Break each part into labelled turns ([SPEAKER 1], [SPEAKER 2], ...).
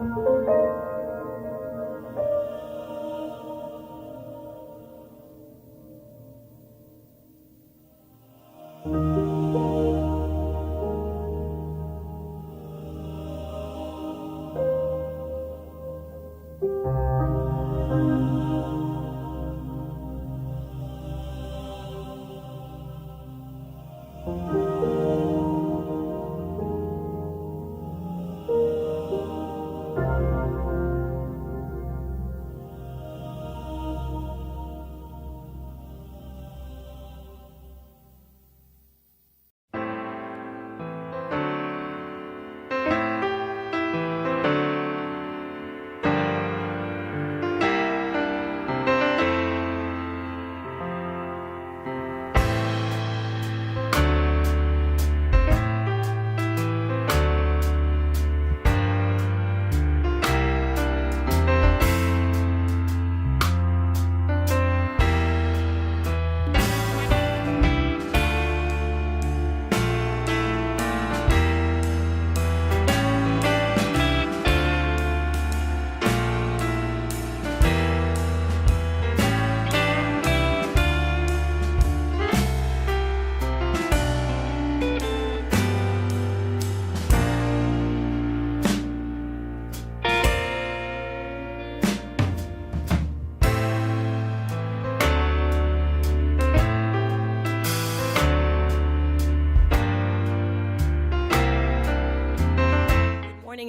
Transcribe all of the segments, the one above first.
[SPEAKER 1] Morning,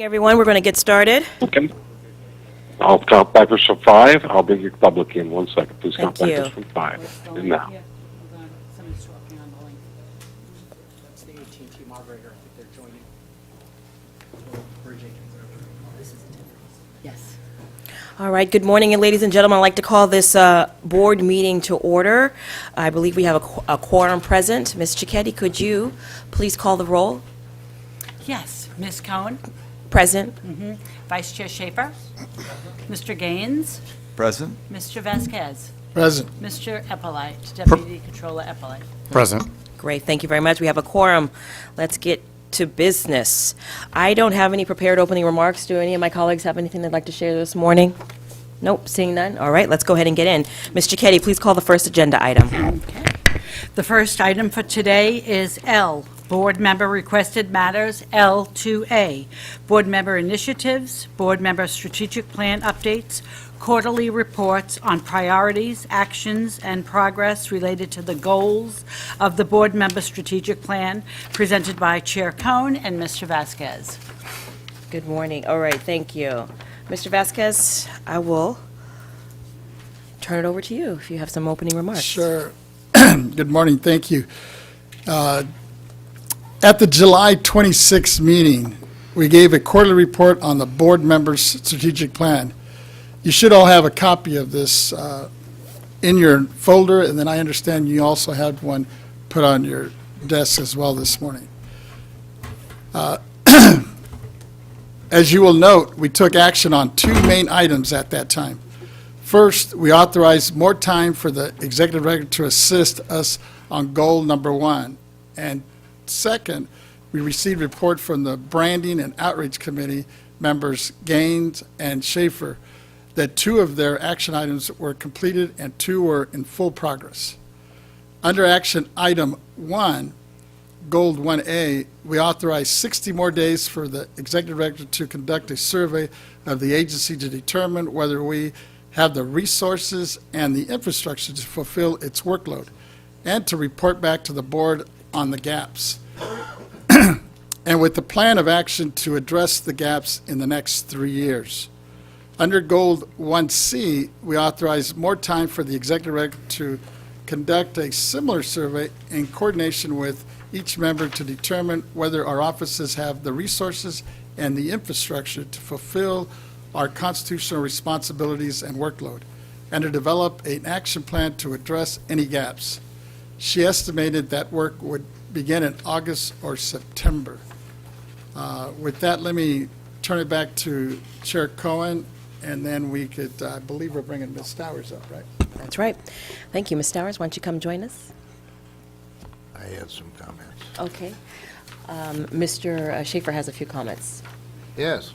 [SPEAKER 1] everyone. We're going to get started.
[SPEAKER 2] Okay. I'll count backwards from 5. I'll bring your public in 1 second. Please count
[SPEAKER 1] Thank
[SPEAKER 2] backwards
[SPEAKER 1] you.
[SPEAKER 2] from 5. And now.
[SPEAKER 3] Yeah, hold on. Somebody's talking on the link. That's the AT&T moderator. I think they're joining. Yes.
[SPEAKER 1] All right. Good morning, and ladies and gentlemen. I'd like to call this board meeting to order. I believe we have a quorum present. Ms. Cicchetti, could you please call the roll?
[SPEAKER 3] Yes. Ms. Cohen,
[SPEAKER 1] Present.
[SPEAKER 3] Vice Chair Schaefer, Mr. Gaines,
[SPEAKER 4] Present.
[SPEAKER 3] Mr. Vasquez,
[SPEAKER 5] Present.
[SPEAKER 3] Mr. Eppolite, Deputy Controller Eppolite.
[SPEAKER 5] Present.
[SPEAKER 1] Great. Thank you very much. We have a quorum. Let's get to business. I don't have any prepared opening remarks. Do any of my colleagues have anything they'd like to share this morning? Nope. Seeing none. All right. Let's go ahead and get in. Ms. Cicchetti, please call the first agenda item.
[SPEAKER 3] Okay. The first item for today is L, Board Member Requested Matters, L2A, Board Member Initiatives, Board Member Strategic Plan Updates, Quarterly Reports on Priorities, Actions, and Progress related to the goals of the Board Member Strategic Plan, presented by Chair Cohen and Mr. Vasquez.
[SPEAKER 1] Good morning. All right. Thank you. Mr. Vasquez, I will turn it over to you if you have some opening remarks.
[SPEAKER 5] Sure. Good morning. Thank you. At the July 26th meeting, we gave a quarterly report on the board members' strategic plan. You should all have a copy of this in your folder, and then I understand you also had one put on your desk as well this morning. As you will note, we took action on 2 main items at that time. First, we authorized more time for the executive director to assist us on goal number 1. And second, we received a report from the Branding and Outreach Committee members Gaines and Schaefer that 2 of their action items were completed and 2 were in full progress. Under action item 1, goal 1A, we authorized 60 more days for the executive director to conduct a survey of the agency to determine whether we have the resources and the infrastructure to fulfill its workload, and to report back to the board on the gaps. And with the plan of action to address the gaps in the next 3 years. Under goal 1C, we authorized more time for the executive director to conduct a similar survey in coordination with each member to determine whether our offices have the resources and the infrastructure to fulfill our constitutional responsibilities and workload, and to develop an action plan to address any gaps. She estimated that work would begin in August or September. With that, let me turn it back to Chair Cohen, and then we could, I believe we're bringing Ms. Stowers up, right?
[SPEAKER 1] That's right. Thank you. Ms. Stowers, why don't you come join us?
[SPEAKER 4] I had some comments.
[SPEAKER 1] Okay. Mr. Schaefer has a few comments.
[SPEAKER 4] Yes.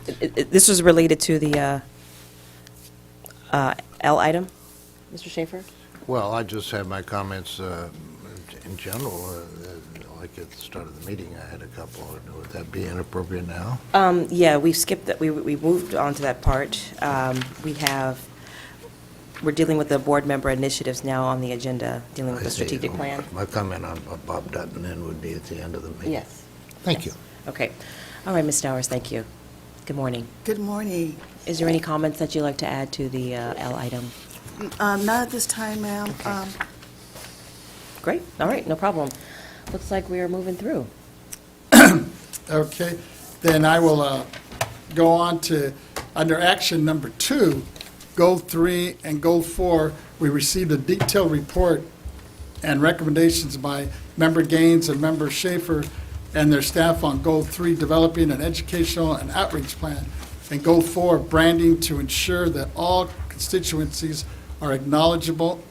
[SPEAKER 1] This was related to the L item, Mr. Schaefer?
[SPEAKER 4] Well, I just have my comments in general, like at the start of the meeting, I had a couple. Would that be inappropriate now?
[SPEAKER 1] Yeah, we skipped that, we moved on to that part. We're dealing with the board member initiatives now on the agenda, dealing with
[SPEAKER 4] I
[SPEAKER 1] the
[SPEAKER 4] see.
[SPEAKER 1] strategic plan.
[SPEAKER 4] My comment on Bob Dutton then would be at the end of the meeting.
[SPEAKER 1] Yes.
[SPEAKER 4] Thank you.
[SPEAKER 1] Okay. All right, Ms. Stowers, thank you. Good morning.
[SPEAKER 6] Good morning.
[SPEAKER 1] Is there any comments that you'd like to add to the L item?
[SPEAKER 6] Not at this time, ma'am.
[SPEAKER 1] Great, all right, no problem. Looks like we are moving through.
[SPEAKER 5] Okay, then I will go on to, under action number 2, Goal 3 and Goal 4, we received a detailed report and recommendations by Member Gaines and Member Schaefer and their staff on Goal 3, developing an educational and outreach plan, and Goal 4, branding to ensure that all constituencies are acknowledgeable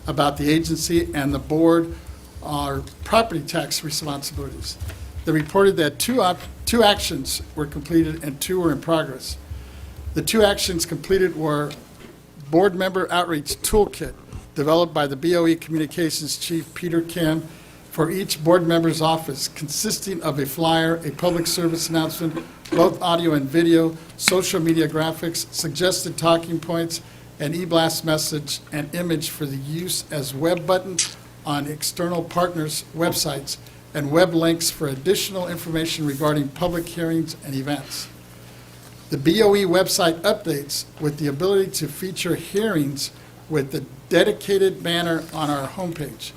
[SPEAKER 5] about the agency and the board are property tax responsibilities. They reported that two actions were completed and 2 were in progress. The 2 actions completed were Board Member Outreach Toolkit, developed by the BOE Communications Chief Peter Kim for each board member's office, consisting of a flyer, a public service announcement, both audio and video, social media graphics, suggested talking points, an e-blast message and image for the use as web button on external partners' websites, and web links for additional information regarding public hearings and events. The BOE website updates with the ability to feature hearings with the dedicated banner on our homepage,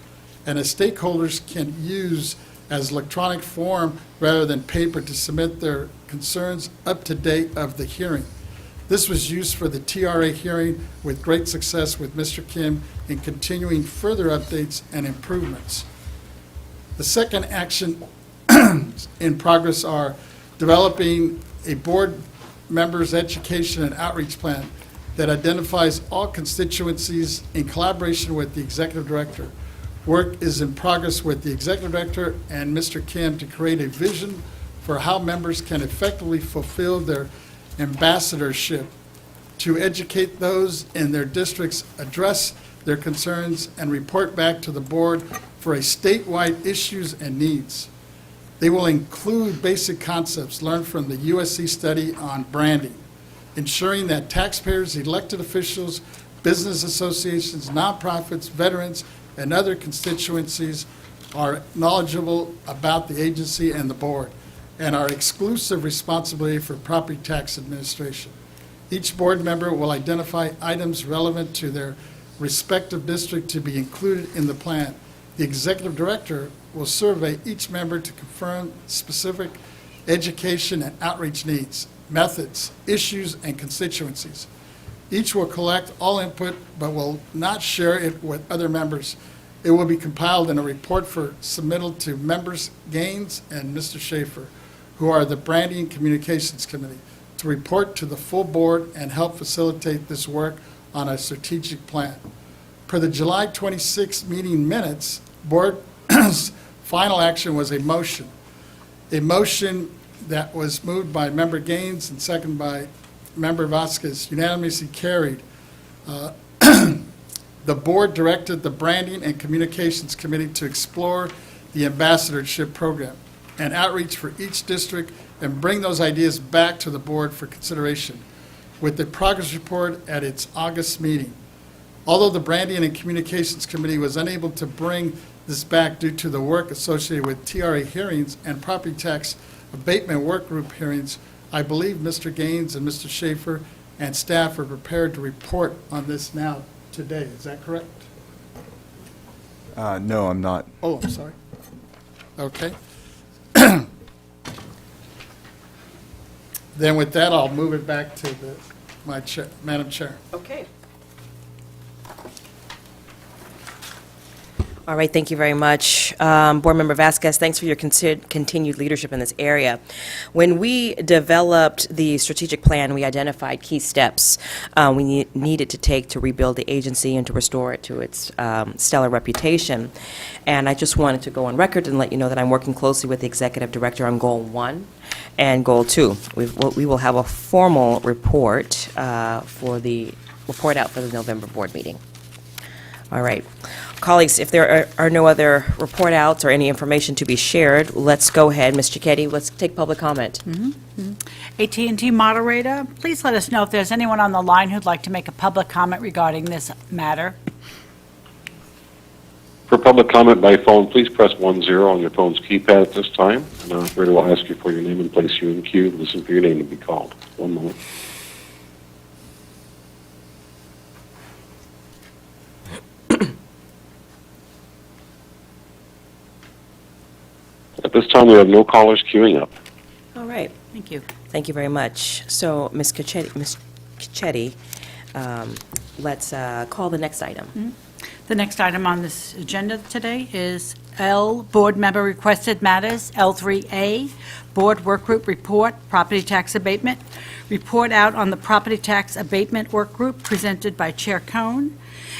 [SPEAKER 5] and as stakeholders can use as electronic form rather than paper to submit their concerns up to date of the hearing. This was used for the TRA hearing with great success with Mr. Kim in continuing further updates and improvements. The second action in progress are developing a board members' education and outreach plan that identifies all constituencies in collaboration with the executive director. Work is in progress with the executive director and Mr. Kim to create a vision for how members can effectively fulfill their ambassadorship to educate those in their districts, address their concerns, and report back to the board for a statewide issues and needs. They will include basic concepts learned from the USC study on branding, ensuring that taxpayers, elected officials, business associations, nonprofits, veterans, and other constituencies are knowledgeable about the agency and the board, and our exclusive responsibility for property tax administration. Each board member will identify items relevant to their respective district to be included in the plan. The executive director will survey each member to confirm specific education and outreach needs, methods, issues, and constituencies. Each will collect all input but will not share it with other members. It will be compiled in a report for submittal to members Gaines and Mr. Schaefer, who are the Branding and Communications Committee, to report to the full board and help facilitate this work on a strategic plan. Per the July 26 meeting minutes, board's final action was a motion that was moved by Member Gaines and seconded by Member Vasquez, unanimously carried. The board directed the Branding and Communications Committee to explore the ambassadorship program and outreach for each district and bring those ideas back to the board for consideration with the progress report at its August meeting. Although the Branding and Communications Committee was unable to bring this back due to the work associated with TRA hearings and property tax abatement work group hearings, I believe Mr. Gaines and Mr. Schaefer and staff are prepared to report on this now today. Is that correct?
[SPEAKER 7] No, I'm not.
[SPEAKER 5] Oh, I'm sorry. Okay. Then with that, I'll move it back to my chair, Madam Chair.
[SPEAKER 1] Okay. All right, thank you very much. Board Member Vasquez, thanks for your continued leadership in this area. When we developed the strategic plan, we identified key steps we needed to take to rebuild the agency and to restore it to its stellar reputation. And I just wanted to go on record and let you know that I'm working closely with the Executive Director on Goal 1 And Goal 2, we will have a formal report for the, report out for the November board meeting. All right. Colleagues, if there are no other report outs or any information to be shared, let's go ahead. Ms. Cicchetti, let's take public comment.
[SPEAKER 3] AT&T moderator, please let us know if there's anyone on the line who'd like to make a public comment regarding this matter.
[SPEAKER 2] For public comment by phone, please press 10 on your phone's keypad at this time. An operator will ask you for your name and place you in queue. Listen for your name to be called. One moment. At this time, we have no callers queuing up.
[SPEAKER 1] All right.
[SPEAKER 3] Thank you.
[SPEAKER 1] Thank you very much. So, Ms. Cicchetti, let's call the next item.
[SPEAKER 3] The next item on this agenda today is L, Board Member Requested Matters, L3A, Board Workgroup Report, Property Tax Abatement. Report out on the Property Tax Abatement Workgroup presented by Chair Cohn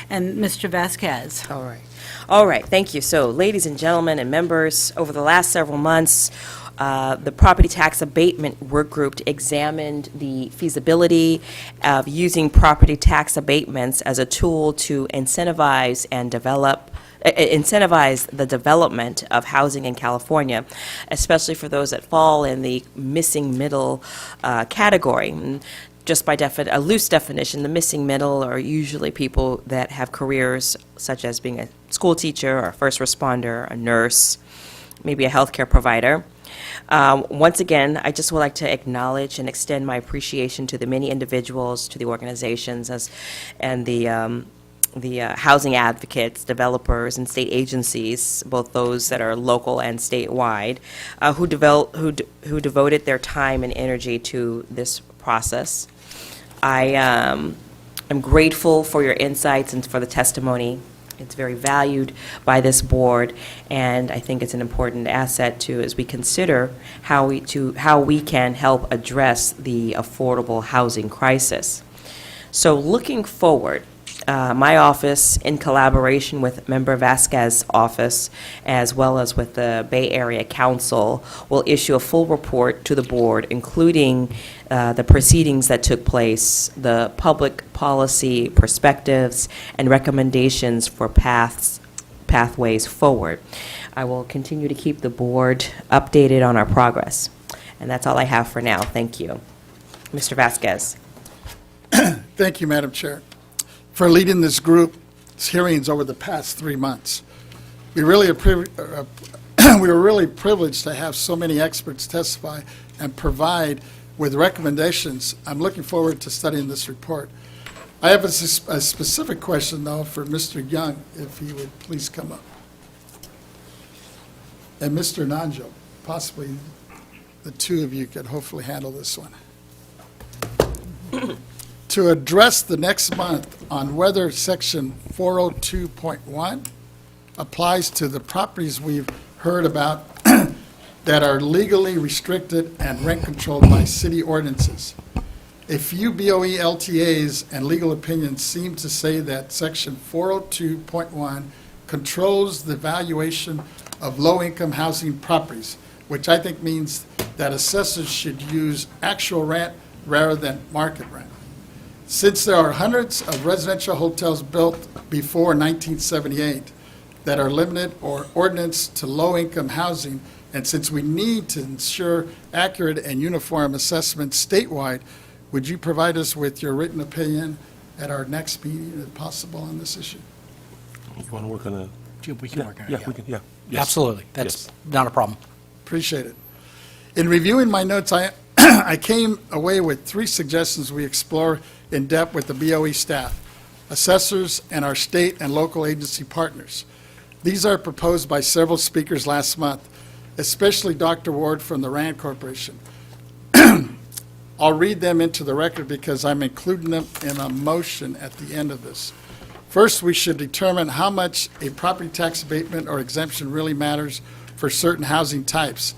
[SPEAKER 3] and Mr. Vasquez.
[SPEAKER 1] All right. All right, thank you. So, ladies and gentlemen and members, over the last several months, the Property Tax Abatement Work Group examined the feasibility of using property tax abatements as a tool to incentivize the development of housing in California, especially for those that fall in the missing middle category. And just by a loose definition, the missing middle are usually people that have careers such as being a school teacher or a first responder, a nurse, maybe a healthcare provider. Once again, I just would like to acknowledge and extend my appreciation to the many individuals, to the organizations, and the housing advocates, developers, and state agencies, both those that are local and statewide, who devoted their time and energy to this process. I am grateful for your insights and for the testimony. It's very valued by this board, and I think it's an important asset to, as we consider how we can help address the affordable housing crisis. So looking forward, my office, in collaboration with Member Vasquez's office, as well as with the Bay Area Council, will issue a full report to the board, including the proceedings that took place, the public policy perspectives, and recommendations for pathways forward. I will continue to keep the board updated on our progress. And that's all I have for now. Thank you. Mr. Vasquez.
[SPEAKER 5] Thank you, Madam Chair, for leading this group's hearings over the past 3 months. We were really privileged to have so many experts testify and provide with recommendations. I'm looking forward to studying this report. I have a specific question, though, for Mr. Young, if he would please come up. And Mr. Nanjo, possibly the two of you could hopefully handle this one. To address the next month on whether Section 402.1 applies to the properties we've heard about that are legally restricted and rent controlled by city ordinances. A few BOE LTAs and legal opinions seem to say that Section 402.1 controls the valuation of low-income housing properties, which I think means that assessors should use actual rent rather than market rent. Since there are hundreds of residential hotels built before 1978 that are limited or ordinance to low-income housing, and since we need to ensure accurate and uniform assessments statewide, would you provide us with your written opinion at our next meeting, if possible, on this issue?
[SPEAKER 7] You want to work on a?
[SPEAKER 8] We can work on it.
[SPEAKER 7] Yeah, we can, yeah. Yes.
[SPEAKER 8] Absolutely. That's
[SPEAKER 7] Yes.
[SPEAKER 8] not a problem.
[SPEAKER 5] Appreciate it. In reviewing my notes, I came away with 3 suggestions we explore in depth with the BOE staff, assessors, and our state and local agency partners. These are proposed by several speakers last month, especially Dr. Ward from the RAND Corporation. I'll read them into the record because I'm including them in a motion at the end of this. First, we should determine how much a property tax abatement or exemption really matters for certain housing types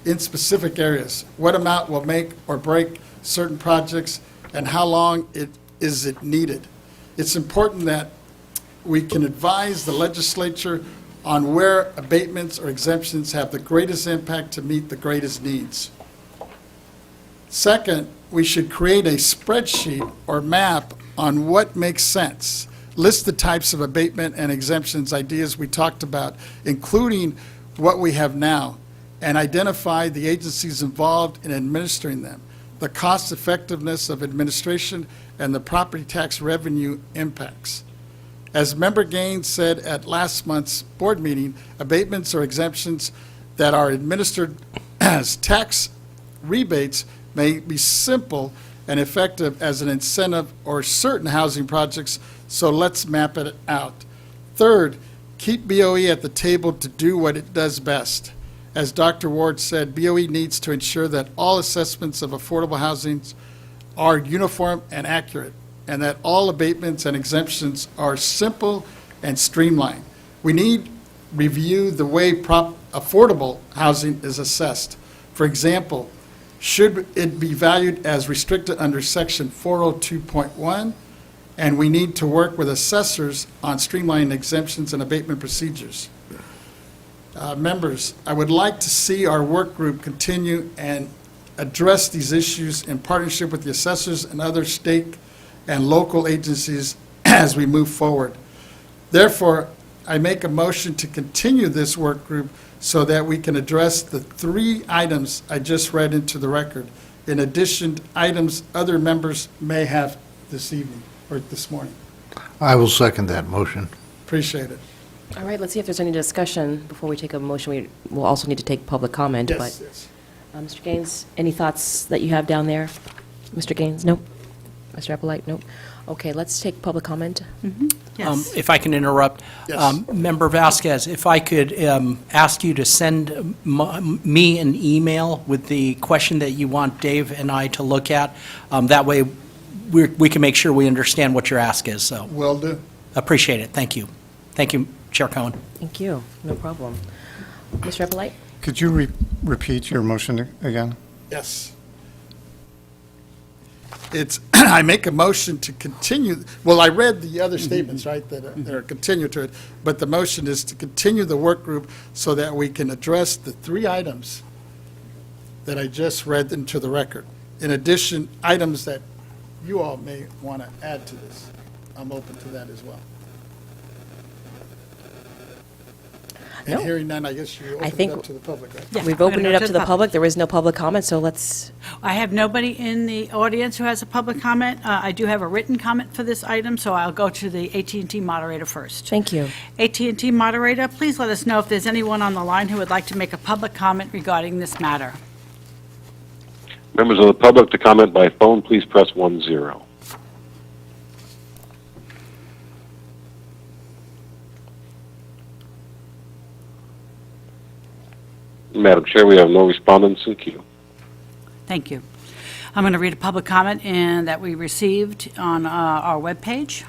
[SPEAKER 5] in specific areas. What amount will make or break certain projects, and how long is it needed? It's important that we can advise the legislature on where abatements or exemptions have the greatest impact to meet the greatest needs. Second, we should create a spreadsheet or map on what makes sense. List the types of abatement and exemptions ideas we talked about, including what we have now, and identify the agencies involved in administering them, the cost effectiveness of administration, and the property tax revenue impacts. As Member Gaines said at last month's board meeting, abatements or exemptions that are administered as tax rebates may be simple and effective as an incentive or certain housing projects, so let's map it out. Third, keep BOE at the table to do what it does best. As Dr. Ward said, BOE needs to ensure that all assessments of affordable housing are uniform and accurate, and that all abatements and exemptions are simple and streamlined. We need review the way affordable housing is assessed. For example, should it be valued as restricted under Section 402.1? And we need to work with assessors on streamlining exemptions and abatement procedures. Members, I would like to see our work group continue and address these issues in partnership with the assessors and other state and local agencies as we move forward. Therefore, I make a motion to continue this work group so that we can address the 3 items I just read into the record, in addition to items other members may have this evening or this morning.
[SPEAKER 4] I will second that motion.
[SPEAKER 5] Appreciate it.
[SPEAKER 1] All right, let's see if there's any discussion before we take a motion. We will also need to take public comment, but,
[SPEAKER 5] Yes.
[SPEAKER 1] Mr. Gaines, any thoughts that you have down there? Mr. Gaines, nope. Mr. Eppolite, nope. Okay, let's take public comment.
[SPEAKER 3] Yes.
[SPEAKER 8] If I can interrupt.
[SPEAKER 5] Yes.
[SPEAKER 8] Member Vasquez, if I could ask you to send me an email with the question that you want Dave and I to look at. That way, we can make sure we understand what your ask is, so
[SPEAKER 5] Will do.
[SPEAKER 8] appreciate it. Thank you. Thank you, Chair Cohen.
[SPEAKER 1] Thank you, no problem. Mr. Eppolite?
[SPEAKER 9] Could you repeat your motion again?
[SPEAKER 5] Yes. It's, I make a motion to continue, well, I read the other statements, right, that are continue to it, but the motion is to continue the work group so that we can address the 3 items that I just read into the record. In addition, items that you all may want to add to this. I'm open to that as well. And
[SPEAKER 1] No.
[SPEAKER 5] hearing none, I guess you open it
[SPEAKER 1] think-
[SPEAKER 5] up to the public, right?
[SPEAKER 3] Yeah,
[SPEAKER 1] We've
[SPEAKER 3] I'm
[SPEAKER 1] opened
[SPEAKER 3] gonna
[SPEAKER 1] it
[SPEAKER 3] go
[SPEAKER 1] up to the public. There is no public comment, so let's,
[SPEAKER 3] I have nobody in the audience who has a public comment. I do have a written comment for this item, so I'll go to the AT&T moderator first.
[SPEAKER 1] thank you.
[SPEAKER 3] AT&T moderator, please let us know if there's anyone on the line who would like to make a public comment regarding this matter.
[SPEAKER 2] Members of the public to comment by phone, please press 10. Madam Chair, we have no respondents in queue.
[SPEAKER 3] Thank you. I'm going to read a public comment that we received on our webpage.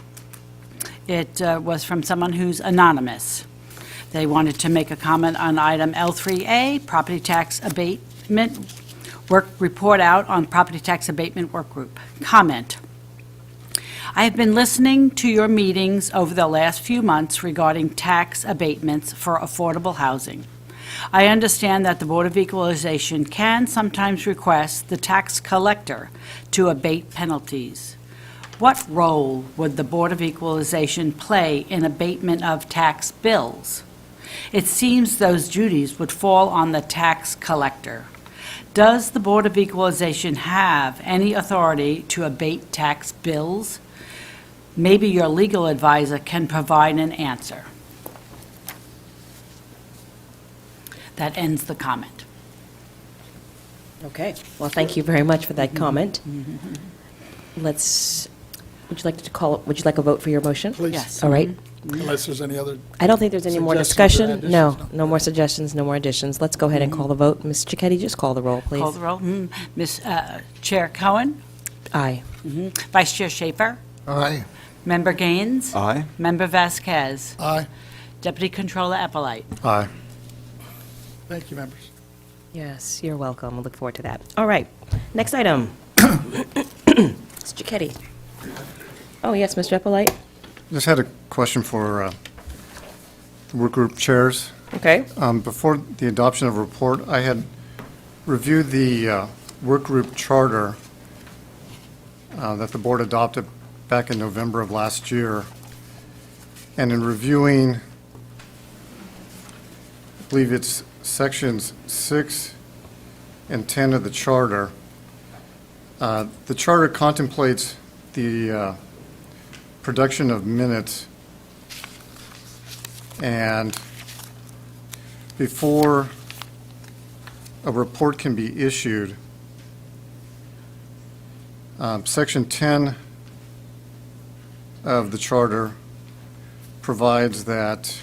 [SPEAKER 3] It was from someone who's anonymous. They wanted to make a comment on item L3A, property tax abatement, work report out on property tax abatement work group. Comment. I have been listening to your meetings over the last few months regarding tax abatements for affordable housing. I understand that the Board of Equalization can sometimes request the tax collector to abate penalties. What role would the Board of Equalization play in abatement of tax bills? It seems those duties would fall on the tax collector. Does the Board of Equalization have any authority to abate tax bills? Maybe your legal advisor can provide an answer. That ends the comment.
[SPEAKER 1] Okay, well, thank you very much for that comment. Let's, would you like a vote for your motion?
[SPEAKER 5] Please.
[SPEAKER 3] Yes.
[SPEAKER 1] All right.
[SPEAKER 5] Unless there's any other,
[SPEAKER 1] I don't think there's any more
[SPEAKER 5] Suggestions or
[SPEAKER 1] discussion. No,
[SPEAKER 5] additions?
[SPEAKER 1] no more suggestions, no more additions. Let's go ahead and call the vote. Ms. Cicchetti, just call the roll, please.
[SPEAKER 3] Call the roll. Ms. Chair Cohen?
[SPEAKER 1] Aye.
[SPEAKER 3] Vice Chair Schaefer?
[SPEAKER 4] Aye.
[SPEAKER 3] Member Gaines?
[SPEAKER 9] Aye.
[SPEAKER 3] Member Vasquez?
[SPEAKER 5] aye.
[SPEAKER 3] Deputy Controller Eppolite?
[SPEAKER 9] Aye.
[SPEAKER 5] Thank you, members.
[SPEAKER 1] Yes, you're welcome. I look forward to that. All right, next item. Mr. Cicchetti. Oh, yes, Mr. Eppolite?
[SPEAKER 9] Just had a question for the work group chairs.
[SPEAKER 1] Okay.
[SPEAKER 9] Before the adoption of a report, I had reviewed the workgroup charter that the board adopted back in November of last year. And in reviewing, I believe it's sections 6 and 10 of the charter, the charter contemplates the production of minutes, and before a report can be issued, Section 10 of the charter provides that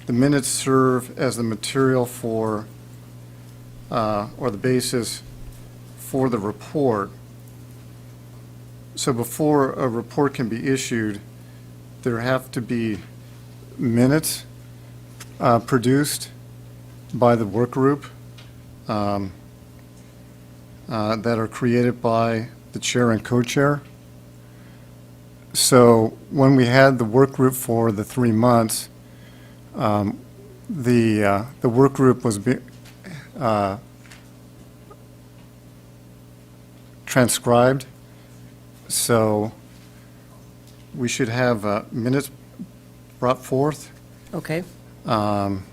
[SPEAKER 9] the minutes serve as the material for, or the basis for the report. So before a report can be issued, there have to be minutes produced by the work group that are created by the chair and co-chair. So when we had the work group for the 3 months, the work group was transcribed. So we should have minutes brought forth.
[SPEAKER 1] Okay.
[SPEAKER 9] And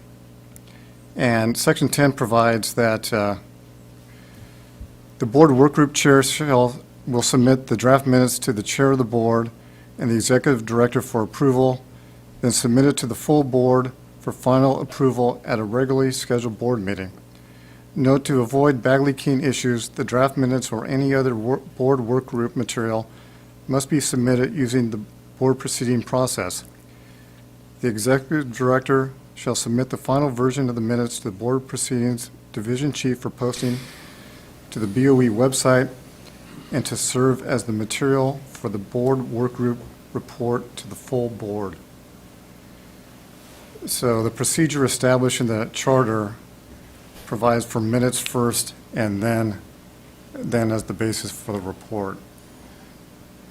[SPEAKER 9] Section 10 provides that the board workgroup chair will submit the draft minutes to the chair of the board and the executive director for approval, then submit it to the full board for final approval at a regularly scheduled board meeting. Note, to avoid bag-leaking issues, the draft minutes or any other board workgroup material must be submitted using the board proceeding process. The executive director shall submit the final version of the minutes to the board proceedings division chief for posting to the BOE website and to serve as the material for the board workgroup report to the full board. So the procedure established in the charter provides for minutes first and then as the basis for the report.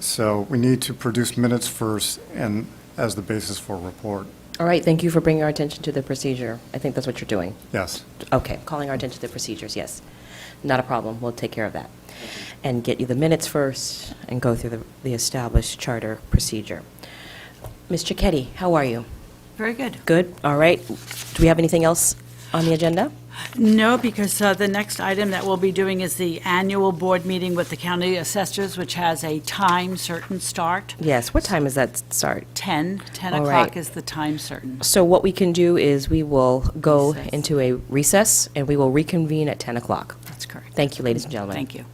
[SPEAKER 9] So we need to produce minutes first and as the basis for a report.
[SPEAKER 1] All right, thank you for bringing our attention to the procedure. I think that's what you're doing.
[SPEAKER 9] Yes.
[SPEAKER 1] Okay, calling our attention to the procedures, yes. Not a problem, we'll take care of that. And get you the minutes first and go through the established charter procedure. Ms. Cicchetti, how are you?
[SPEAKER 3] Very good.
[SPEAKER 1] Good, all right. Do we have anything else on the agenda?
[SPEAKER 3] No, because the next item that we'll be doing is the annual board meeting with the county assessors, which has a time certain start.
[SPEAKER 1] Yes, what time does that start?
[SPEAKER 3] 10
[SPEAKER 1] All
[SPEAKER 3] o'clock
[SPEAKER 1] right.
[SPEAKER 3] is the time certain.
[SPEAKER 1] So what we can do is we will go
[SPEAKER 3] Recess.
[SPEAKER 1] into a recess, and we will reconvene at 10 o'clock.
[SPEAKER 3] That's correct.
[SPEAKER 1] Thank you, ladies and gentlemen.
[SPEAKER 3] Thank you.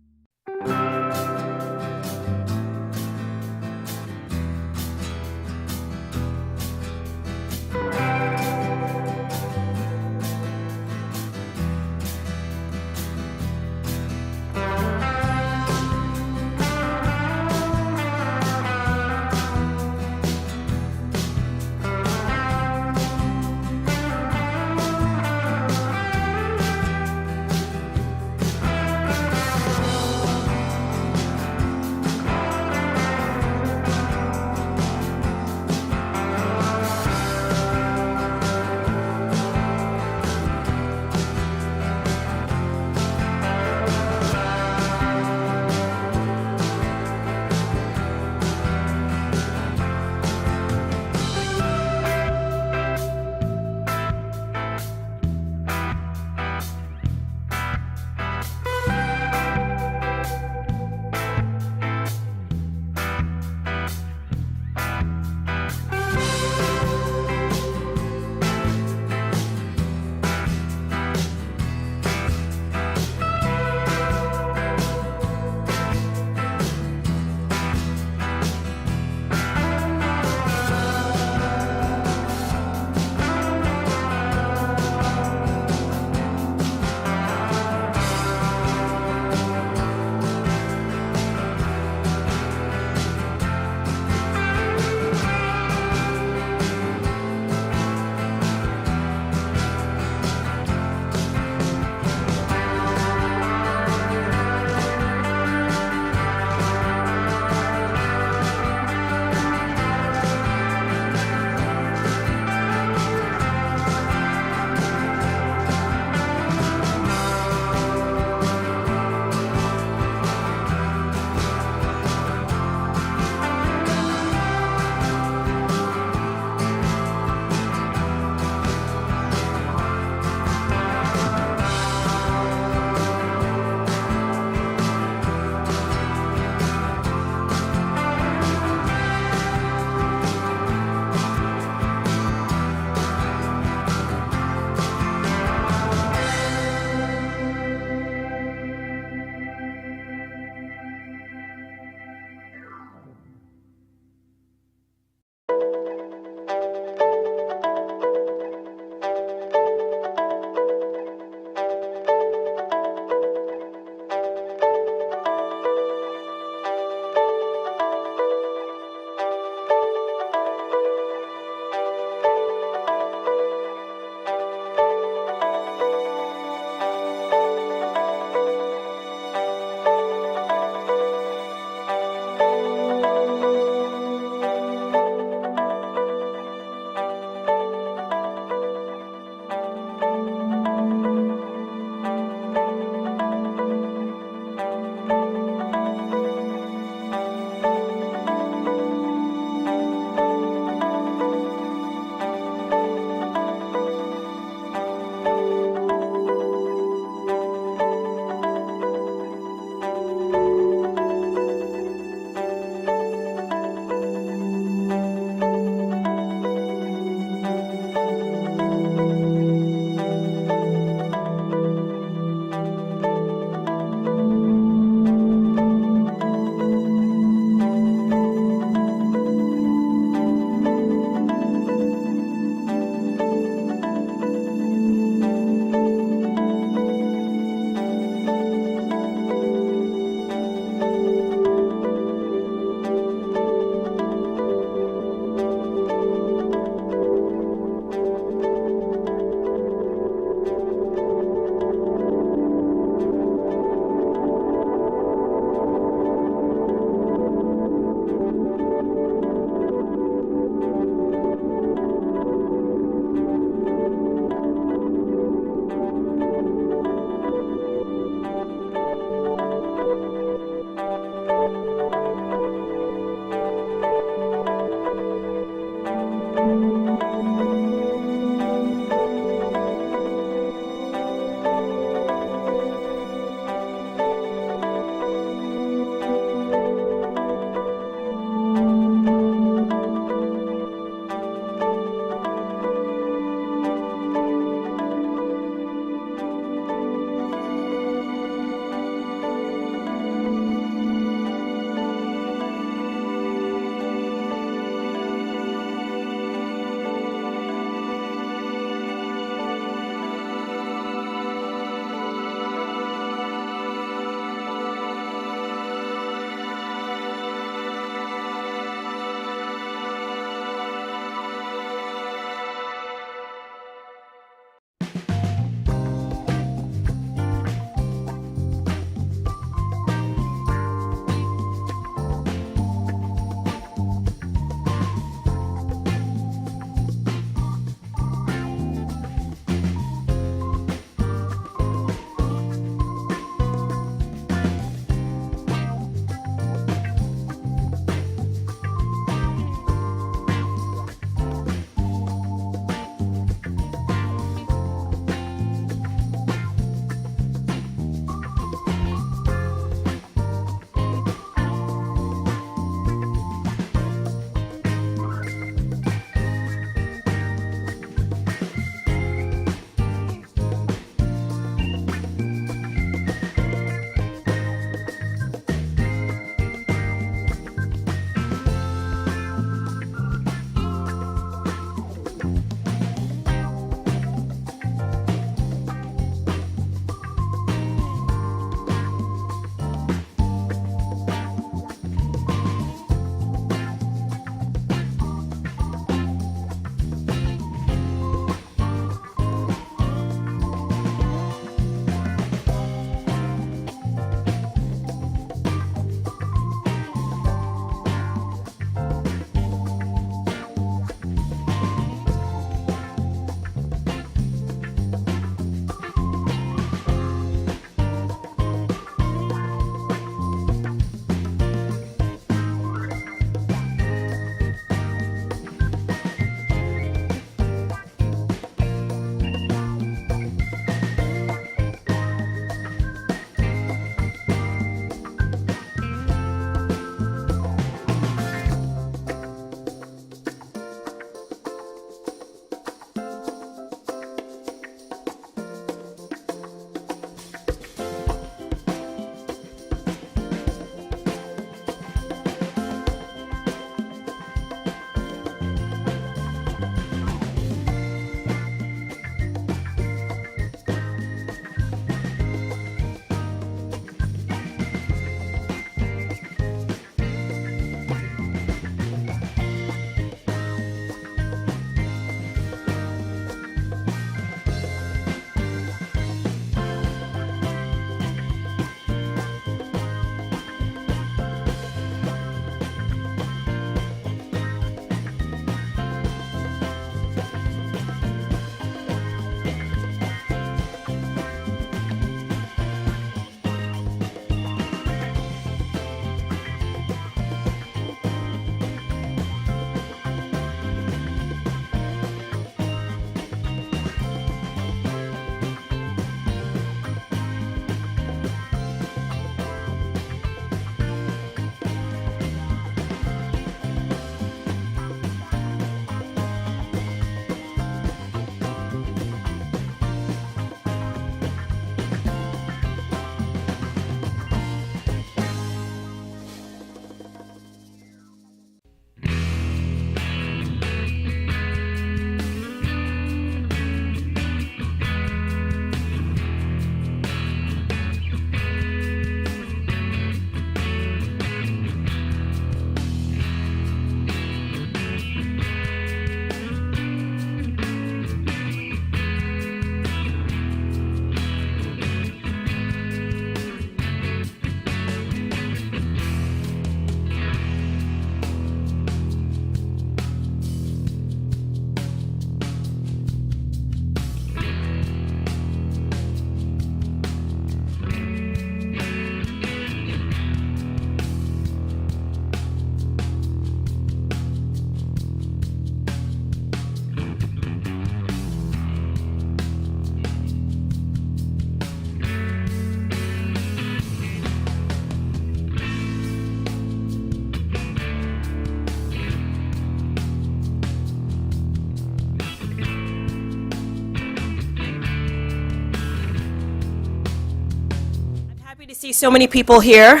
[SPEAKER 1] To see so many people here,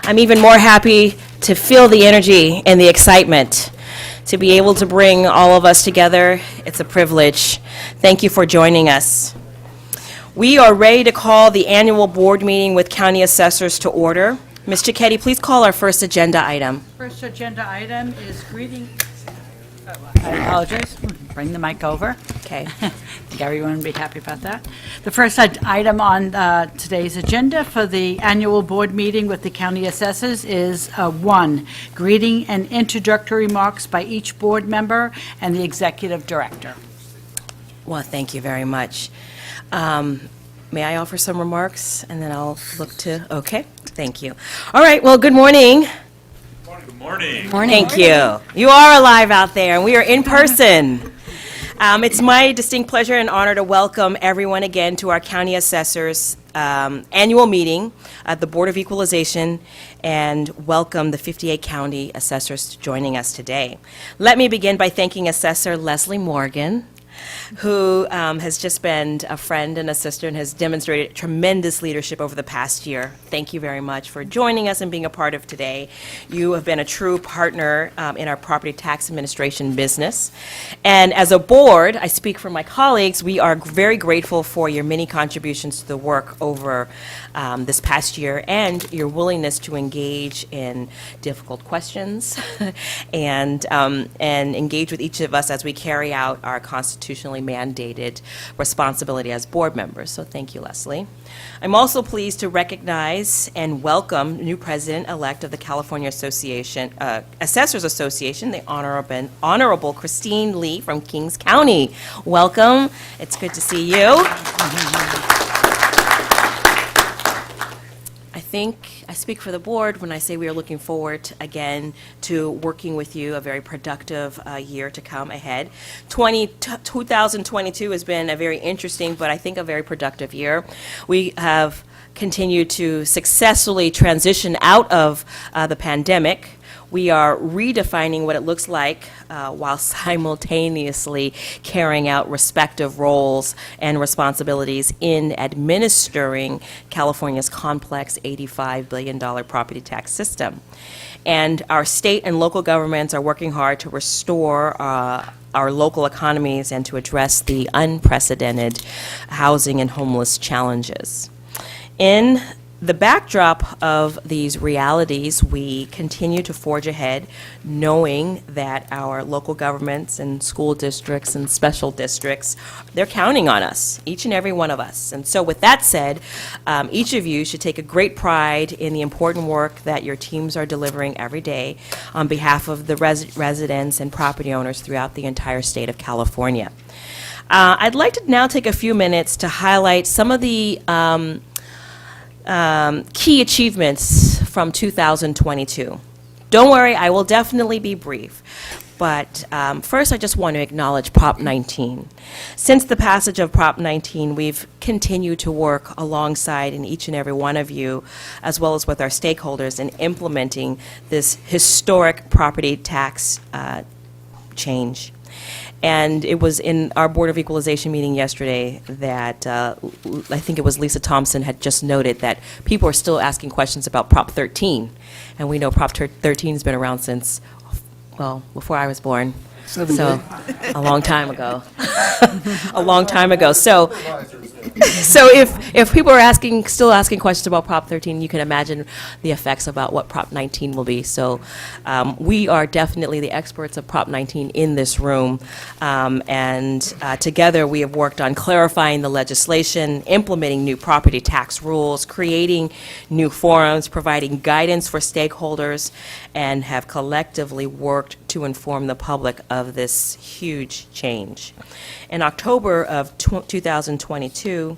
[SPEAKER 1] I'm even more happy to feel the energy and the excitement. To be able to bring all of us together, it's a privilege. Thank you for joining us. We are ready to call the annual board meeting with county assessors to order. Ms. Cicchetti, please call our first agenda item.
[SPEAKER 3] First agenda item is greeting, I apologize, bring the mic over.
[SPEAKER 1] Okay.
[SPEAKER 3] I think everyone would be happy about that. The first item on today's agenda for the annual board meeting with the county assessors is 1, greeting and introductory remarks by each board member and the executive director.
[SPEAKER 1] Well, thank you very much. May I offer some remarks, and then I'll look to, okay, thank you. All right, well, good morning.
[SPEAKER 10] Good morning.
[SPEAKER 1] Thank you. You are alive out there, and we are in person. It's my distinct pleasure and honor to welcome everyone again to our county assessors' annual meeting at the Board of Equalization, and welcome the 58 county assessors joining us today. Let me begin by thanking Assessor Leslie Morgan, who has just been a friend and a sister and has demonstrated tremendous leadership over the past year. Thank you very much for joining us and being a part of today. You have been a true partner in our property tax administration business. And as a board, I speak for my colleagues, we are very grateful for your many contributions to the work over this past year and your willingness to engage in difficult questions and engage with each of us as we carry out our constitutionally mandated responsibility as board members. So thank you, Leslie. I'm also pleased to recognize and welcome new president-elect of the California Assessors Association, the Honorable Christine Lee from Kings County. Welcome. It's good to see you. I think I speak for the board when I say we are looking forward again to working with you, a very productive year to come ahead. 2022 has been a very interesting, but I think a very productive year. We have continued to successfully transition out of the pandemic. We are redefining what it looks like while simultaneously carrying out respective roles and responsibilities in administering California's complex $85 billion property tax system. And our state and local governments are working hard to restore our local economies and to address the unprecedented housing and homeless challenges. In the backdrop of these realities, we continue to forge ahead, knowing that our local governments and school districts and special districts, they're counting on us, each and every one of us. And so with that said, each of you should take a great pride in the important work that your teams are delivering every day on behalf of the residents and property owners throughout the entire state of California. I'd like to now take a few minutes to highlight some of the key achievements from 2022. Don't worry, I will definitely be brief. But first, I just want to acknowledge Prop 19. Since the passage of Prop 19, we've continued to work alongside in each and every one of you, as well as with our stakeholders, in implementing this historic property tax change. And it was in our Board of Equalization meeting yesterday that I think it was Lisa Thompson had just noted that people are still asking questions about Prop 13. And we know Prop 13 has been around since, well, before I was born. So, a long time ago. A long time ago. So if people are still asking questions about Prop 13, you can imagine the effects about what Prop 19 will be. So we are definitely the experts of Prop 19 in this room. And together we have worked on clarifying the legislation, implementing new property tax rules, creating new forums, providing guidance for stakeholders, and have collectively worked to inform the public of this huge change. In October of 2022,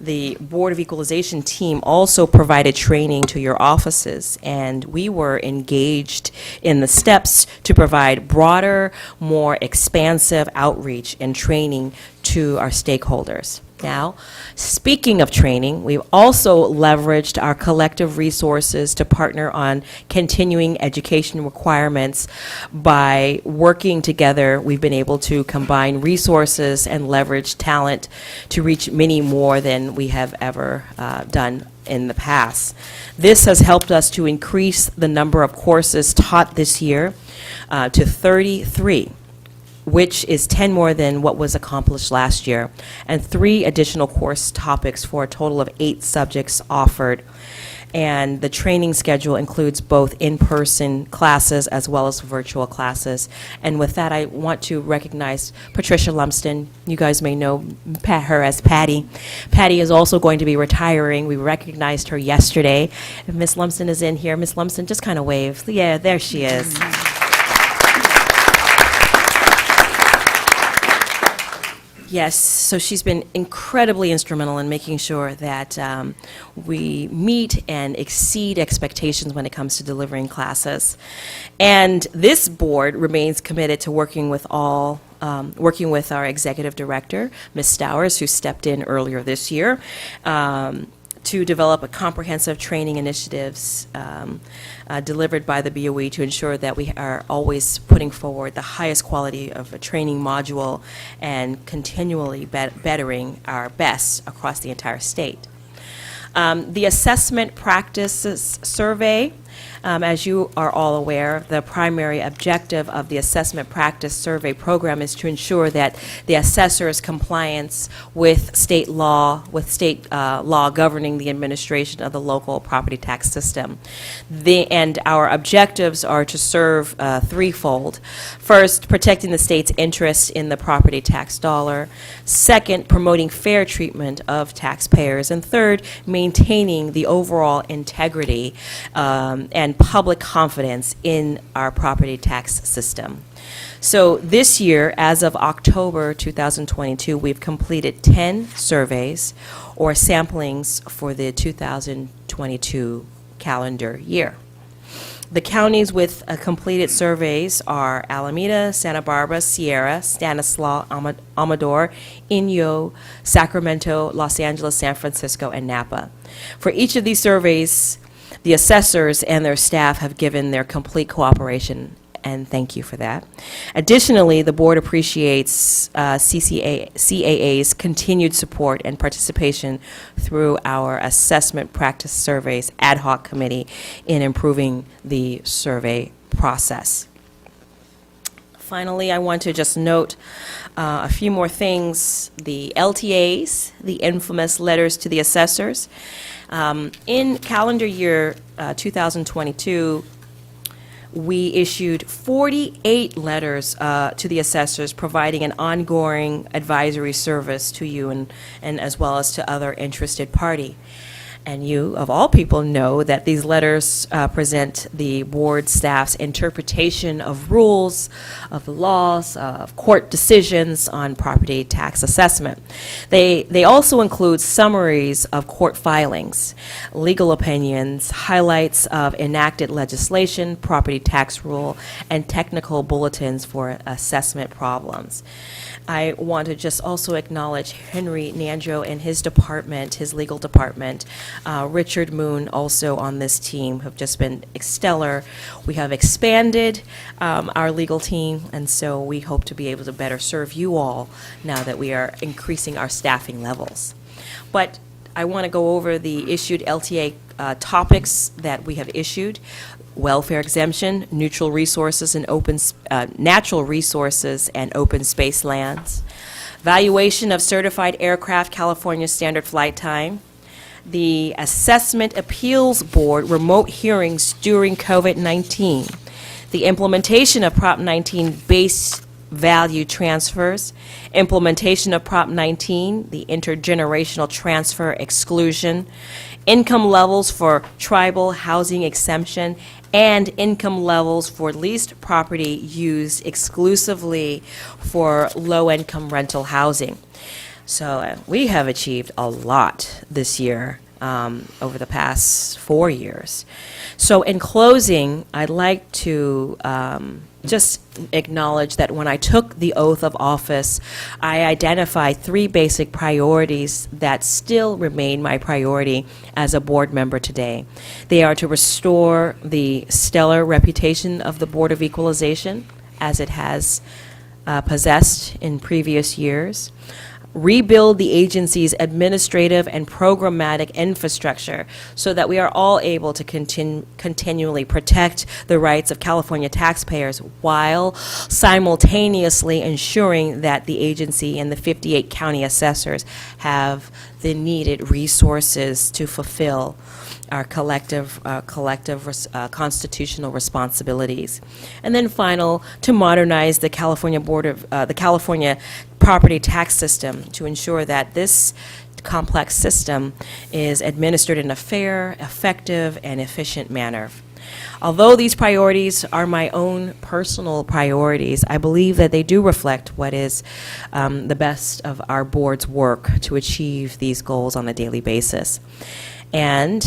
[SPEAKER 1] the Board of Equalization team also provided training to your offices, and we were engaged in the steps to provide broader, more expansive outreach and training to our stakeholders. Now, speaking of training, we've also leveraged our collective resources to partner on continuing education requirements. By working together, we've been able to combine resources and leverage talent to reach many more than we have ever done in the past. This has helped us to increase the number of courses taught this year to 33, which is 10 more than what was accomplished last year, and 3 additional course topics for a total of 8 subjects offered. And the training schedule includes both in-person classes as well as virtual classes. And with that, I want to recognize Patricia Lumsden. You guys may know her as Patty. Patty is also going to be retiring. We recognized her yesterday. If Miss Lumsden is in here, Miss Lumsden, just kind of wave. Yeah, there she is. Yes, so she's been incredibly instrumental in making sure that we meet and exceed expectations when it comes to delivering classes. And this board remains committed to working with our executive director, Ms. Stowers, who stepped in earlier this year, to develop a comprehensive training initiatives delivered by the BOE to ensure that we are always putting forward the highest quality of a training module and continually bettering our best across the entire state. The assessment practices survey, as you are all aware, the primary objective of the assessment practice survey program is to ensure that the assessor's compliance with state law governing the administration of the local property tax system. And our objectives are to serve threefold. First, protecting the state's interest in the property tax dollar. Second, promoting fair treatment of taxpayers. And third, maintaining the overall integrity and public confidence in our property tax system. So this year, as of October 2022, we've completed 10 surveys or samplings for the 2022 calendar year. The counties with completed surveys are Alameda, Santa Barbara, Sierra, Stanislaus, Amador, Inyo, Sacramento, Los Angeles, San Francisco, and Napa. For each of these surveys, the assessors and their staff have given their complete cooperation, and thank you for that. Additionally, the board appreciates CAA's continued support and participation through our assessment practice surveys ad hoc committee in improving the survey process. Finally, I want to just note a few more things. The LTAs, the infamous letters to the assessors. In calendar year 2022, we issued 48 letters to the assessors providing an ongoing advisory service to you and as well as to other interested party. And you, of all people, know that these letters present the board staff's interpretation of rules, of the laws, of court decisions on property tax assessment. They also include summaries of court filings, legal opinions, highlights of enacted legislation, property tax rule, and technical bulletins for assessment problems. I want to just also acknowledge Henry Nandro and his department, his legal department. Richard Moon also on this team have just been stellar. We have expanded our legal team, and so we hope to be able to better serve you all now that we are increasing our staffing levels. But I want to go over the issued LTA topics that we have issued. Welfare exemption, neutral resources and natural resources and open space lands, valuation of certified aircraft California standard flight time, the Assessment Appeals Board remote hearings during COVID-19, the implementation of Prop 19 base value transfers, implementation of Prop 19, the intergenerational transfer exclusion, income levels for tribal housing exemption, and income levels for leased property used exclusively for low-income rental housing. So we have achieved a lot this year over the past 4 years. So in closing, I'd like to just acknowledge that when I took the oath of office, I identified 3 basic priorities that still remain my priority as a board member today. They are to restore the stellar reputation of the Board of Equalization as it has possessed in previous years, rebuild the agency's administrative and programmatic infrastructure so that we are all able to continually protect the rights of California taxpayers while simultaneously ensuring that the agency and the 58 county assessors have the needed resources to fulfill our collective constitutional responsibilities. And then final, to modernize the California the California property tax system to ensure that this complex system is administered in a fair, effective, and efficient manner. Although these priorities are my own personal priorities, I believe that they do reflect what is the best of our board's work to achieve these goals on a daily basis. And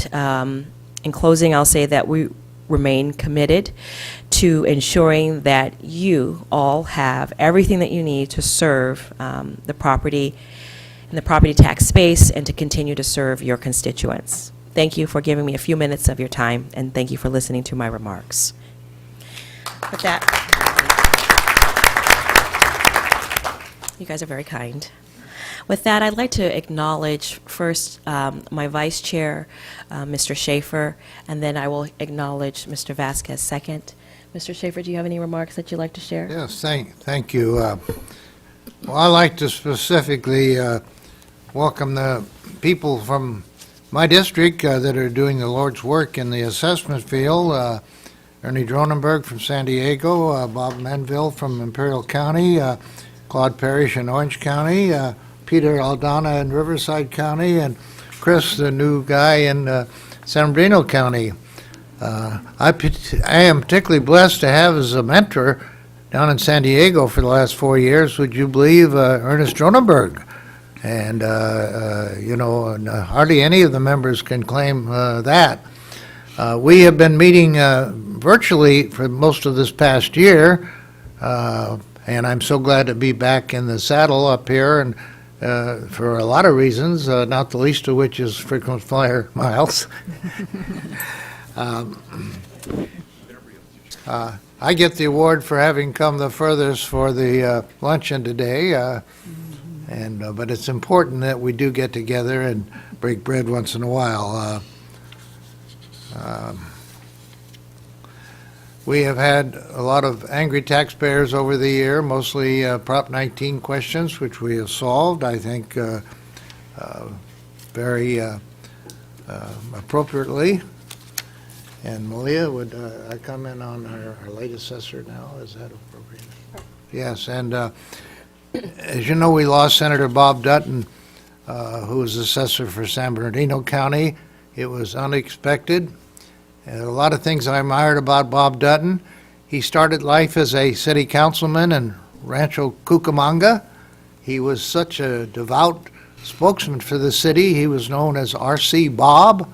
[SPEAKER 1] in closing, I'll say that we remain committed to ensuring that you all have everything that you need to serve the property in the property tax space and to continue to serve your constituents. Thank you for giving me a few minutes of your time, and thank you for listening to my remarks. With that, you guys are very kind. With that, I'd like to acknowledge first my vice chair, Mr. Schaefer, and then I will acknowledge Mr. Vasquez second. Mr. Schaefer, do you have any remarks that you'd like to share?
[SPEAKER 4] Yes, thank you. Well, I'd like to specifically welcome the people from my district that are doing the Lord's work in the assessment field. Ernie Dronenberg from San Diego, Bob Menville from Imperial County, Claude Parrish in Orange County, Peter Aldana in Riverside County, and Chris, the new guy in San Bernardino County. I am particularly blessed to have as a mentor down in San Diego for the last 4 years, would you believe, Ernest Dronenberg. And, hardly any of the members can claim that. We have been meeting virtually for most of this past year, and I'm so glad to be back in the saddle up here, and for a lot of reasons, not the least of which is frequent flyer miles. I get the award for having come the furthest for the luncheon today, but it's important that we do get together and break bread once in a while. We have had a lot of angry taxpayers over the year, mostly Prop 19 questions, which we have solved, I think, very appropriately. And Malia, would I comment on our late assessor now? Is that appropriate? Yes, and as you know, we lost Senator Bob Dutton, who was assessor for San Bernardino County. It was unexpected. And a lot of things I admired about Bob Dutton. He started life as a city councilman in Rancho Cucamonga. He was such a devout spokesman for the city. He was known as R.C. Bob.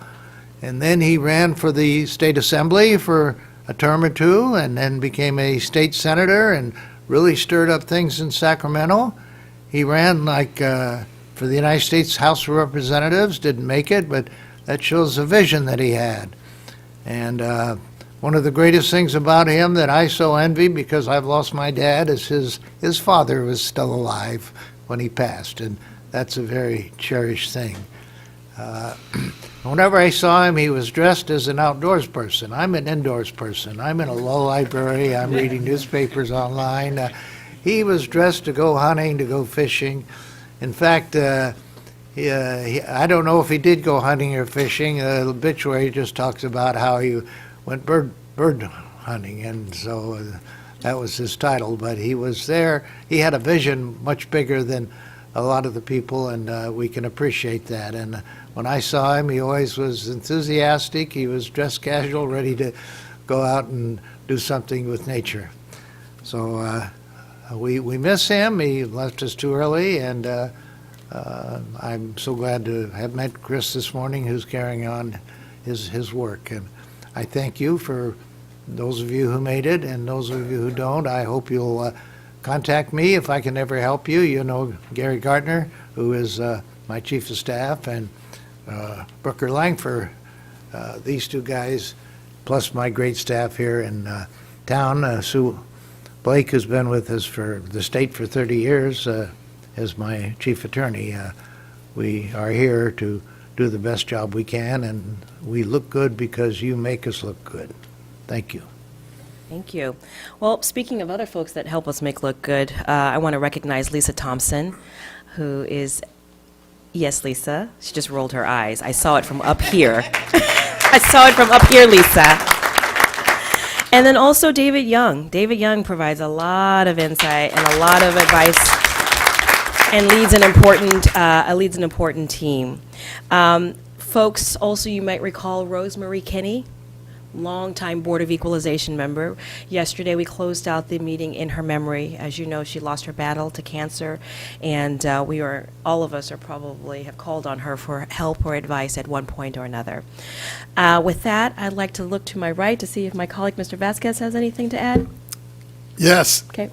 [SPEAKER 4] And then he ran for the state assembly for a term or two and then became a state senator and really stirred up things in Sacramento. He ran for the United States House of Representatives, didn't make it, but that shows the vision that he had. And one of the greatest things about him that I so envy, because I've lost my dad, is his father was still alive when he passed, and that's a very cherished thing. Whenever I saw him, he was dressed as an outdoors person. I'm an indoors person. I'm in a law library. I'm reading newspapers online. He was dressed to go hunting, to go fishing. In fact, I don't know if he did go hunting or fishing. The obituary just talks about how he went bird hunting, and so that was his title. But he was there. He had a vision much bigger than a lot of the people, and we can appreciate that. And when I saw him, he always was enthusiastic. He was dressed casual, ready to go out and do something with nature. So we miss him. He left us too early, and I'm so glad to have met Chris this morning, who's carrying on his work. And I thank you for those of you who made it, and those of you who don't. I hope you'll contact me if I can ever help you. You know Gary Gardner, who is my chief of staff, and Brooker Langford, these two guys, plus my great staff here in town. Sue Blake, who's been with us for the state for 30 years, as my chief attorney. We are here to do the best job we can, and we look good because you make us look good. Thank you.
[SPEAKER 1] Thank you. Well, speaking of other folks that help us make look good, I want to recognize Lisa Thompson, who is, yes, Lisa, she just rolled her eyes. I saw it from up here. I saw it from up here, Lisa. And then also David Young. David Young provides a lot of insight and a lot of advice and leads an important team. Folks, also you might recall Rosemary Kinney, longtime Board of Equalization member. Yesterday, we closed out the meeting in her memory. As you know, she lost her battle to cancer, and all of us have called on her for help or advice at one point or another. With that, I'd like to look to my right to see if my colleague, Mr. Vasquez, has anything to add.
[SPEAKER 5] Yes.
[SPEAKER 1] Okay.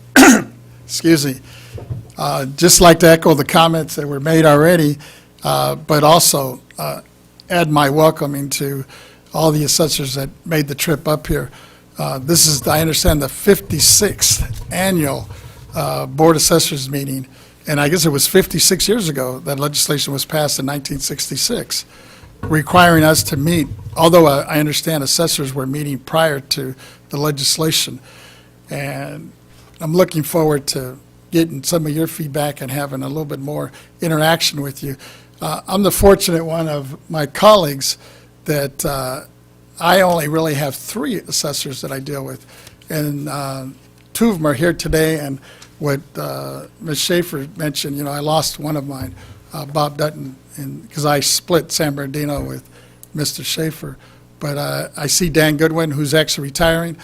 [SPEAKER 5] Excuse me. Just like to echo the comments that were made already, but also add my welcoming to all the assessors that made the trip up here. This is, I understand, the 56th annual Board Assessors meeting, and I guess it was 56 years ago that legislation was passed in 1966, requiring us to meet, although I understand assessors were meeting prior to the legislation. And I'm looking forward to getting some of your feedback and having a little bit more interaction with you. I'm the fortunate one of my colleagues that I only really have 3 assessors that I deal with, and 2 of them are here today. And what Ms. Schaefer mentioned, I lost one of mine, Bob Dutton, because I split San Bernardino with Mr. Schaefer. But I see Dan Goodwin, who's actually retiring.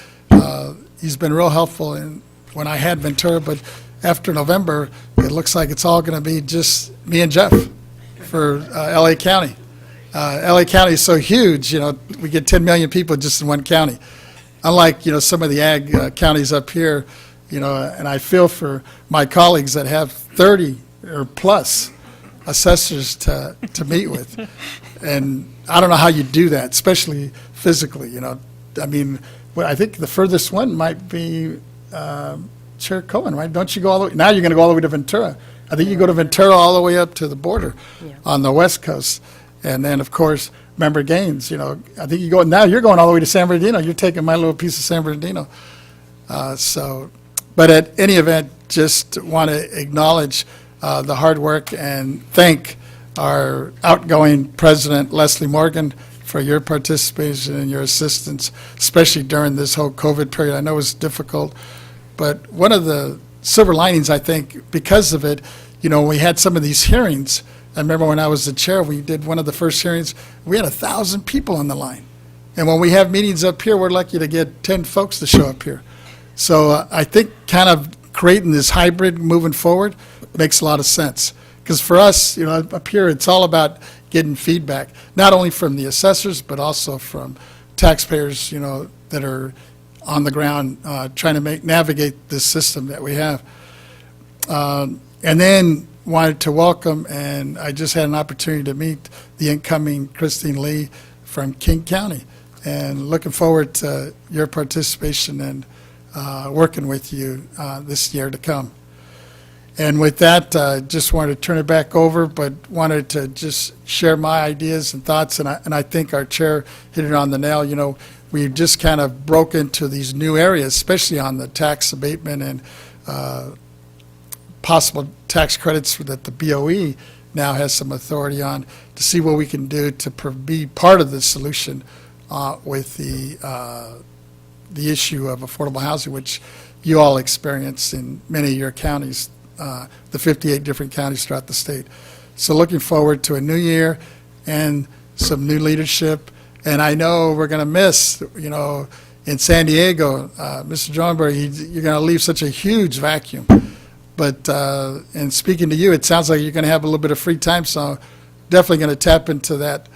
[SPEAKER 5] He's been real helpful when I had Ventura, but after November, it looks like it's all going to be just me and Jeff for LA County. LA County is so huge, we get 10 million people just in one county. Unlike, some of the ag counties up here, and I feel for my colleagues that have 30 or plus assessors to meet with. And I don't know how you do that, especially physically, I mean, I think the furthest one might be Chair Cohen, right? Don't you go all the way? Now you're going to go all the way to Ventura. I think you go to Ventura all the way up to the border on the West Coast. And then, of course, Member Gaines, I think you're going all the way to San Bernardino. You're taking my little piece of San Bernardino. But at any event, just want to acknowledge the hard work and thank our outgoing President, Leslie Morgan, for your participation and your assistance, especially during this whole COVID period. I know it was difficult, but one of the silver linings, I think, because of it, we had some of these hearings. I remember when I was the chair, we did one of the first hearings, we had 1,000 people on the line. And when we have meetings up here, we're lucky to get 10 folks to show up here. So I think kind of creating this hybrid moving forward makes a lot of sense. Because for us, up here, it's all about getting feedback, not only from the assessors, but also from taxpayers, that are on the ground trying to navigate this system that we have. And then wanted to welcome, and I just had an opportunity to meet the incoming Christine Lee from King County, and looking forward to your participation and working with you this year to come. And with that, just wanted to turn it back over, but wanted to just share my ideas and thoughts, and I think our chair hit it on the nail. We just kind of broke into these new areas, especially on the tax abatement and possible tax credits that the BOE now has some authority on, to see what we can do to be part of the solution with the issue of affordable housing, which you all experience in many of your counties, the 58 different counties throughout the state. So looking forward to a new year and some new leadership. And I know we're going to miss, in San Diego, Mr. Johnberg, you're going to leave such a huge vacuum. But in speaking to you, it sounds like you're going to have a little bit of free time, so definitely going to tap into that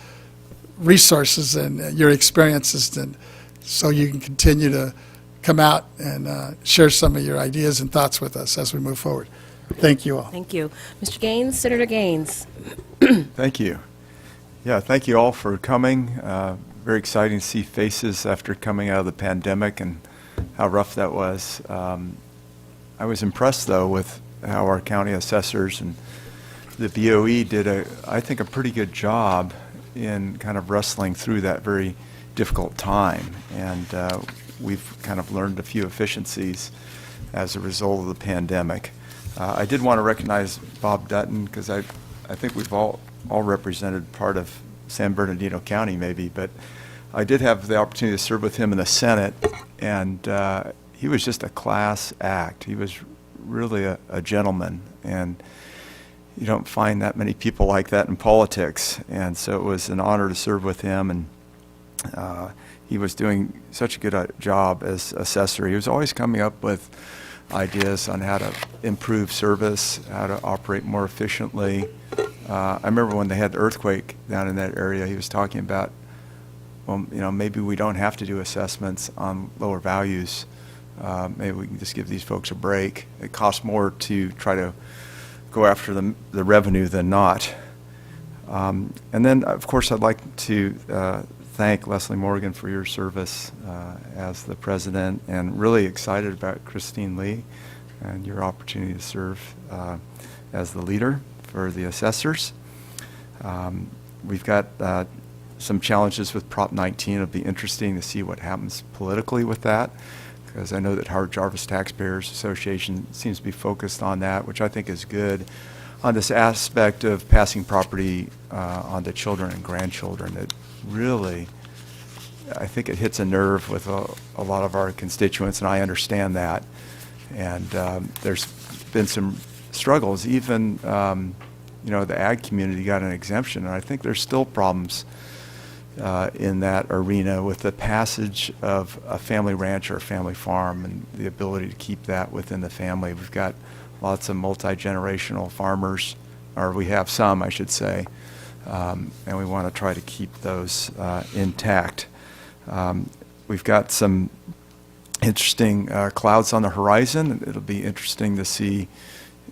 [SPEAKER 5] resources and your experiences, and so you can continue to come out and share some of your ideas and thoughts with us as we move forward. Thank you all.
[SPEAKER 1] Thank you. Mr. Gaines, Senator Gaines.
[SPEAKER 11] Thank you. Yeah, thank you all for coming. Very exciting to see faces after coming out of the pandemic and how rough that was. I was impressed, though, with how our county assessors and the BOE did, I think, a pretty good job in kind of wrestling through that very difficult time. And we've kind of learned a few efficiencies as a result of the pandemic. I did want to recognize Bob Dutton, because I think we've all represented part of San Bernardino County maybe, but I did have the opportunity to serve with him in the Senate, and he was just a class act. He was really a gentleman, and you don't find that many people like that in politics. And so it was an honor to serve with him, and he was doing such a good job as assessor. He was always coming up with ideas on how to improve service, how to operate more efficiently. I remember when they had the earthquake down in that area, he was talking about, well, maybe we don't have to do assessments on lower values. Maybe we can just give these folks a break. It costs more to try to go after the revenue than not. And then, of course, I'd like to thank Leslie Morgan for your service as the president, and really excited about Christine Lee and your opportunity to serve as the leader for the assessors. We've got some challenges with Prop 19. It'll be interesting to see what happens politically with that, because I know that Howard Jarvis Taxpayers Association seems to be focused on that, which I think is good, on this aspect of passing property on to children and grandchildren. It really, I think it hits a nerve with a lot of our constituents, and I understand that. And there's been some struggles. Even, the ag community got an exemption, and I think there's still problems in that arena with the passage of a family ranch or a family farm and the ability to keep that within the family. We've got lots of multi-generational farmers, or we have some, I should say, and we want to try to keep those intact. We've got some interesting clouds on the horizon. It'll be interesting to see,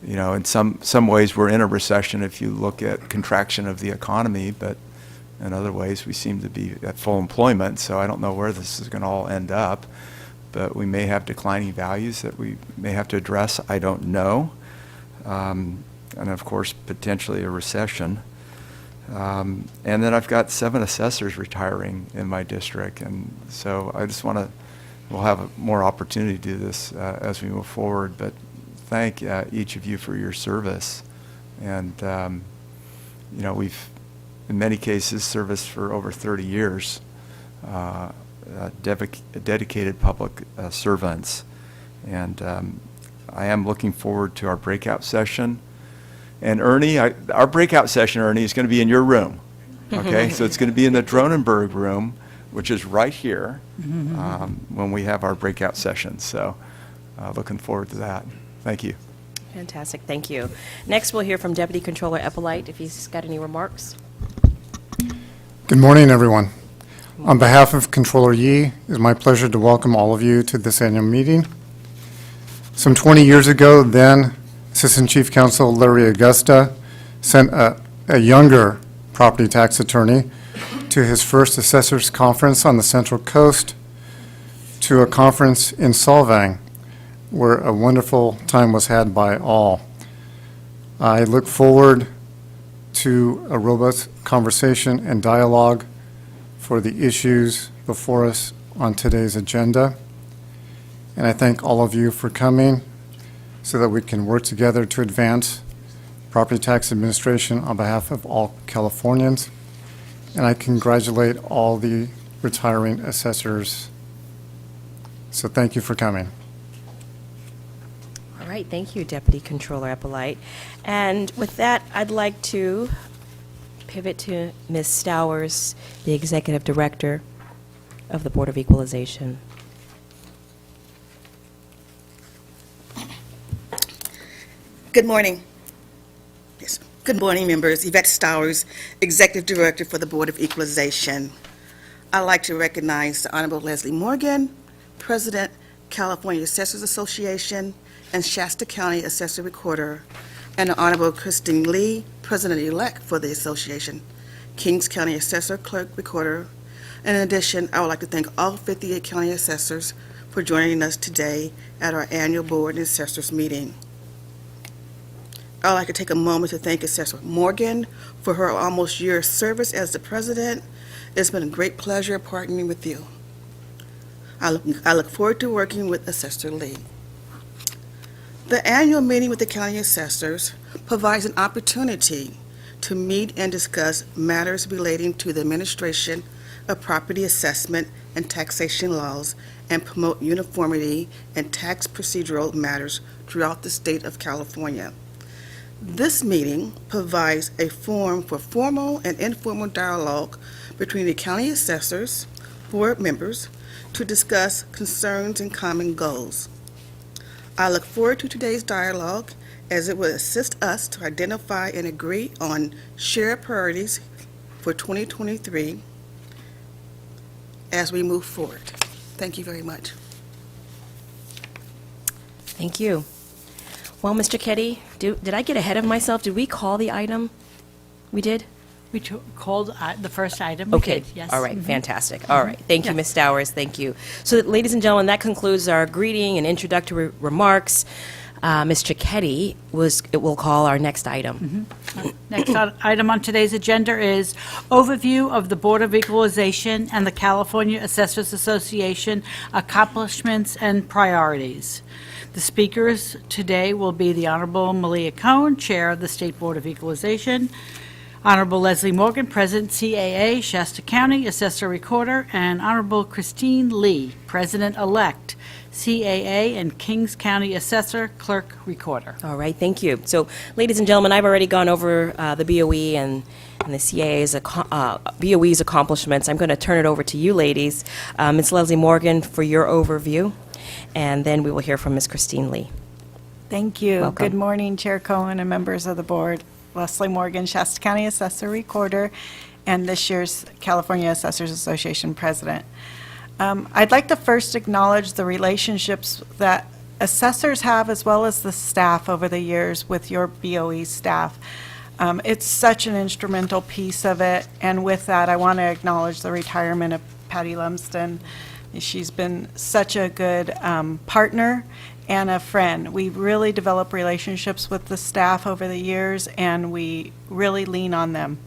[SPEAKER 11] in some ways we're in a recession if you look at contraction of the economy, but in other ways we seem to be at full employment, so I don't know where this is going to all end up. But we may have declining values that we may have to address. I don't know. And of course, potentially a recession. And then I've got 7 assessors retiring in my district. And so I just want to, we'll have more opportunity to do this as we move forward. But thank each of you for your service. And, we've, in many cases, serviced for over 30 years. Dedicated public servants. And I am looking forward to our breakout session. And Ernie, our breakout session, Ernie, is going to be in your room. Okay, so it's going to be in the Dronenberg room, which is right here, when we have our breakout session. So looking forward to that. Thank you.
[SPEAKER 1] Fantastic, thank you. Next, we'll hear from Deputy Controller Eppolite, if he's got any remarks.
[SPEAKER 9] Good morning, everyone. On behalf of Controller Yee, it is my pleasure to welcome all of you to this annual meeting. Some 20 years ago, then Assistant Chief Counsel Larry Augusta sent a younger property tax attorney to his first assessors conference on the Central Coast, to a conference in Solvang, where a wonderful time was had by all. I look forward to a robust conversation and dialogue for the issues before us on today's agenda. And I thank all of you for coming so that we can work together to advance property tax administration on behalf of all Californians. And I congratulate all the retiring assessors. So thank you for coming.
[SPEAKER 1] All right, thank you, Deputy Controller Eppolite. And with that, I'd like to pivot to Ms. Stowers, the Executive Director of the Board of Equalization.
[SPEAKER 6] Good morning. Yes. Good morning, members. Yvette Stowers, Executive Director for the Board of Equalization. I'd like to recognize the Honorable Leslie Morgan, President, California Assessors Association, and Shasta County Assessor Recorder, and the Honorable Christine Lee, President-elect for the Association, Kings County Assessor, Clerk, Recorder. In addition, I would like to thank all 58 county assessors for joining us today at our annual Board and Assessors meeting. I'd like to take a moment to thank Assessor Morgan for her almost year of service as the president. It's been a great pleasure partnering with you. I look forward to working with Assessor Lee. The annual meeting with the county assessors provides an opportunity to meet and discuss matters relating to the administration of property assessment and taxation laws and promote uniformity in tax procedural matters throughout the state of California. This meeting provides a forum for formal and informal dialogue between the county assessors, board members, to discuss concerns and common goals. I look forward to today's dialogue as it will assist us to identify and agree on shared priorities for 2023 as we move forward. Thank you very much.
[SPEAKER 1] Thank you. Well, Mr. Keddy, did I get ahead of myself? Did we call the item? We did?
[SPEAKER 3] We called the first item. We
[SPEAKER 1] Okay,
[SPEAKER 3] did, yes.
[SPEAKER 1] all right, fantastic. All right, thank you,
[SPEAKER 3] Yes.
[SPEAKER 1] Ms. Stowers, thank you. So, ladies and gentlemen, that concludes our greeting and introductory remarks. Mr. Keddy will call our next item.
[SPEAKER 3] Next item on today's agenda is overview of the Board of Equalization and the California Assessors Association accomplishments and priorities. The speakers today will be the Honorable Malia Cohen, Chair of the State Board of Equalization, Honorable Leslie Morgan, President CAA, Shasta County Assessor Recorder, and Honorable Christine Lee, President-elect, CAA and Kings County Assessor Clerk Recorder.
[SPEAKER 1] All right, thank you. So, ladies and gentlemen, I've already gone over the BOE and the CAA's BOE's accomplishments. I'm going to turn it over to you, ladies. Ms. Leslie Morgan, for your overview, and then we will hear from Ms. Christine Lee.
[SPEAKER 12] Thank you.
[SPEAKER 1] Welcome.
[SPEAKER 12] Good morning, Chair Cohen and members of the board. Leslie Morgan, Shasta County Assessor Recorder, and this year's California Assessors Association President. I'd like to first acknowledge the relationships that assessors have as well as the staff over the years with your BOE staff. It's such an instrumental piece of it, and with that, I want to acknowledge the retirement of Patty Lumsden. She's been such a good partner and a friend. We really develop relationships with the staff over the years, and we really lean on them.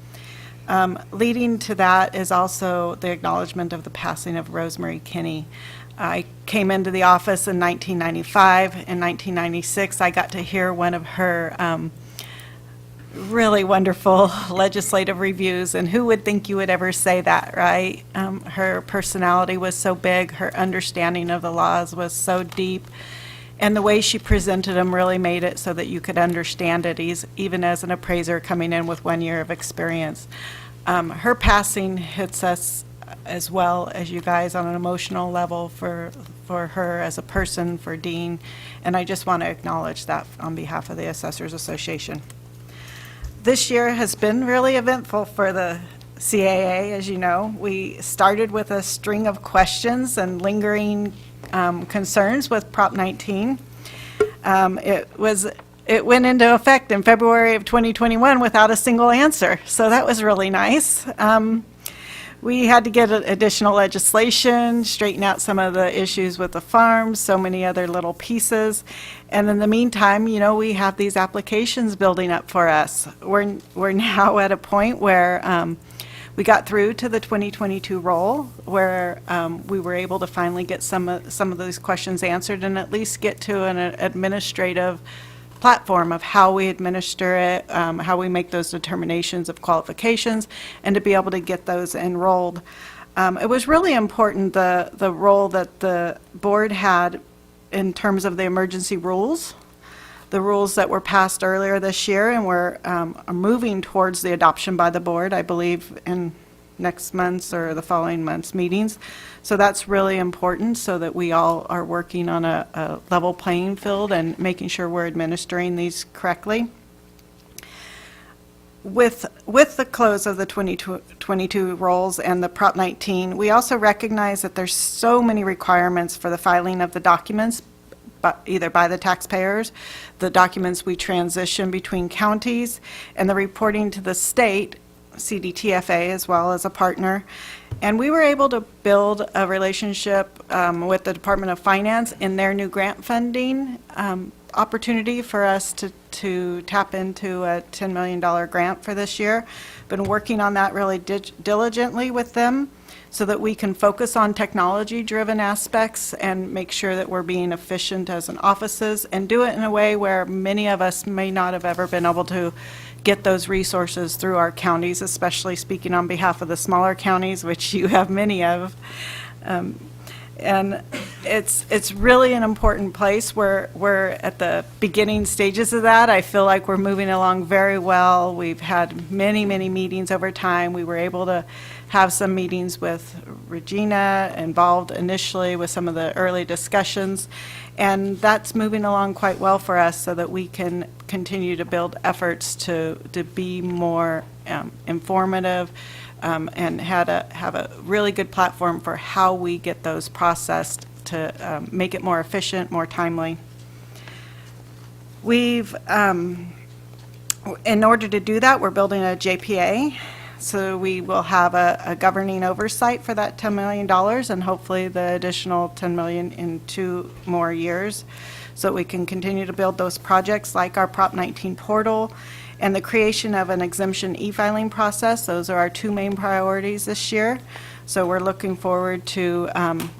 [SPEAKER 12] Leading to that is also the acknowledgement of the passing of Rosemary Kinney. I came into the office in 1995. In 1996, I got to hear one of her really wonderful legislative reviews, and who would think you would ever say that, right? Her personality was so big, her understanding of the laws was so deep, and the way she presented them really made it so that you could understand it, even as an appraiser coming in with 1 year of experience. Her passing hits us as well as you guys on an emotional level for her as a person, for Dean, and I just want to acknowledge that on behalf of the Assessors Association. This year has been really eventful for the CAA, as you know. We started with a string of questions and lingering concerns with Prop 19. It went into effect in February of 2021 without a single answer, so that was really nice. We had to get additional legislation, straighten out some of the issues with the farms, so many other little pieces. And in the meantime, you know, we have these applications building up for us. We're now at a point where we got through to the 2022 roll, where we were able to finally get some of those questions answered and at least get to an administrative platform of how we administer it, how we make those determinations of qualifications, and to be able to get those enrolled. It was really important, the role that the board had in terms of the emergency rules, the rules that were passed earlier this year, and we're moving towards the adoption by the board, I believe, in next month's or the following month's meetings. So that's really important so that we all are working on a level playing field and making sure we're administering these correctly. With the close of the 2022 rolls and the Prop 19, we also recognize that there's so many requirements for the filing of the documents, but either by the taxpayers, the documents we transition between counties, and the reporting to the state, CDTFA, as well as a partner. And we were able to build a relationship with the Department of Finance in their new grant funding opportunity for us to tap into a $10 million grant for this year. Been working on that really diligently with them so that we can focus on technology-driven aspects and make sure that we're being efficient as an offices and do it in a way where many of us may not have ever been able to get those resources through our counties, especially speaking on behalf of the smaller counties, which you have many of. And it's really an important place. We're at the beginning stages of that. I feel like we're moving along very well. We've had many, many meetings over time. We were able to have some meetings with Regina, involved initially with some of the early discussions, and that's moving along quite well for us so that we can continue to build efforts to be more informative, and have a really good platform for how we get those processed to make it more efficient, more timely. We've, in order to do that, we're building a JPA, so we will have a governing oversight for that $10 million and hopefully the additional $10 million in 2 more years, so that we can continue to build those projects like our Prop 19 portal and the creation of an exemption e-filing process. Those are our 2 main priorities this year. So we're looking forward to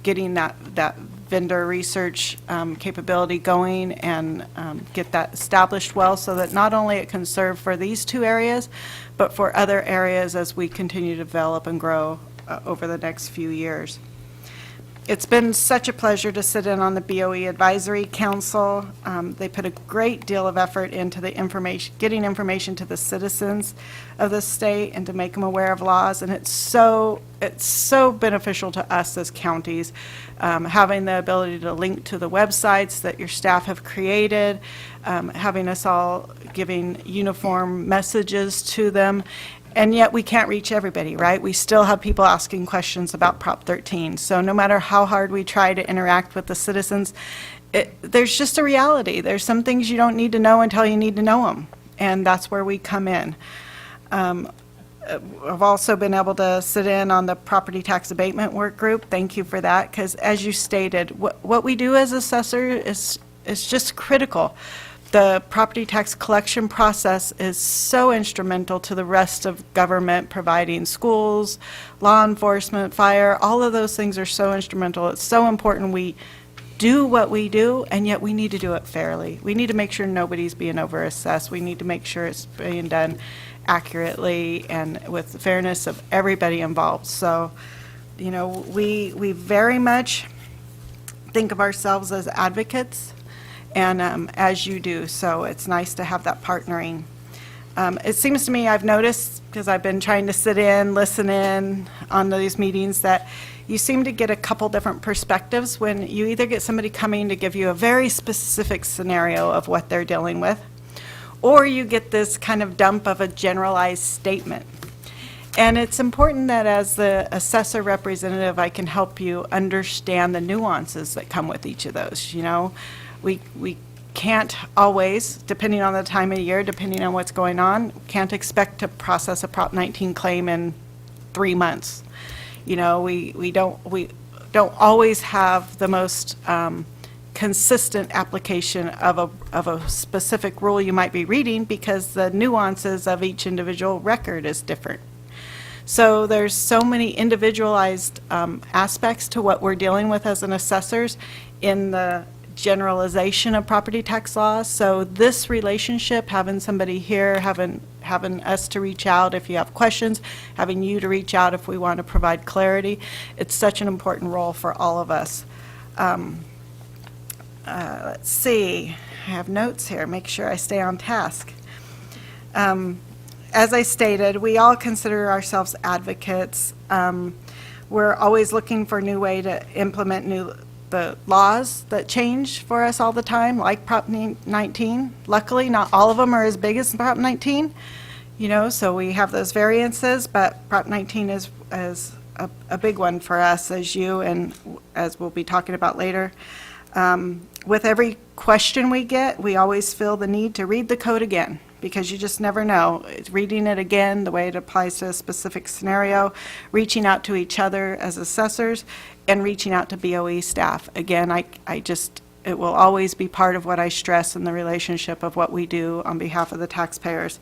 [SPEAKER 12] getting that vendor research capability going and get that established well so that not only it can serve for these 2 areas, but for other areas as we continue to develop and grow over the next few years. It's been such a pleasure to sit in on the BOE Advisory Council. They put a great deal of effort into the getting information to the citizens of the state and to make them aware of laws, and it's so beneficial to us as counties, having the ability to link to the websites that your staff have created, having us all giving uniform messages to them. And yet we can't reach everybody, right? We still have people asking questions about Prop 13. So no matter how hard we try to interact with the citizens, there's just a reality. There's some things you don't need to know until you need to know them. And that's where we come in. I've also been able to sit in on the property tax abatement work group. Thank you for that, because as you stated, what we do as assessor is just critical. The property tax collection process is so instrumental to the rest of government, providing schools, law enforcement, fire, all of those things are so instrumental. It's so important we do what we do, and yet we need to do it fairly. We need to make sure nobody's being overassessed. We need to make sure it's being done accurately and with the fairness of everybody involved. So, you know, we very much think of ourselves as advocates, and as you do, so it's nice to have that partnering. It seems to me, I've noticed, because I've been trying to sit in, listen in on these meetings, that you seem to get a couple different perspectives when you either get somebody coming to give you a very specific scenario of what they're dealing with, or you get this kind of dump of a generalized statement. And it's important that as the assessor representative, I can help you understand the nuances that come with each of those, you know. We can't always, depending on the time of year, depending on what's going on, can't expect to process a Prop 19 claim in 3 months. You know, we don't always have the most consistent application of a specific rule you might be reading, because the nuances of each individual record is different. So there's so many individualized aspects to what we're dealing with as an assessors in the generalization of property tax laws. So this relationship, having somebody here, having us to reach out if you have questions, having you to reach out if we want to provide clarity, it's such an important role for all of us. Let's see, I have notes here, make sure I stay on task. As I stated, we all consider ourselves advocates. We're always looking for a new way to implement the laws that change for us all the time, like Prop 19. Luckily, not all of them are as big as Prop 19, you know, so we have those variances, but Prop 19 is a big one for us, as you and as we'll be talking about later. With every question we get, we always feel the need to read the code again, because you just never know. It's reading it again, the way it applies to a specific scenario, reaching out to each other as assessors, and reaching out to BOE staff. Again, I just it will always be part of what I stress in the relationship of what we do on behalf of the taxpayers.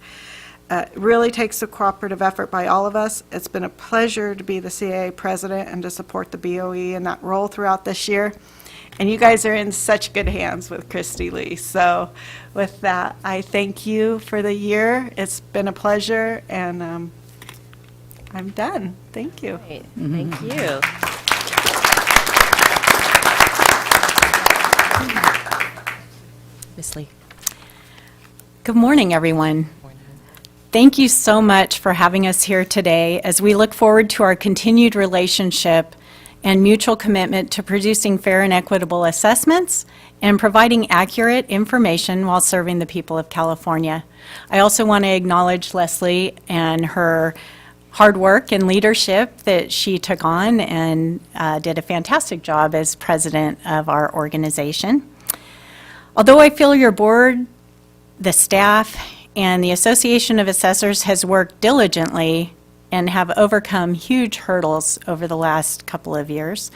[SPEAKER 12] It really takes a cooperative effort by all of us. It's been a pleasure to be the CAA president and to support the BOE in that role throughout this year. And you guys are in such good hands with Christy Lee. So with that, I thank you for the year. It's been a pleasure, and I'm done. Thank you.
[SPEAKER 1] Great. Thank you. Ms. Lee.
[SPEAKER 13] Good morning, everyone. Thank you so much for having us here today as we look forward to our continued relationship and mutual commitment to producing fair and equitable assessments and providing accurate information while serving the people of California. I also want to acknowledge Leslie and her hard work and leadership that she took on and did a fantastic job as president of our organization. Although I feel your board, the staff, and the Association of Assessors has worked diligently and have overcome huge hurdles over the last couple of years.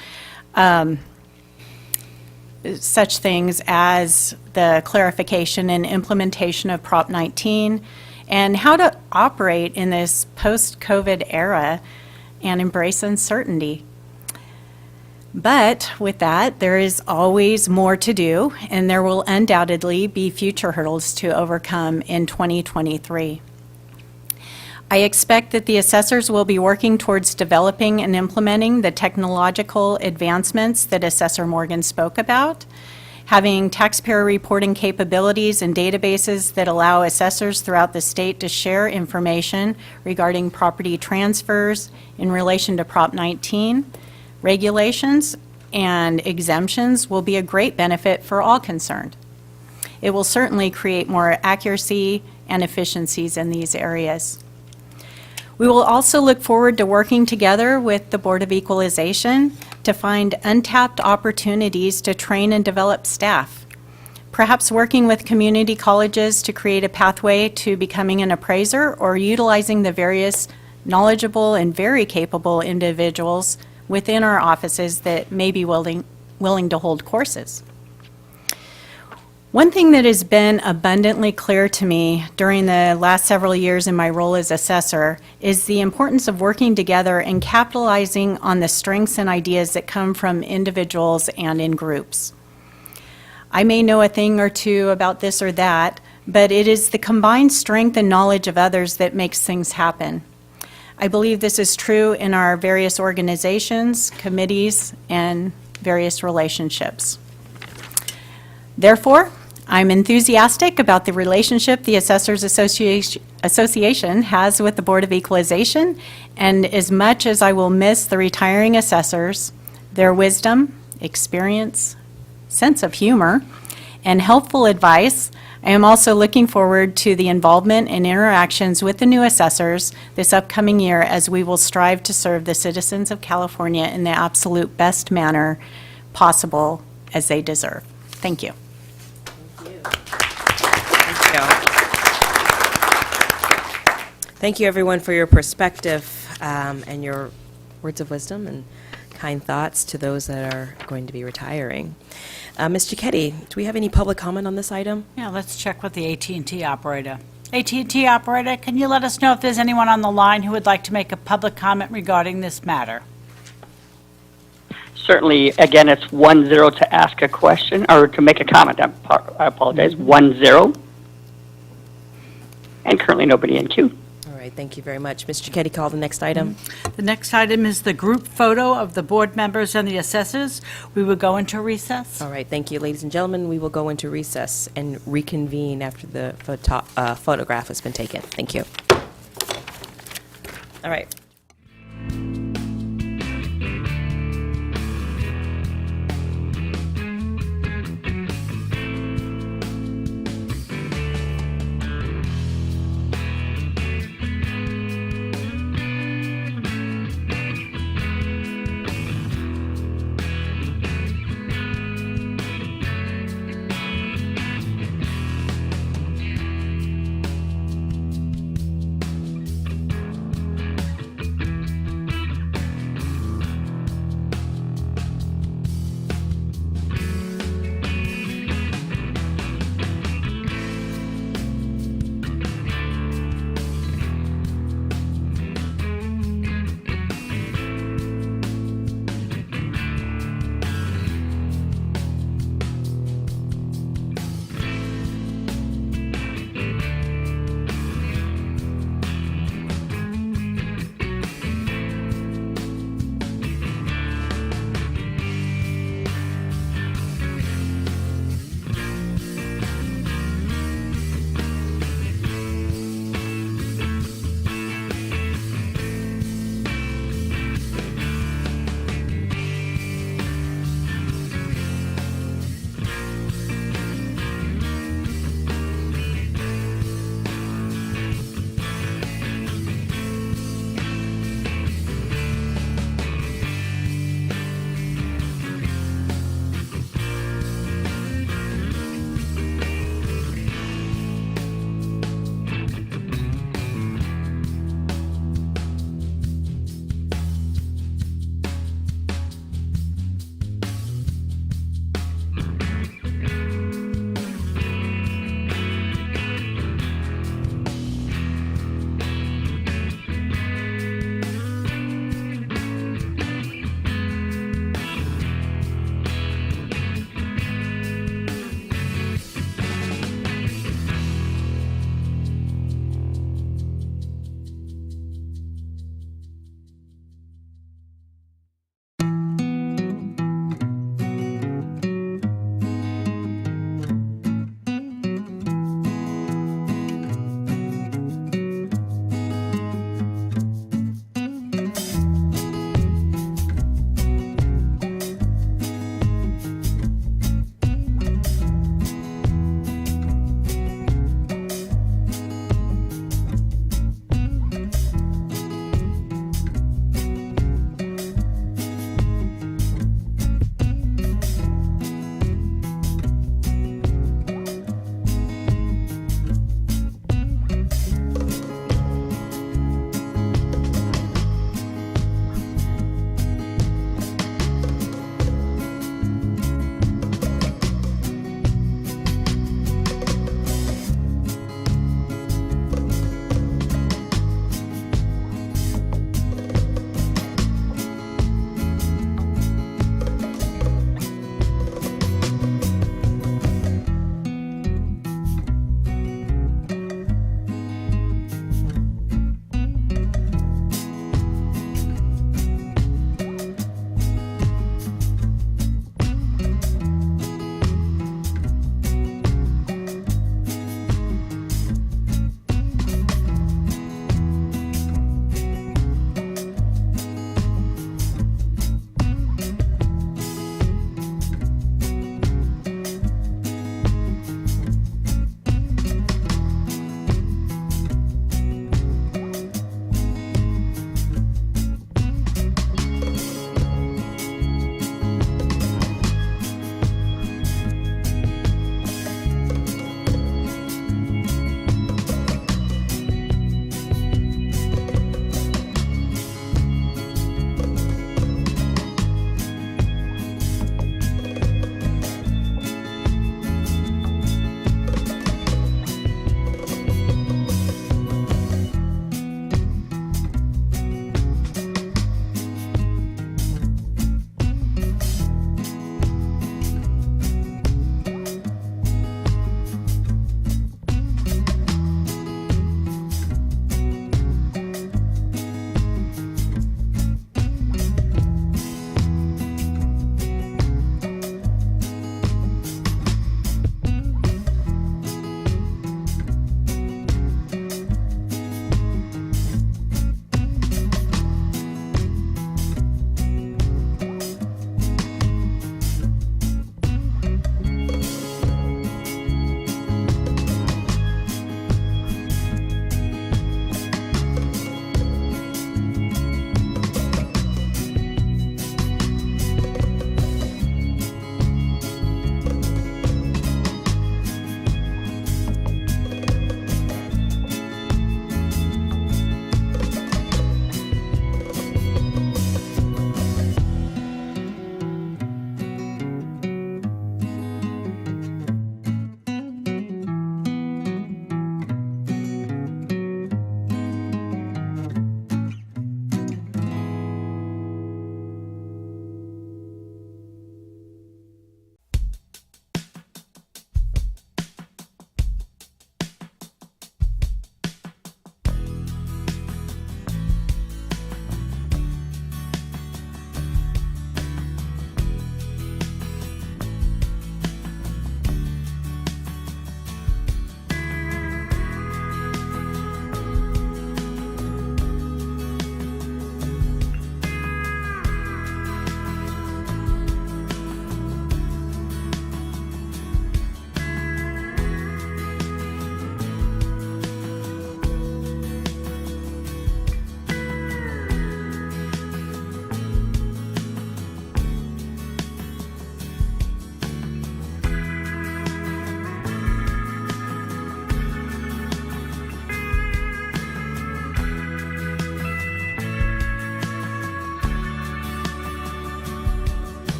[SPEAKER 13] Such things as the clarification and implementation of Prop 19 and how to operate in this post-COVID era and embrace uncertainty. But with that, there is always more to do, and there will undoubtedly be future hurdles to overcome in 2023. I expect that the assessors will be working towards developing and implementing the technological advancements that Assessor Morgan spoke about, having taxpayer reporting capabilities and databases that allow assessors throughout the state to share information regarding property transfers in relation to Prop 19, regulations and exemptions will be a great benefit for all concerned. It will certainly create more accuracy and efficiencies in these areas. We will also look forward to working together with the Board of Equalization to find untapped opportunities to train and develop staff, perhaps working with community colleges to create a pathway to becoming an appraiser or utilizing the various knowledgeable and very capable individuals within our offices that may be willing to hold courses. One thing that has been abundantly clear to me during the last several years in my role as assessor is the importance of working together and capitalizing on the strengths and ideas that come from individuals and in groups. I may know a thing or two about this or that, but it is the combined strength and knowledge of others that makes things happen. I believe this is true in our various organizations, committees, and various relationships. Therefore, I'm enthusiastic about the relationship the Assessors Association has with the Board of Equalization, and as much as I will miss the retiring assessors, their wisdom, experience, sense of humor, and helpful advice, I am also looking forward to the involvement and interactions with the new assessors this upcoming year as we will strive to serve the citizens of California in the absolute best manner possible as they deserve. Thank you.
[SPEAKER 1] Thank you, everyone, for your perspective and your words of wisdom and kind thoughts to those that are going to be retiring. Ms. Giacchetti, do we have any public comment on this item?
[SPEAKER 3] Yeah, let's check with the AT&T operator. AT&T operator, can you let us know if there's anyone on the line who would like to make a public comment regarding this matter?
[SPEAKER 14] Certainly, again, it's 10 to ask a question or to make a comment. I apologize. 10. And currently nobody in queue.
[SPEAKER 1] All right, thank you very much. Ms. Giacchetti, call the next item.
[SPEAKER 3] The next item is the group photo of the board members and the assessors. We will go into recess.
[SPEAKER 1] All right, thank you, ladies and gentlemen. We will go into recess and reconvene after the photograph has been taken. Thank you. All right.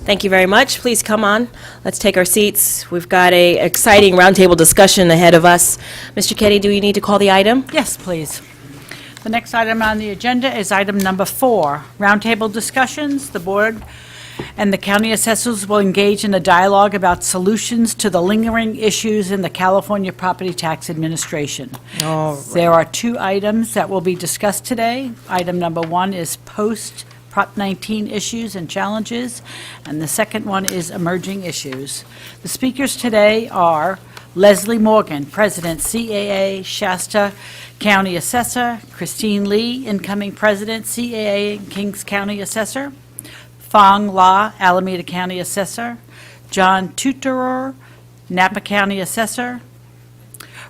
[SPEAKER 1] Thank you very much. Please come on. Let's take our seats. We've got a exciting roundtable discussion ahead of us. Mr. Ketty, do you need to call the item?
[SPEAKER 3] Yes, please. The next item on the agenda is item number 4, roundtable discussions. The board and the county assessors will engage in a dialogue about solutions to the lingering issues in the California Property Tax Administration. There are 2 items that will be discussed today. Item number 1 is post Prop 19 issues and challenges, and the second one is emerging issues. The speakers today are Leslie Morgan, President, CAA Shasta County Assessor; Christine Lee, incoming President, CAA and Kings County Assessor; Fong La, Alameda County Assessor; John Tuterer, Napa County Assessor;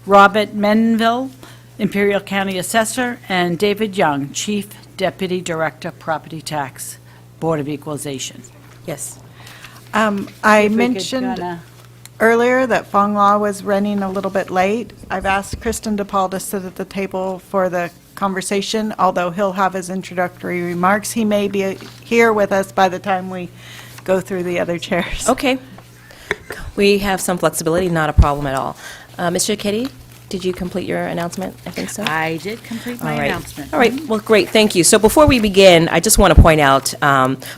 [SPEAKER 3] Robert Menville, Imperial County Assessor; and David Young, Chief Deputy Director, Property Tax, Board of Equalization.
[SPEAKER 1] Yes.
[SPEAKER 12] I mentioned earlier that Fong La was running a little bit late. I've asked Kristen DePaul to sit at the table for the conversation, although he'll have his introductory remarks. He may be here with us by the time we go through the other chairs.
[SPEAKER 1] Okay. We have some flexibility, not a problem at all. Mr. Ketty, did you complete your announcement? I think so.
[SPEAKER 3] I did complete my
[SPEAKER 1] All right.
[SPEAKER 3] announcement.
[SPEAKER 1] All right, well, great, thank you. So before we begin, I just want to point out,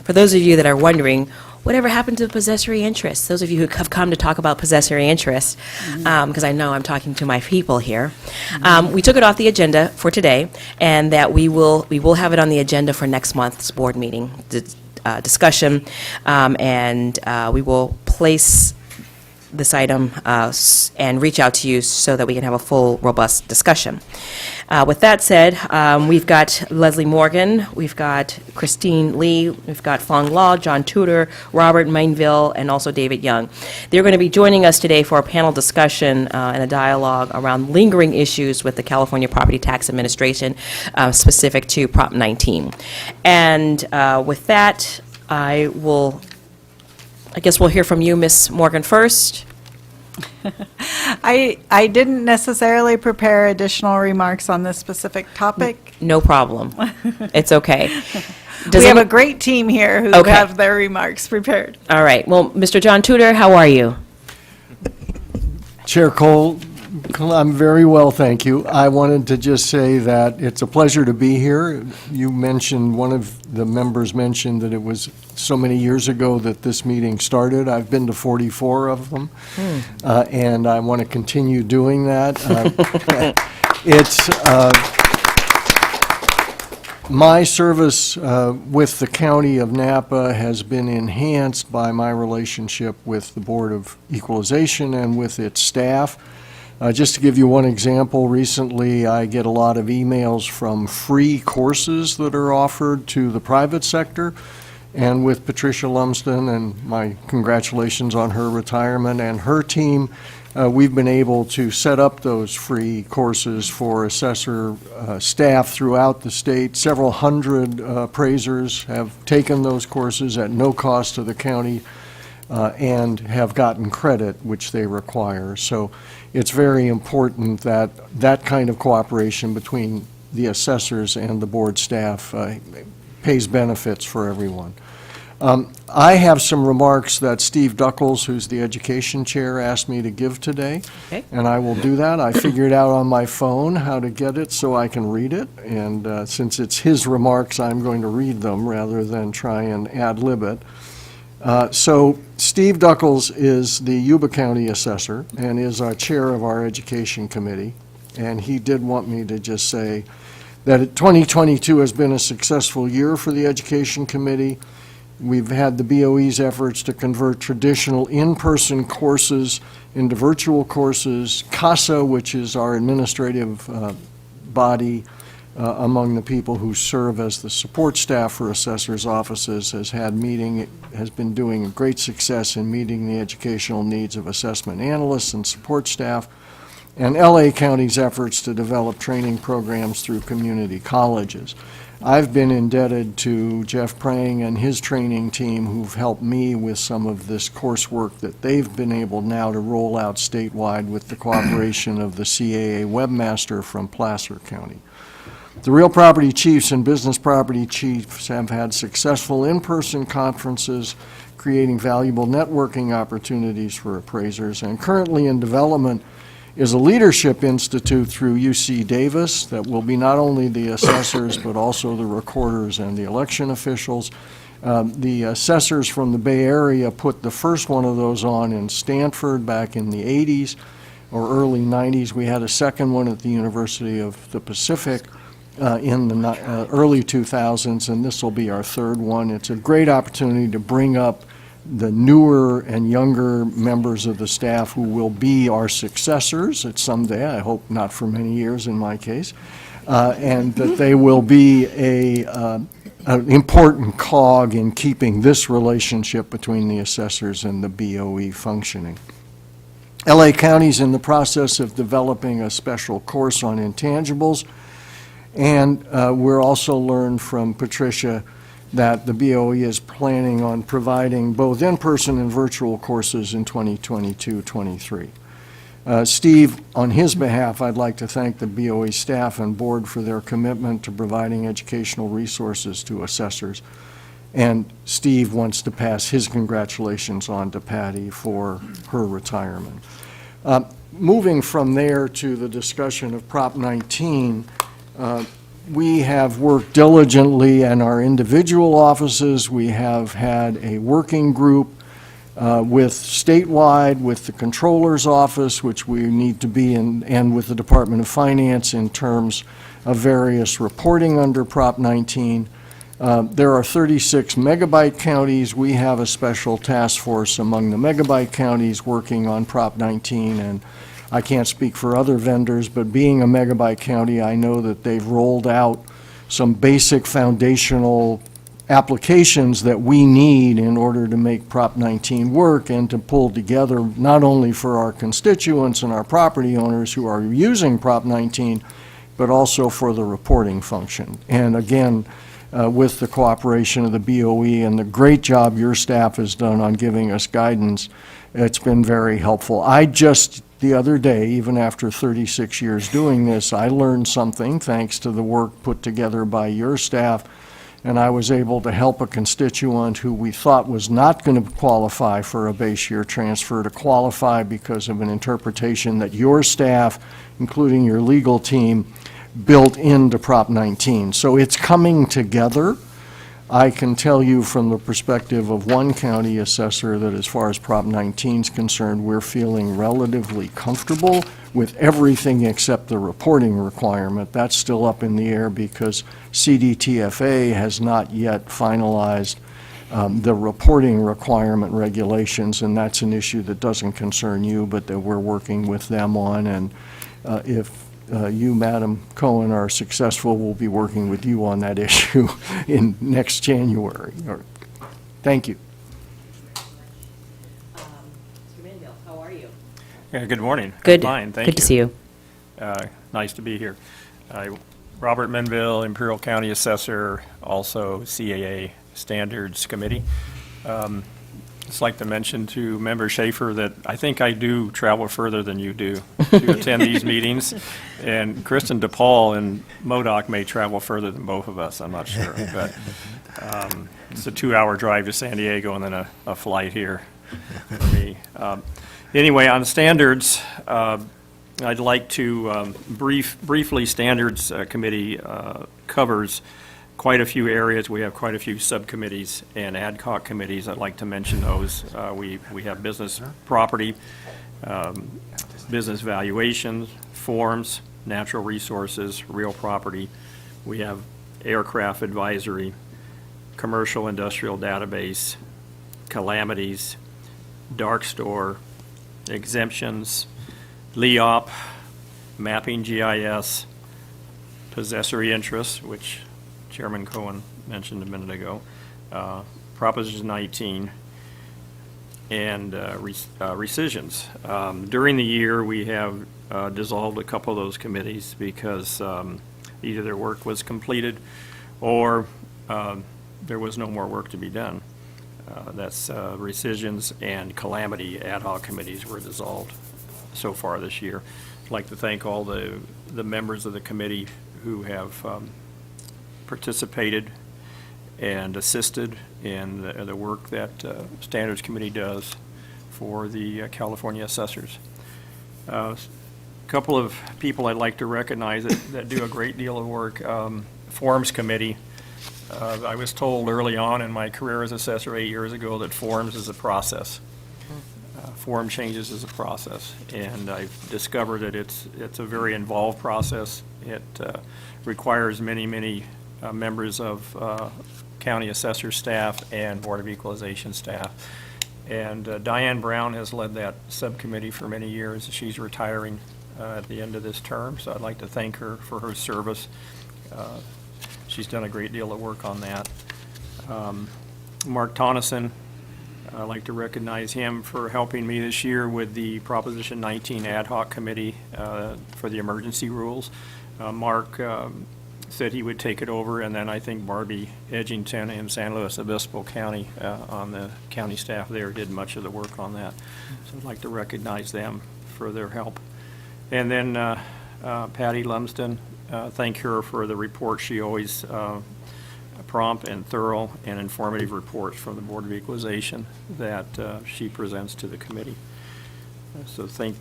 [SPEAKER 1] for those of you that are wondering, whatever happened to possessory interest? Those of you who have come to talk about possessory interest, because I know I'm talking to my people here. We took it off the agenda for today, and that we will have it on the agenda for next month's board meeting discussion, and we will place this item and reach out to you so that we can have a full, robust discussion. With that said, we've got Leslie Morgan, we've got Christine Lee, we've got Fong Law, John Tudor, Robert Mainville, and also David Young. They're going to be joining us today for a panel discussion and a dialogue around lingering issues with the California Property Tax Administration, specific to Prop 19. And with that, I guess we'll hear from you, Ms. Morgan, first.
[SPEAKER 12] I didn't necessarily prepare additional remarks on this specific topic.
[SPEAKER 1] No problem. It's okay.
[SPEAKER 12] We have a great team here who
[SPEAKER 1] Okay.
[SPEAKER 12] have their remarks prepared.
[SPEAKER 1] All right. Well, Mr. John Tudor, how are you?
[SPEAKER 15] Chair Cole, I'm very well, thank you. I wanted to just say that it's a pleasure to be here. You mentioned, one of the members mentioned that it was so many years ago that this meeting started. I've been to 44 of them, and I want to continue doing that. It's my service with the County of Napa has been enhanced by my relationship with the Board of Equalization and with its staff. Just to give you one example, recently I get a lot of emails from free courses that are offered to the private sector. And with Patricia Lumsden, and my congratulations on her retirement, and her team, we've been able to set up those free courses for assessor staff throughout the state. Several hundred appraisers have taken those courses at no cost to the county and have gotten credit, which they require. So it's very important that that kind of cooperation between the assessors and the board staff pays benefits for everyone. I have some remarks that Steve Duckles, who's the education chair, asked me to give today, and I will do that. I figured out on my phone how to get it so I can read it, and since it's his remarks, I'm going to read them rather than try and ad-lib it. So Steve Duckles is the Yuba County Assessor and is our chair of our Education Committee, and he did want me to just say that 2022 has been a successful year for the Education Committee. We've had the BOE's efforts to convert traditional in-person courses into virtual courses. CASA, which is our administrative body among the people who serve as the support staff for assessors' offices, has been doing a great success in meeting the educational needs of assessment analysts and support staff. And LA County's efforts to develop training programs through community colleges. I've been indebted to Jeff Prang and his training team who've helped me with some of this coursework that they've been able now to roll out statewide with the cooperation of the CAA webmaster from Placer County. The real property chiefs and business property chiefs have had successful in-person conferences creating valuable networking opportunities for appraisers. And currently in development is a leadership institute through UC Davis that will be not only the assessors, but also the recorders and the election officials. The assessors from the Bay Area put the first one of those on in Stanford back in the 80s or early 90s. We had a second one at the University of the Pacific in the early 2000s, and this will be our third one. It's a great opportunity to bring up the newer and younger members of the staff who will be our successors at someday, I hope not for many years in my case, and that they will be an important cog in keeping this relationship between the assessors and the BOE functioning. LA County's in the process of developing a special course on intangibles, and we're also learned from Patricia that the BOE is planning on providing both in-person and virtual courses in 2022-23. Steve, on his behalf, I'd like to thank the BOE staff and board for their commitment to providing educational resources to assessors. And Steve wants to pass his congratulations on to Patty for her retirement. Moving from there to the discussion of Prop 19, we have worked diligently in our individual offices. We have had a working group with statewide, with the Controller's Office, which we need to be in, and with the Department of Finance in terms of various reporting under Prop 19. There are 36 megabyte counties. We have a special task force among the megabyte counties working on Prop 19, and I can't speak for other vendors, but being a megabyte county, I know that they've rolled out some basic foundational applications that we need in order to make Prop 19 work and to pull together not only for our constituents and our property owners who are using Prop 19, but also for the reporting function. And again, with the cooperation of the BOE and the great job your staff has done on giving us guidance, it's been very helpful. I just, the other day, even after 36 years doing this, I learned something thanks to the work put together by your staff, and I was able to help a constituent who we thought was not going to qualify for a base year transfer to qualify because of an interpretation that your staff, including your legal team, built into Prop 19. So it's coming together. I can tell you from the perspective of one county assessor that as far as Prop 19 is concerned, we're feeling relatively comfortable with everything except the reporting requirement. That's still up in the air because CDTFA has not yet finalized the reporting requirement regulations, and that's an issue that doesn't concern you, but that we're working with them on. And if you, Madam Cohen, are successful, we'll be working with you on that issue in next January. Thank you.
[SPEAKER 1] Mr. Manville, how are you?
[SPEAKER 10] Good morning.
[SPEAKER 1] Good.
[SPEAKER 10] Fine, thank you.
[SPEAKER 1] Good to see you.
[SPEAKER 10] Nice to be here. Robert Menville, Imperial County Assessor, also CAA Standards Committee. Just like to mention to Member Schaefer that I think I do travel further than you do to attend these meetings. And Kristen DePaul and MODOC may travel further than both of us, I'm not sure. But it's a 2-hour drive to San Diego and then a flight here for me. Anyway, on standards, I'd like to briefly, Standards Committee covers quite a few areas. We have quite a few subcommittees and ad hoc committees. I'd like to mention those. We have business property, business valuations, forms, natural resources, real property. We have aircraft advisory, commercial industrial database, calamities, dark store, exemptions, LEOP, mapping GIS, possessory interests, which Chairman Cohen mentioned a minute ago, Proposition 19, and rescissions. During the year, we have dissolved a couple of those committees because either their work was completed or there was no more work to be done. That's rescissions and calamity ad hoc committees were dissolved so far this year. I'd like to thank all the members of the committee who have participated and assisted in the work that Standards Committee does for the California assessors. A couple of people I'd like to recognize that do a great deal of work. Forms Committee. I was told early on in my career as assessor 8 years ago that forms is a process. Form changes is a process, and I've discovered that it's a very involved process. It requires many members of county assessor staff and Board of Equalization staff. And Diane Brown has led that subcommittee for many years. She's retiring at the end of this term, so I'd like to thank her for her service. She's done a great deal of work on that. Mark Tonneson, I'd like to recognize him for helping me this year with the Proposition 19 Ad Hoc Committee for the emergency rules. Mark said he would take it over, and then I think Barbie Edgington in San Luis Obispo County on the county staff there did much of the work on that. So I'd like to recognize them for their help. And then Patty Lumsden, thank her for the report. She always prompt and thorough and informative reports from the Board of Equalization that she presents to the committee. So thank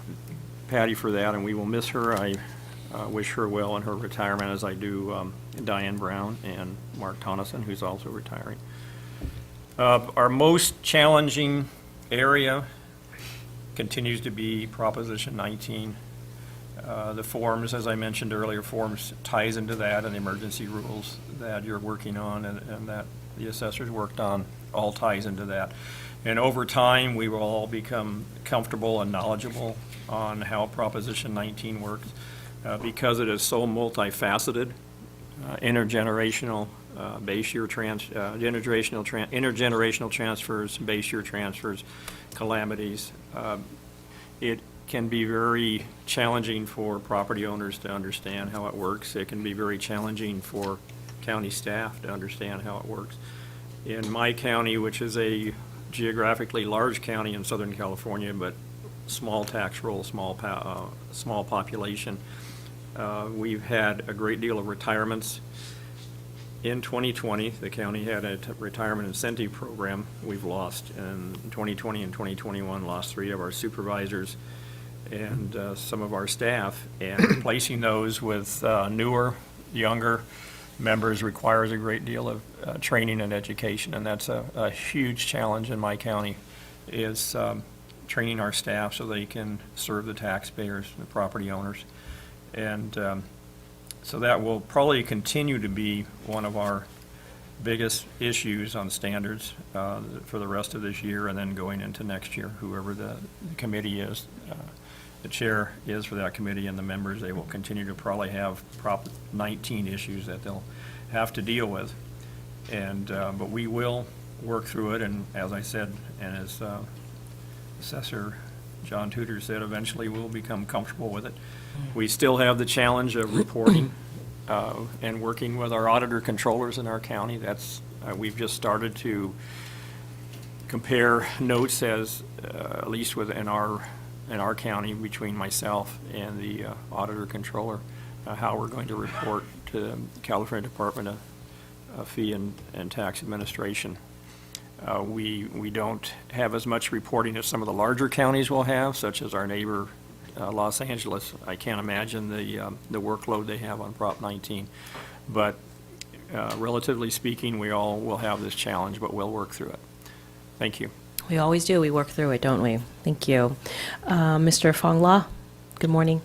[SPEAKER 10] Patty for that, and we will miss her. I wish her well in her retirement, as I do Diane Brown and Mark Tonneson, who's also retiring. Our most challenging area continues to be Proposition 19. The forms, as I mentioned earlier, forms ties into that, and the emergency rules that you're working on and that the assessors worked on all ties into that. And over time, we will all become comfortable and knowledgeable on how Proposition 19 works because it is so multifaceted, intergenerational base year intergenerational transfers, base year transfers, calamities. It can be very challenging for property owners to understand how it works. It can be very challenging for county staff to understand how it works. In my county, which is a geographically large county in Southern California, but small tax roll, small population, we've had a great deal of retirements. In 2020, the county had a retirement incentive program. We've lost in 2020 and 2021, lost 3 of our supervisors and some of our staff, and replacing those with newer, younger members requires a great deal of training and education, and that's a huge challenge in my county, is training our staff so they can serve the taxpayers, the property owners. And so that will probably continue to be one of our biggest issues on standards for the rest of this year and then going into next year. Whoever the committee is, the chair is for that committee and the members, they will continue to probably have Prop 19 issues that they'll have to deal with. And but we will work through it, and as I said, and as Assessor John Tudor said, eventually we'll become comfortable with it. We still have the challenge of reporting and working with our auditor controllers in our county. That's we've just started to compare notes as at least in our county between myself and the auditor controller how we're going to report to the California Department of Fee and Tax Administration. We don't have as much reporting as some of the larger counties will have, such as our neighbor Los Angeles. I can't imagine the workload they have on Prop 19. But relatively speaking, we all will have this challenge, but we'll work through it. Thank you.
[SPEAKER 1] We always do. We work through it, don't we? Thank you. Mr. Fong La, good morning.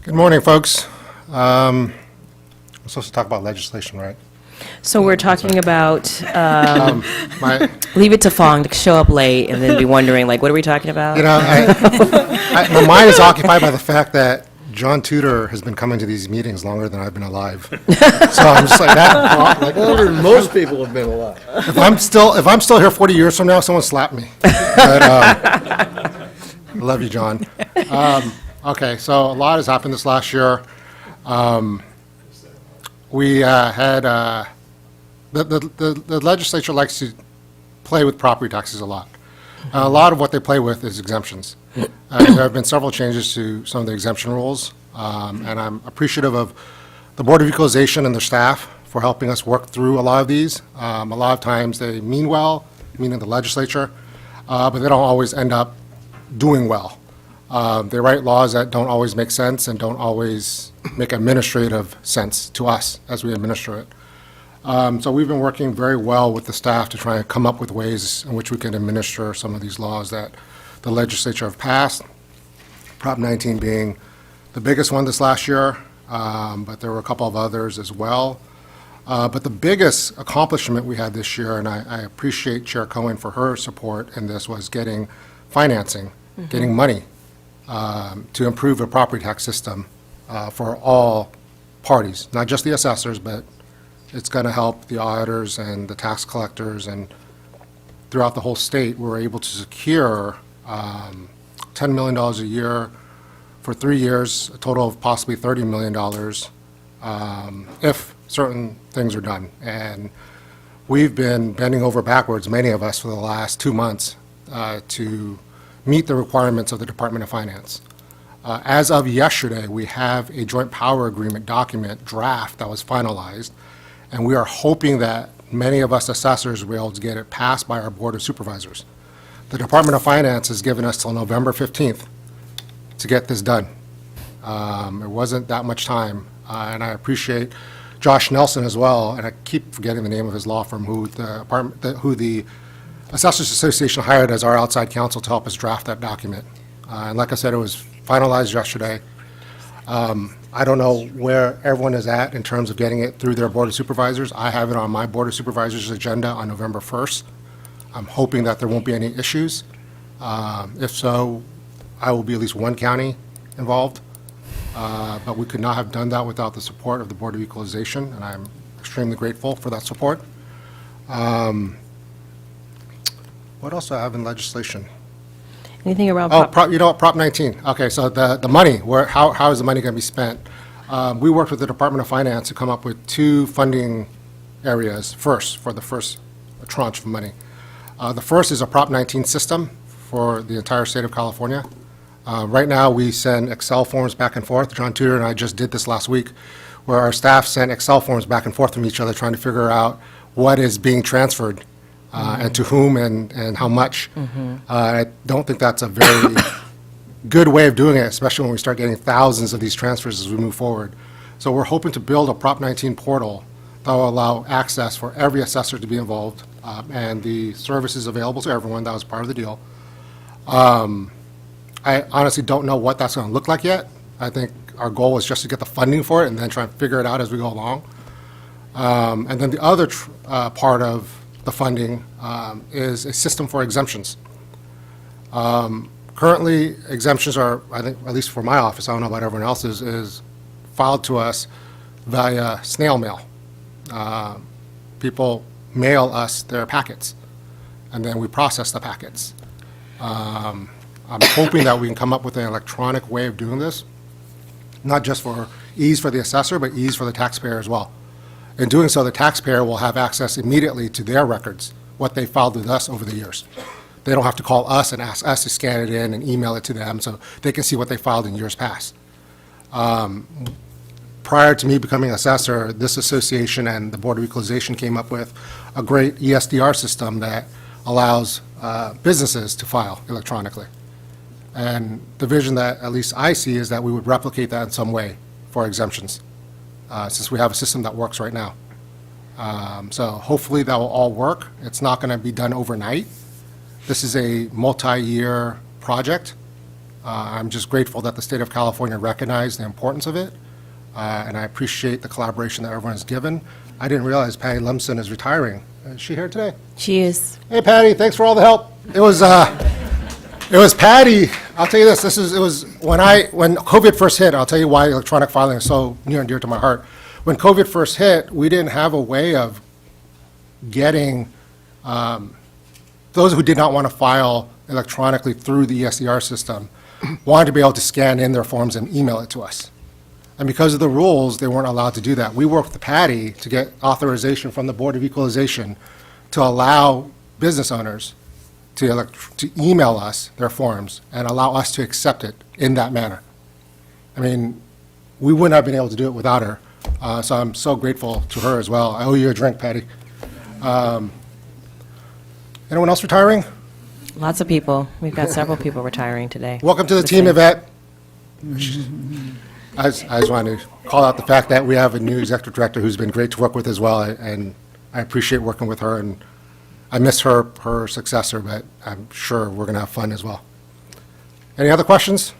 [SPEAKER 16] Good morning, folks. I'm supposed to talk about legislation, right?
[SPEAKER 1] So we're talking about, leave it to Fong to show up late and then be wondering, like, what are we talking about?
[SPEAKER 16] You know, my mind is occupied by the fact that John Tudor has been coming to these meetings longer than I've been alive. So I'm just like that. Like,
[SPEAKER 4] Longer than most people have been alive.
[SPEAKER 16] if I'm still here 40 years from now, someone slap me. But, I love you, John. Okay, so a lot has happened this last year. We had the legislature likes to play with property taxes a lot. A lot of what they play with is exemptions. There have been several changes to some of the exemption rules, and I'm appreciative of the Board of Equalization and their staff for helping us work through a lot of these. A lot of times they mean well, meaning the legislature, but they don't always end up doing well. They write laws that don't always make sense and don't always make administrative sense to us as we administer it. So we've been working very well with the staff to try and come up with ways in which we can administer some of these laws that the legislature have passed, Prop 19 being the biggest one this last year, but there were a couple of others as well. But the biggest accomplishment we had this year, and I appreciate Chair Cohen for her support in this, was getting financing, getting money to improve the property tax system for all parties, not just the assessors, but it's going to help the auditors and the tax collectors, and throughout the whole state, we're able to secure $10 million a year for 3 years, a total of possibly $30 million if certain things are done. And we've been bending over backwards, many of us, for the last 2 months to meet the requirements of the Department of Finance. As of yesterday, we have a joint power agreement document draft that was finalized, and we are hoping that many of us assessors will be able to get it passed by our Board of Supervisors. The Department of Finance has given us till November 15th to get this done. It wasn't that much time, and I appreciate Josh Nelson as well, and I keep forgetting the name of his law firm, who the Assessors Association hired as our outside counsel to help us draft that document. And like I said, it was finalized yesterday. I don't know where everyone is at in terms of getting it through their Board of Supervisors. I have it on my Board of Supervisors agenda on November 1st. I'm hoping that there won't be any issues. If so, I will be at least one county involved. But we could not have done that without the support of the Board of Equalization, and I'm extremely grateful for that support. What else do I have in legislation?
[SPEAKER 1] Anything around?
[SPEAKER 16] You know what, Prop 19. Okay, so the money, how is the money going to be spent? We worked with the Department of Finance to come up with 2 funding areas for the first tranche of money. The first is a Prop 19 system for the entire state of California. Right now, we send Excel forms back and forth. John Tudor and I just did this last week, where our staff sent Excel forms back and forth from each other, trying to figure out what is being transferred and to whom and how much. I don't think that's a very good way of doing it, especially when we start getting thousands of these transfers as we move forward. So we're hoping to build a Prop 19 portal that will allow access for every assessor to be involved, and the services available to everyone. That was part of the deal. I honestly don't know what that's going to look like yet. I think our goal is just to get the funding for it and then try and figure it out as we go along. And then the other part of the funding is a system for exemptions. Currently, exemptions are, I think, at least for my office, I don't know about everyone else's, is filed to us via snail mail. People mail us their packets, and then we process the packets. I'm hoping that we can come up with an electronic way of doing this, not just for ease for the assessor, but ease for the taxpayer as well. In doing so, the taxpayer will have access immediately to their records, what they filed with us over the years. They don't have to call us and ask us to scan it in and email it to them, so they can see what they filed in years past. Prior to me becoming assessor, this association and the Board of Equalization came up with a great ESDR system that allows businesses to file electronically. And the vision that at least I see is that we would replicate that in some way for exemptions, since we have a system that works right now. So hopefully that will all work. It's not going to be done overnight. This is a multi-year project. I'm just grateful that the state of California recognized the importance of it, and I appreciate the collaboration that everyone has given. I didn't realize Patty Lemson is retiring. Is she here today?
[SPEAKER 1] She is.
[SPEAKER 16] Hey, Patty, thanks for all the help. It was Patty. I'll tell you this. It was when COVID first hit. I'll tell you why electronic filing is so near and dear to my heart. When COVID first hit, we didn't have a way of getting those who did not want to file electronically through the ESDR system wanted to be able to scan in their forms and email it to us. And because of the rules, they weren't allowed to do that. We worked with Patty to get authorization from the Board of Equalization to allow business owners to email us their forms and allow us to accept it in that manner. I mean, we wouldn't have been able to do it without her. So I'm so grateful to her as well. I owe you a drink, Patty. Anyone else retiring?
[SPEAKER 1] Lots of people. We've got several people retiring today.
[SPEAKER 16] Welcome to the team, Yvette. I just wanted to call out the fact that we have a new executive director who's been great to work with as well, and I appreciate working with her, and I miss her successor, but I'm sure we're going to have fun as well. Any other questions?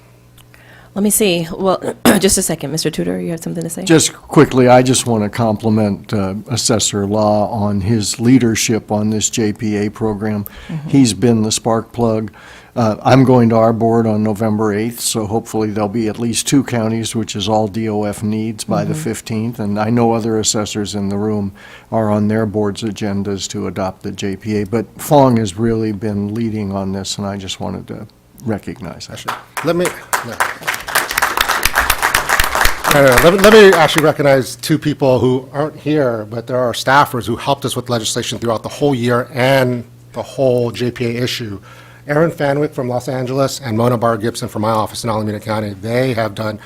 [SPEAKER 1] Let me see. Well, just a second. Mr. Tudor, you had something to say?
[SPEAKER 15] Just quickly, I just want to compliment Assessor Law on his leadership on this JPA program. He's been the spark plug. I'm going to our board on November 8th, so hopefully there'll be at least 2 counties, which is all DOF needs by the 15th. And I know other assessors in the room are on their board's agendas to adopt the JPA. But Fong has really been leading on this, and I just wanted to recognize that.
[SPEAKER 16] Let me actually recognize 2 people who aren't here, but there are staffers who helped us with legislation throughout the whole year and the whole JPA issue. Aaron Fanwick from Los Angeles and Mona Barr Gibson from my office in Alameda County. They have done,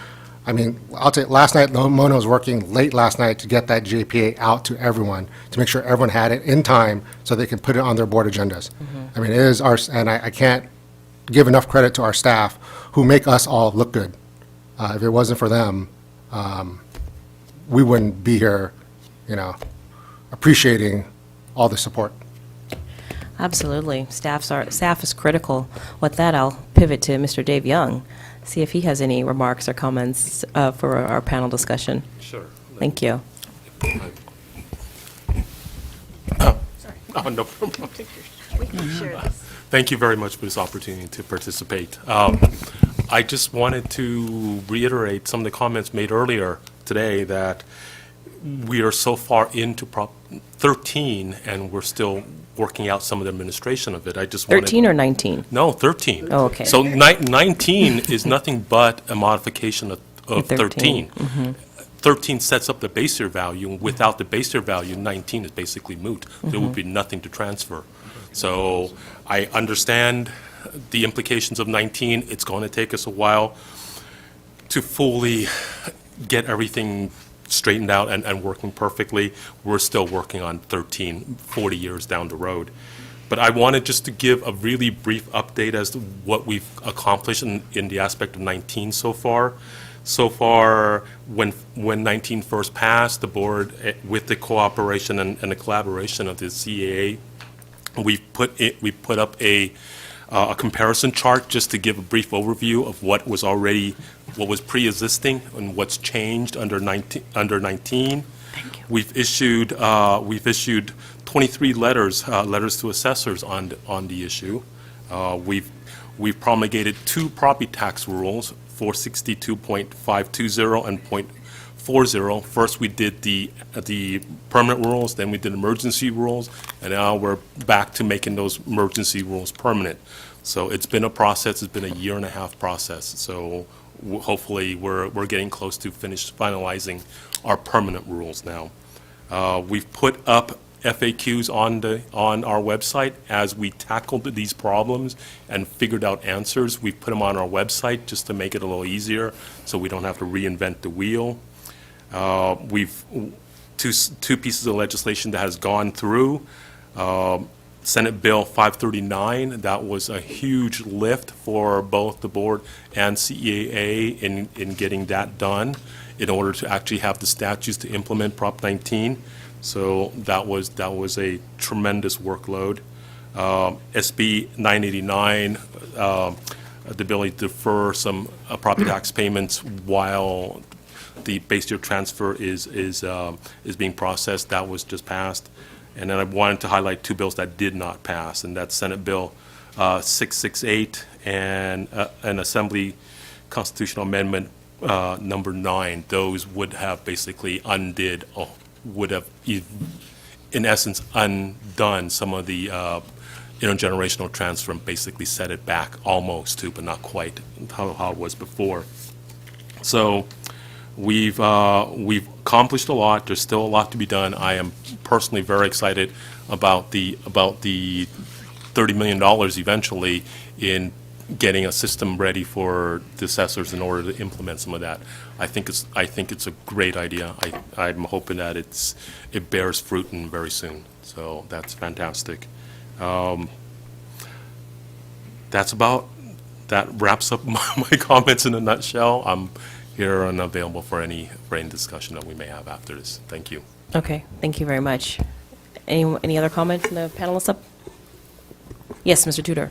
[SPEAKER 16] I mean, I'll tell you, last night, Mona was working late last night to get that JPA out to everyone, to make sure everyone had it in time so they can put it on their board agendas. I mean, it is our, and I can't give enough credit to our staff who make us all look good. If it wasn't for them, we wouldn't be here, appreciating all the support.
[SPEAKER 1] Absolutely. Staff is critical. With that, I'll pivot to Mr. Dave Young, see if he has any remarks or comments for our panel discussion.
[SPEAKER 7] Sure.
[SPEAKER 1] Thank you.
[SPEAKER 7] Oh, no problem.
[SPEAKER 12] We can share this.
[SPEAKER 7] Thank you very much for this opportunity to participate. I just wanted to reiterate some of the comments made earlier today that we are so far into Prop 13 and we're still working out some of the administration of it. I just wanted...
[SPEAKER 1] 13 or 19?
[SPEAKER 7] No, 13.
[SPEAKER 1] Oh, okay.
[SPEAKER 7] So 19 is nothing but a modification of 13. 13 sets up the base year value, and without the base year value, 19 is basically moot. There would be nothing to transfer. So I understand the implications of 19. It's going to take us a while to fully get everything straightened out and working perfectly. We're still working on 13, 40 years down the road. But I wanted just to give a really brief update as to what we've accomplished in the aspect of 19 so far. So far, when 19 first passed, the board, with the cooperation and the collaboration of the CAA, we put up a comparison chart just to give a brief overview of what was pre-existing and what's changed under 19. We've issued 23 letters to assessors on the issue. We've promulgated 2 property tax rules, 462.520 and .40. First, we did the permanent rules, then we did emergency rules, and now we're back to making those emergency rules permanent. So it's been a process. It's been a 1.5-year process. So hopefully, we're getting close to finalizing our permanent rules now. We've put up FAQs on our website as we tackled these problems and figured out answers. We've put them on our website just to make it a little easier, so we don't have to reinvent the wheel. We've two pieces of legislation that has gone through. Senate Bill 539, that was a huge lift for both the board and CEAA in getting that done in order to actually have the statutes to implement Prop 19. So that was a tremendous workload. SB 989, the ability to defer some property tax payments while the base year transfer is being processed. That was just passed. And then I wanted to highlight 2 bills that did not pass, and that's Senate Bill 668 and an Assembly Constitutional Amendment number 9. Those would have basically would have, in essence, undone some of the intergenerational transfer and basically set it back almost to, but not quite, how it was before. So we've accomplished a lot. There's still a lot to be done. I am personally very excited about the $30 million eventually in getting a system ready for the assessors in order to implement some of that. I think it's a great idea. I'm hoping that it bears fruit and very soon. So that's fantastic. That wraps up my comments in a nutshell. I'm here and available for any discussion that we may have after this. Thank you.
[SPEAKER 1] Okay, thank you very much. Any other comments from the panelists up? Yes, Mr. Tudor.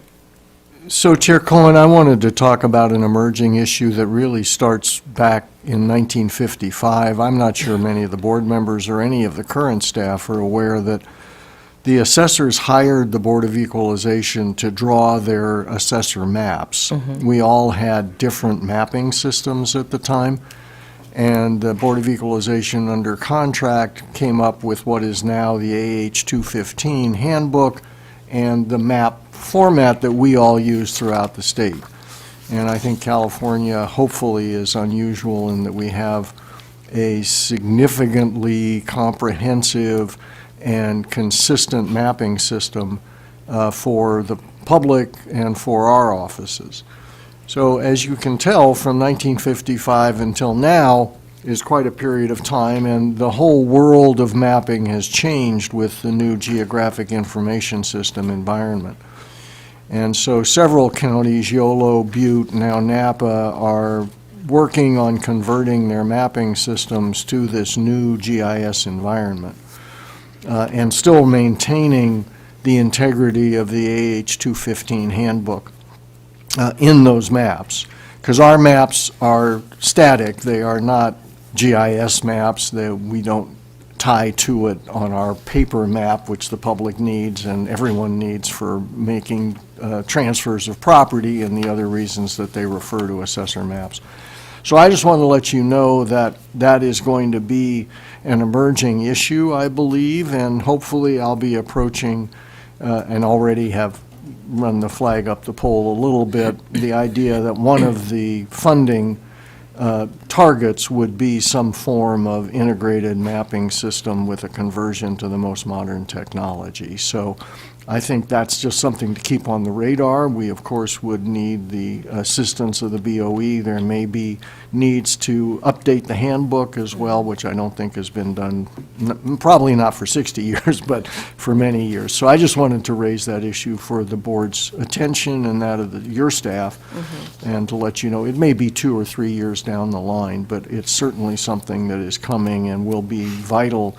[SPEAKER 15] So, Chair Cohen, I wanted to talk about an emerging issue that really starts back in 1955. I'm not sure many of the board members or any of the current staff are aware that the assessors hired the Board of Equalization to draw their assessor maps. We all had different mapping systems at the time, and the Board of Equalization, under contract, came up with what is now the AH 215 handbook and the map format that we all use throughout the state. And I think California, hopefully, is unusual in that we have a significantly comprehensive and consistent mapping system for the public and for our offices. So as you can tell, from 1955 until now is quite a period of time, and the whole world of mapping has changed with the new geographic information system environment. And so several counties, Yolo, Butte, now Napa, are working on converting their mapping systems to this new GIS environment. And still maintaining the integrity of the AH 215 handbook in those maps. Because our maps are static, they are not GIS maps, we don't tie to it on our paper map, which the public needs and everyone needs for making transfers of property and the other reasons that they refer to assessor maps. So I just want to let you know that that is going to be an emerging issue, I believe, and hopefully I'll be approaching, and already have run the flag up the pole a little bit, the idea that one of the funding targets would be some form of integrated mapping system with a conversion to the most modern technology. So I think that's just something to keep on the radar. We, of course, would need the assistance of the BOE. There may be needs to update the handbook as well, which I don't think has been done, probably not for 60 years, but for many years. So I just wanted to raise that issue for the board's attention and that of your staff, and to let you know it may be 2 or 3 years down the line, but it's certainly something that is coming and will be vital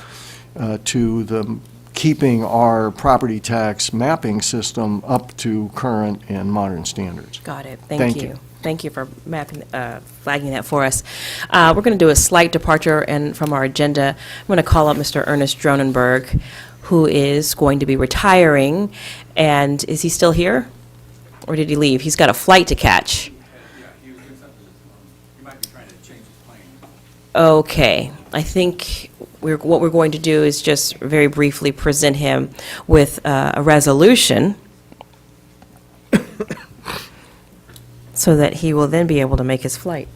[SPEAKER 15] to the keeping our property tax mapping system up to current and modern standards.
[SPEAKER 1] Got it. Thank you. Thank you for flagging that for us. We're going to do a slight departure from our agenda. I'm going to call up Mr. Ernest Dronenberg, who is going to be retiring. And is he still here? Or did he leave? He's got a flight to catch. Okay. I think what we're going to do is just very briefly present him with a resolution so that he will then be able to make his flight.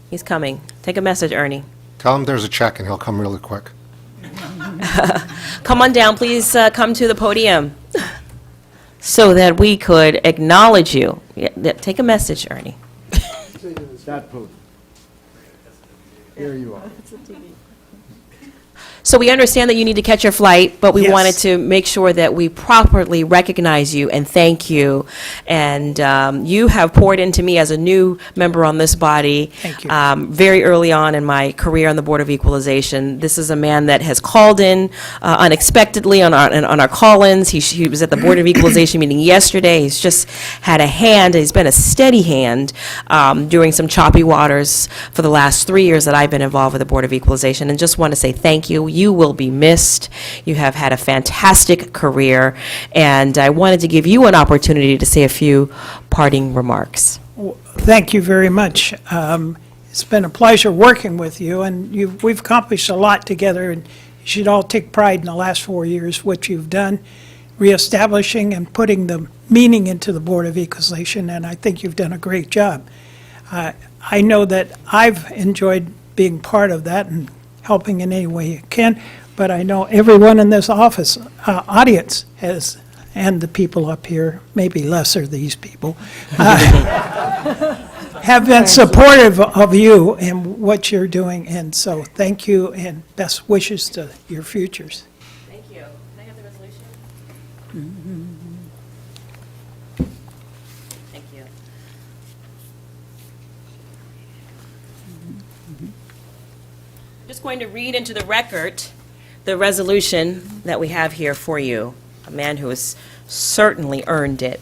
[SPEAKER 1] He's coming. Take a message, Ernie.
[SPEAKER 16] Tell him there's a check and he'll come really quick.
[SPEAKER 1] Come on down, please come to the podium so that we could acknowledge you. Yeah, take a message, Ernie.
[SPEAKER 15] That podium. Here you are.
[SPEAKER 1] So we understand that you need to catch your flight, but we
[SPEAKER 17] Yes.
[SPEAKER 1] wanted to make sure that we properly recognize you and thank you. And you have poured into me as a new member on this body.
[SPEAKER 17] Thank you.
[SPEAKER 1] Very early on in my career on the Board of Equalization. This is a man that has called in unexpectedly on our call-ins. He was at the Board of Equalization meeting yesterday. He's just had a hand. He's been a steady hand during some choppy waters for the last 3 years that I've been involved with the Board of Equalization. And just want to say thank you. You will be missed. You have had a fantastic career, and I wanted to give you an opportunity to say a few parting remarks.
[SPEAKER 17] Thank you very much. It's been a pleasure working with you, and we've accomplished a lot together, and you should all take pride in the last 4 years, what you've done, reestablishing and putting the meaning into the Board of Equalization, and I think you've done a great job. I know that I've enjoyed being part of that and helping in any way you can. But I know everyone in this audience has, and the people up here, maybe lesser these people, have been supportive of you and what you're doing. And so thank you and best wishes to your futures.
[SPEAKER 1] Thank you. Can I have the resolution? Thank you. I'm just going to read into the record the resolution that we have here for you, a man who has certainly earned it.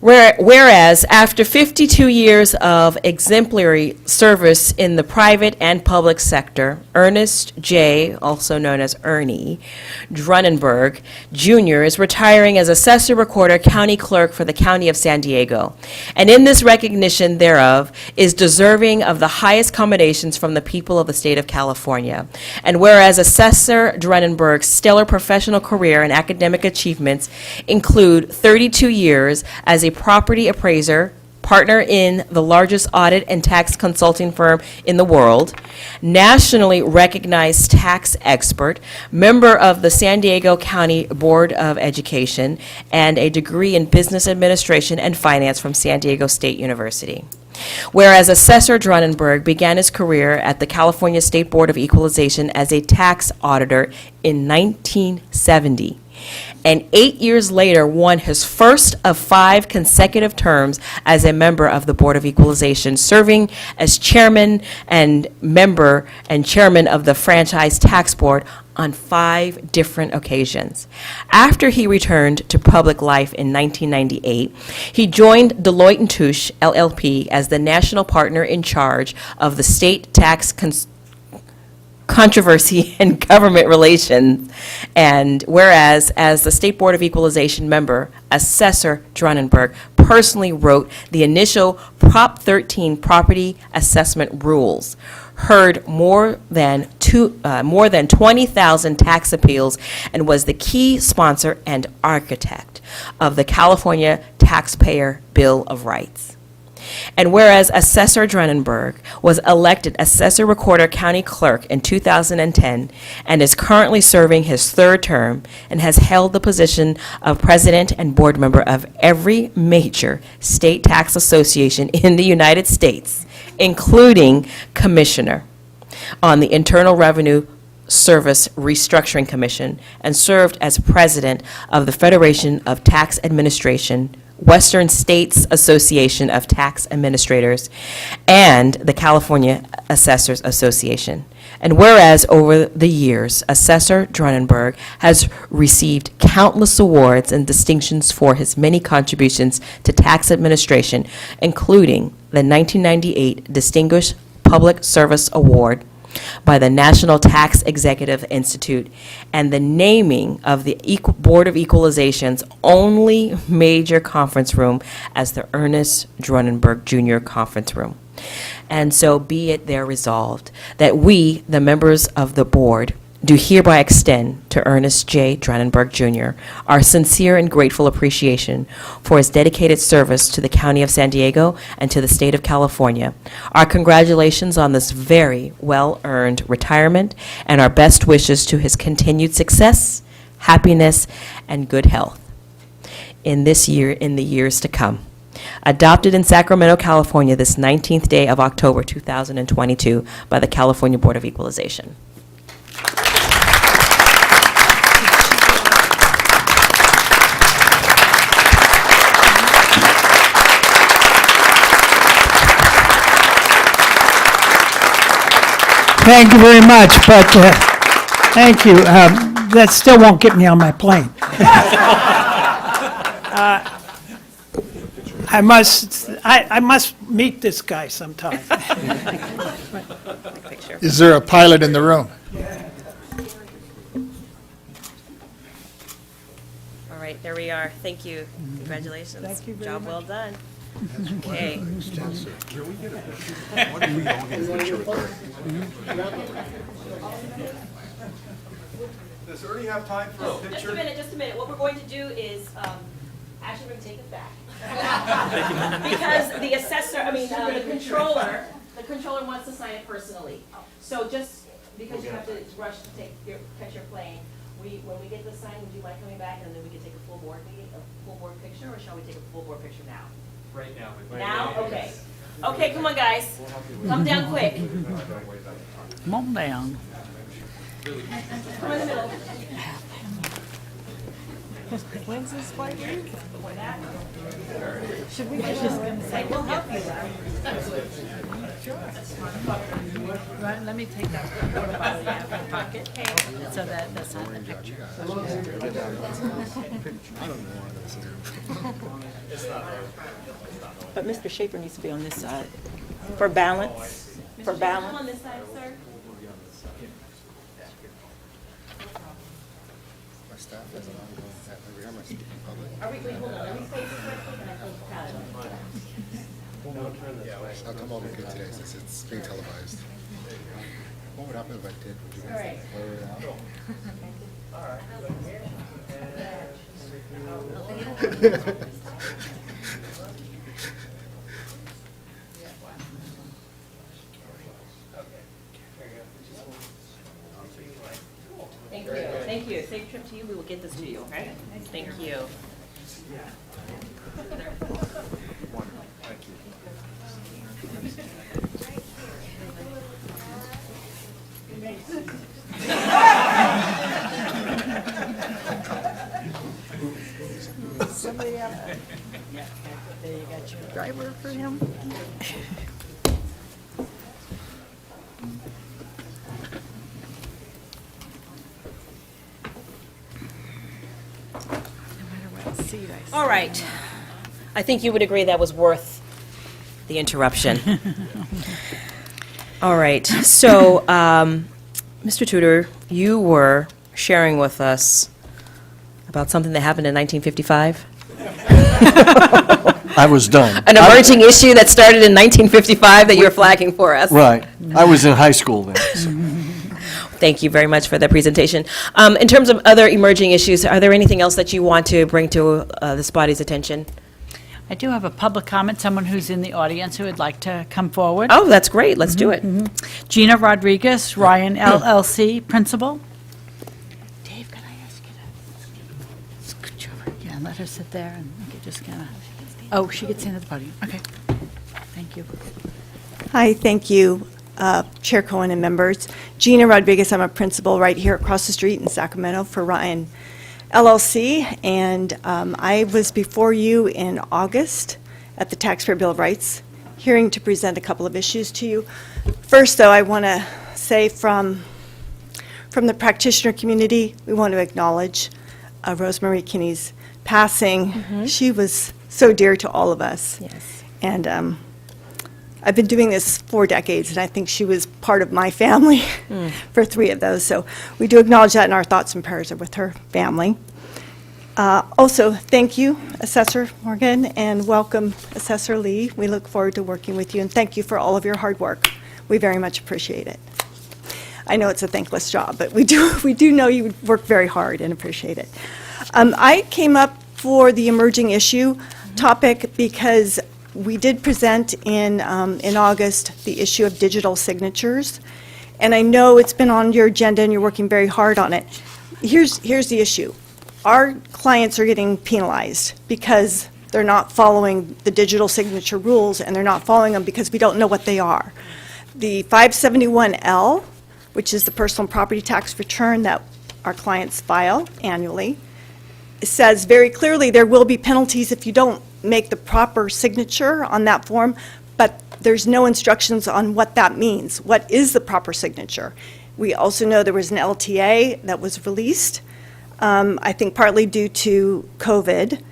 [SPEAKER 1] Whereas, after 52 years of exemplary service in the private and public sector, Ernest J., also known as Ernie, Drunenberg, Jr., is retiring as Assessor Recorder County Clerk for the County of San Diego. And in this recognition thereof is deserving of the highest commendations from the people of the state of California. And whereas Assessor Drunenberg's stellar professional career and academic achievements include 32 years as a property appraiser, partner in the largest audit and tax consulting firm in the world, nationally recognized tax expert, member of the San Diego County Board of Education, and a degree in business administration and finance from San Diego State University. Whereas Assessor Drunenberg began his career at the California State Board of Equalization as a tax auditor in 1970. And 8 years later won his first of 5 consecutive terms as a member of the Board of Equalization, serving as chairman and member and chairman of the Franchise Tax Board on 5 different occasions. After he returned to public life in 1998, he joined Deloitte & Touche, LLP, as the national partner in charge of the state tax controversy and government relations. And whereas, as the State Board of Equalization member, Assessor Drunenberg personally wrote the initial Prop 13 property assessment rules, heard more than 20,000 tax appeals, and was the key sponsor and architect of the California Taxpayer Bill of Rights. And whereas Assessor Drunenberg was elected Assessor Recorder County Clerk in 2010 and is currently serving his 3rd term and has held the position of President and Board member of every major state tax association in the United States, including Commissioner on the Internal Revenue Service Restructuring Commission, and served as President of the Federation of Tax Administration, Western States Association of Tax Administrators, and the California Assessors Association. And whereas over the years, Assessor Drunenberg has received countless awards and distinctions for his many contributions to tax administration, including the 1998 Distinguished Public Service Award by the National Tax Executive Institute, and the naming of the Board of Equalization's only major conference room as the Ernest Drunenberg Jr. Conference Room. And so be it there resolved that we, the members of the board, do hereby extend to Ernest J. Drunenberg Jr. our sincere and grateful appreciation for his dedicated service to the County of San Diego and to the state of California. Our congratulations on this very well-earned retirement, and our best wishes to his continued success, happiness, and good health in this year, in the years to come. Adopted in Sacramento, California, this 19th day of October 2022 by the California Board of Equalization.
[SPEAKER 17] Thank you very much, but thank you. That still won't get me on my plane. I must meet this guy sometime.
[SPEAKER 5] Is there a pilot in the room?
[SPEAKER 1] All right, there we are. Thank you. Congratulations.
[SPEAKER 17] Thank you very
[SPEAKER 1] Job
[SPEAKER 17] much.
[SPEAKER 1] well done. Okay.
[SPEAKER 11] Does Ernie have time for a
[SPEAKER 1] Just a minute. What we're going to do is, actually, we're going to take it back. Because the assessor, the controller The controller wants to sign it personally. So just because you have to rush to catch your plane, when we get the sign, would you mind coming back and then we can take a full board meeting, a full board picture, or shall we take a full board picture now?
[SPEAKER 10] Right now.
[SPEAKER 1] Now? Okay. Okay, come on, guys. Come down quick.
[SPEAKER 3] Come on down.
[SPEAKER 1] Come in the middle.
[SPEAKER 12] When's this flight leave?
[SPEAKER 1] Should we just say, we'll help you out.
[SPEAKER 3] Right, let me take that water bottle out of my pocket, so that that's not in the picture.
[SPEAKER 1] But Mr. Schaefer needs to be on this side. For balance. For balance. On this side, sir.
[SPEAKER 16] My staff has an ongoing, every time I speak in public.
[SPEAKER 1] Are we, wait, hold on, are we facing correctly? Can I close the palette?
[SPEAKER 16] I'll come over good today since it's being televised. What would happen if I did? Would you
[SPEAKER 1] All right.
[SPEAKER 16] blur it out?
[SPEAKER 1] Thank you. Thank you. Safe trip to you. We will get this to you, okay? Thank you.
[SPEAKER 12] Somebody have a, there you got your driver for him. No matter what seat I sit
[SPEAKER 1] All right. I think you would agree that was worth the interruption. All right. So, Mr. Tudor, you were sharing with us about something that happened in 1955?
[SPEAKER 15] I was done.
[SPEAKER 1] An emerging issue that started in 1955 that you were flagging for us.
[SPEAKER 15] Right. I was in high school then. So.
[SPEAKER 1] Thank you very much for that presentation. In terms of other emerging issues, are there anything else that you want to bring to this body's attention?
[SPEAKER 3] I do have a public comment, someone who's in the audience who would like to come forward.
[SPEAKER 1] Oh, that's great. Let's do it.
[SPEAKER 3] Gina Rodriguez, Ryan LLC, Principal. Dave, can I ask you to scooch over? Yeah, let her sit there and we could just kind of, oh, she gets into the podium. Okay. Thank you.
[SPEAKER 18] Hi, thank you, Chair Cohen and members. Gina Rodriguez, I'm a principal right here across the street in Sacramento for Ryan LLC, and I was before you in August at the Taxpayer Bill of Rights hearing to present a couple of issues to you. First, though, I want to say from the practitioner community, we want to acknowledge Rosemary Kinney's passing. She was so dear to all of us.
[SPEAKER 1] Yes.
[SPEAKER 18] And I've been doing this 4 decades, and I think she was part of my family for 3 of those. So we do acknowledge that, and our thoughts and prayers are with her family. Also, thank you, Assessor Morgan, and welcome, Assessor Lee. We look forward to working with you, and thank you for all of your hard work. We very much appreciate it. I know it's a thankless job, but we do know you work very hard and appreciate it. I came up for the emerging issue topic because we did present in August the issue of digital signatures, and I know it's been on your agenda and you're working very hard on it. Here's the issue. Our clients are getting penalized because they're not following the digital signature rules, and they're not following them because we don't know what they are. The 571L, which is the personal property tax return that our clients file annually, says very clearly there will be penalties if you don't make the proper signature on that form, but there's no instructions on what that means. What is the proper signature? We also know there was an LTA that was released, I think partly due to COVID,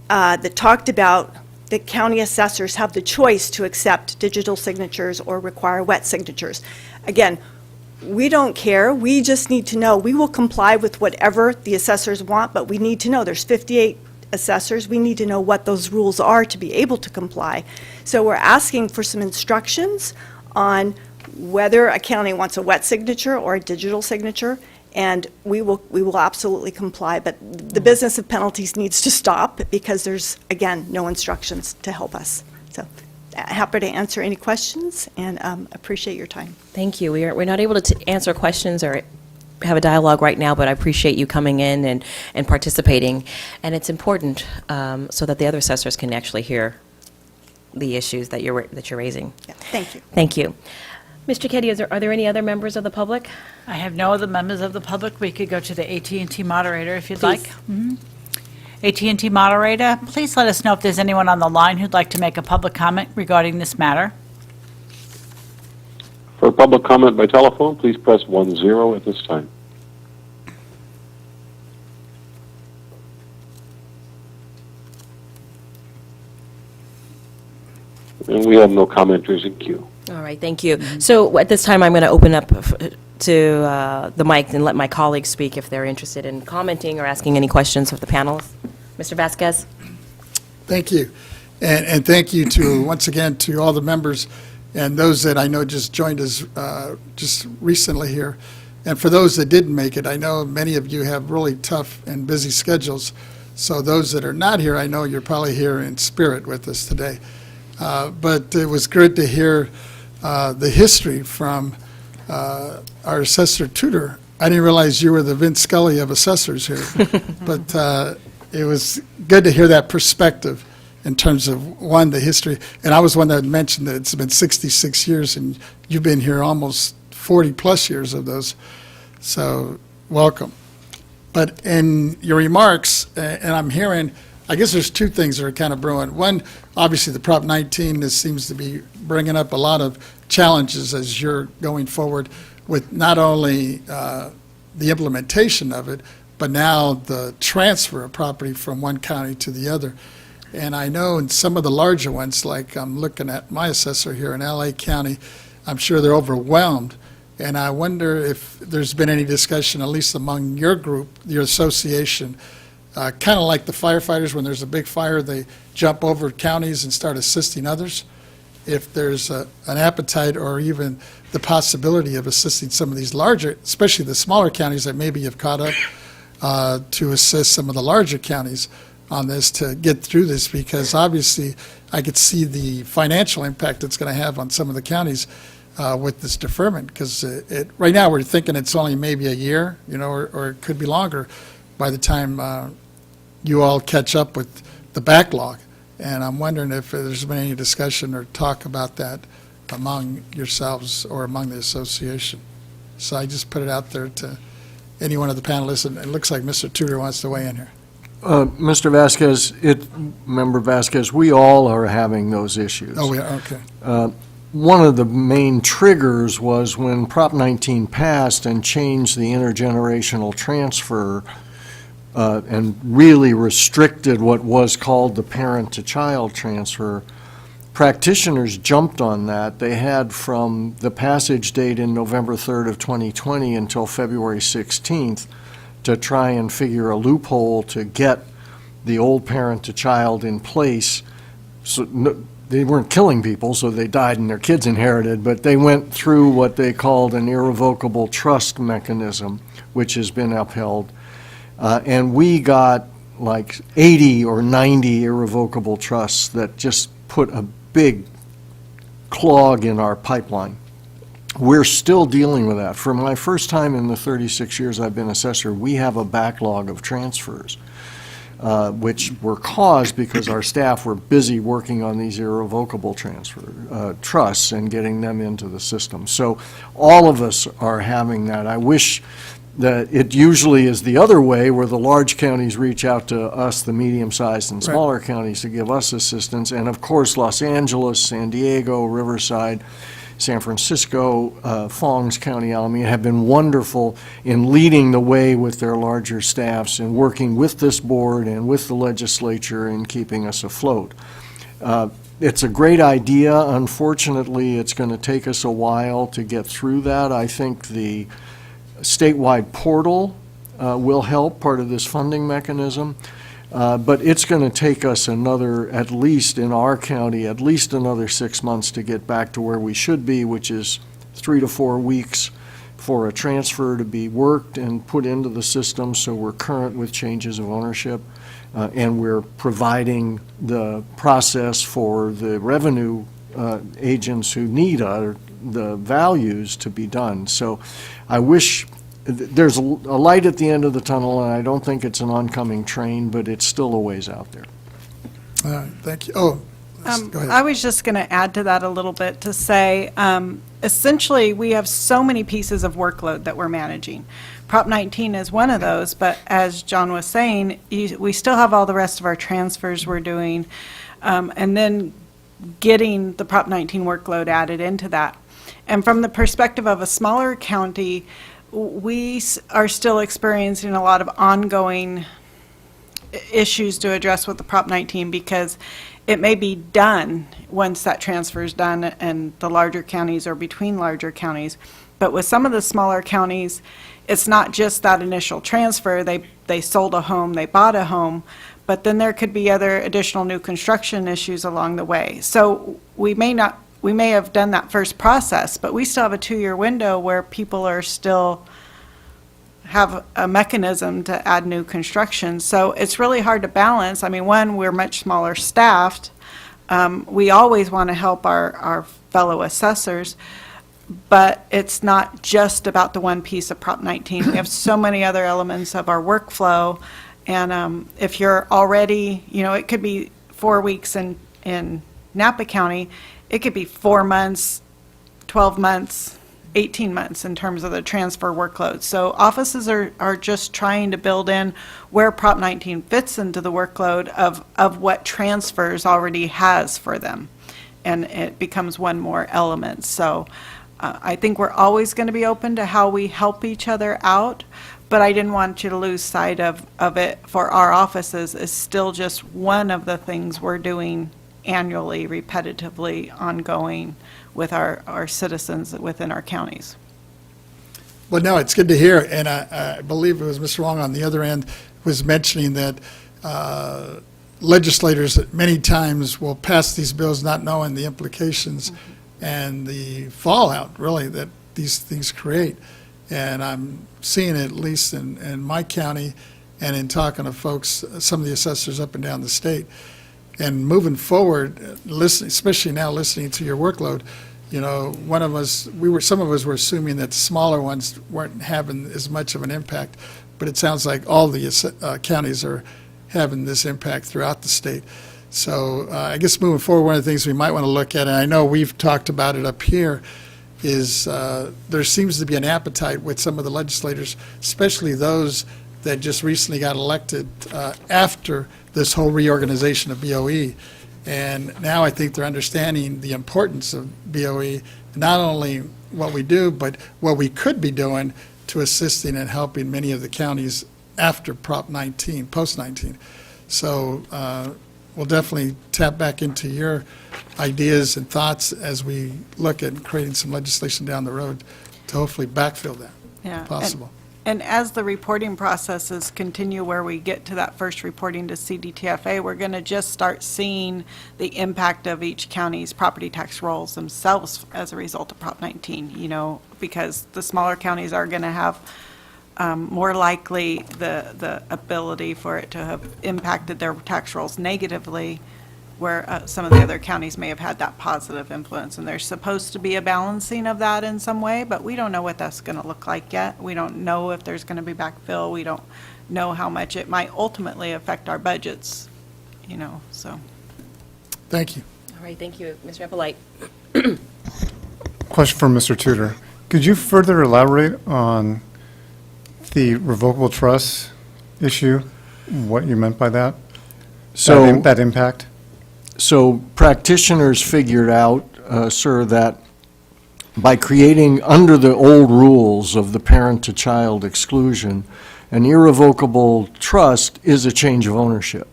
[SPEAKER 18] that talked about that county assessors have the choice to accept digital signatures or require wet signatures. Again, we don't care. We just need to know. We will comply with whatever the assessors want, but we need to know. There's 58 assessors. We need to know what those rules are to be able to comply. So we're asking for some instructions on whether a county wants a wet signature or a digital signature, and we will absolutely comply. But the business of penalties needs to stop because there's, again, no instructions to help us. So happy to answer any questions, and appreciate your time.
[SPEAKER 1] Thank you. We're not able to answer questions or have a dialogue right now, but I appreciate you coming in and participating. And it's important so that the other assessors can actually hear the issues that you're raising.
[SPEAKER 18] Yeah, thank you.
[SPEAKER 1] Thank you. Mr. Keddy, are there any other members of the public?
[SPEAKER 3] I have no other members of the public. We could go to the AT&T moderator if you'd
[SPEAKER 1] Please.
[SPEAKER 3] like. AT&T moderator, please let us know if there's anyone on the line who'd like to make a public comment regarding this matter.
[SPEAKER 2] For public comment by telephone, please press 10 at this time. And we have no commenters in queue.
[SPEAKER 1] All right, thank you. So at this time, I'm going to open up to the mic and let my colleagues speak if they're interested in commenting or asking any questions of the panelists. Mr. Vasquez?
[SPEAKER 5] Thank you. And thank you to, once again, to all the members and those that I know just joined us just recently here. And for those that didn't make it, I know many of you have really tough and busy schedules. So those that are not here, I know you're probably here in spirit with us today. But it was good to hear the history from our assessor tutor. I didn't realize you were the Vince Scully of assessors here. But it was good to hear that perspective in terms of, one, the history. And I was one that mentioned that it's been 66 years, and you've been here almost 40-plus years of those. So welcome. But in your remarks, and I'm hearing, I guess there's two things that are kind of brewing. One, obviously the Prop 19, this seems to be bringing up a lot of challenges as you're going forward with not only the implementation of it, but now the transfer of property from one county to the other. And I know in some of the larger ones, like I'm looking at my assessor here in LA County, I'm sure they're overwhelmed. And I wonder if there's been any discussion, at least among your group, your association, kind of like the firefighters, when there's a big fire, they jump over counties and start assisting others. If there's an appetite or even the possibility of assisting some of these larger, especially the smaller counties that maybe have caught up, to assist some of the larger counties on this to get through this, because obviously I could see the financial impact it's going to have on some of the counties with this deferment, because right now we're thinking it's only maybe a year, or it could be longer by the time you all catch up with the backlog. And I'm wondering if there's been any discussion or talk about that among yourselves or among the association. So I just put it out there to any one of the panelists, and it looks like Mr. Tudor wants to weigh in here.
[SPEAKER 15] Mr. Vasquez, Member Vasquez, we all are having those issues.
[SPEAKER 5] Oh, yeah, okay.
[SPEAKER 15] One of the main triggers was when Prop 19 passed and changed the intergenerational transfer and really restricted what was called the parent-to-child transfer. Practitioners jumped on that. They had from the passage date in November 3rd of 2020 until February 16th to try and figure a loophole to get the old parent-to-child in place. So they weren't killing people, so they died and their kids inherited, but they went through what they called an irrevocable trust mechanism, which has been upheld. And we got like 80 or 90 irrevocable trusts that just put a big clog in our pipeline. We're still dealing with that. For my first time in the 36 years I've been assessor, we have a backlog of transfers, which were caused because our staff were busy working on these irrevocable trusts and getting them into the system. So all of us are having that. I wish that it usually is the other way, where the large counties reach out to us, the medium-sized and smaller counties, to give us assistance. And of course, Los Angeles, San Diego, Riverside, San Francisco, Fongs County, Alameda have been wonderful in leading the way with their larger staffs and working with this board and with the legislature and keeping us afloat. It's a great idea. Unfortunately, it's going to take us a while to get through that. I think the statewide portal will help, part of this funding mechanism, but it's going to take us another, at least in our county, at least another 6 months to get back to where we should be, which is 3 to 4 weeks for a transfer to be worked and put into the system, so we're current with changes of ownership, and we're providing the process for the revenue agents who need the values to be done. So I wish, there's a light at the end of the tunnel, and I don't think it's an oncoming train, but it's still a ways out there.
[SPEAKER 5] All right, thank you. Oh, go ahead.
[SPEAKER 12] I was just going to add to that a little bit to say, essentially, we have so many pieces of workload that we're managing. Prop 19 is one of those, but as John was saying, we still have all the rest of our transfers we're doing, and then getting the Prop 19 workload added into that. And from the perspective of a smaller county, we are still experiencing a lot of ongoing issues to address with the Prop 19 because it may be done once that transfer is done and the larger counties or between larger counties. But with some of the smaller counties, it's not just that initial transfer. They sold a home, they bought a home, but then there could be other additional new construction issues along the way. So we may have done that first process, but we still have a 2-year window where people are still have a mechanism to add new construction. So it's really hard to balance. I mean, one, we're much smaller staffed. We always want to help our fellow assessors, but it's not just about the one piece of Prop 19. We have so many other elements of our workflow. And if you're already, it could be 4 weeks in Napa County, it could be 4 months, 12 months, 18 months in terms of the transfer workload. So offices are just trying to build in where Prop 19 fits into the workload of what transfers already has for them. And it becomes one more element. So I think we're always going to be open to how we help each other out, but I didn't want you to lose sight of it for our offices is still just one of the things we're doing annually, repetitively, ongoing with our citizens within our counties.
[SPEAKER 5] Well, no, it's good to hear, and I believe it was Mr. Wong on the other end was mentioning that legislators many times will pass these bills not knowing the implications and the fallout, really, that these things create. And I'm seeing it at least in my county and in talking to folks, some of the assessors up and down the state. And moving forward, especially now listening to your workload, some of us were assuming that the smaller ones weren't having as much of an impact, but it sounds like all the counties are having this impact throughout the state. So I guess moving forward, one of the things we might want to look at, and I know we've talked about it up here, is there seems to be an appetite with some of the legislators, especially those that just recently got elected after this whole reorganization of BOE. And now I think they're understanding the importance of BOE, not only what we do, but what we could be doing to assisting and helping many of the counties after Prop 19, post 19. So we'll definitely tap back into your ideas and thoughts as we look at creating some legislation down the road to hopefully backfill that, if possible.
[SPEAKER 12] And as the reporting processes continue where we get to that first reporting to CDTFA, we're going to just start seeing the impact of each county's property tax rolls themselves as a result of Prop 19, because the smaller counties are going to have more likely the ability for it to have impacted their tax rolls negatively, where some of the other counties may have had that positive influence. And there's supposed to be a balancing of that in some way, but we don't know what that's going to look like yet. We don't know if there's going to be backfill. We don't know how much it might ultimately affect our budgets, so.
[SPEAKER 5] Thank you.
[SPEAKER 1] All right, thank you. Mr. Eppolite.
[SPEAKER 9] Question for Mr. Tudor. Could you further elaborate on the revocable trust issue, what you meant by that?
[SPEAKER 15] So
[SPEAKER 9] that impact?
[SPEAKER 15] So practitioners figured out, sir, that by creating under the old rules of the parent-to-child exclusion, an irrevocable trust is a change of ownership.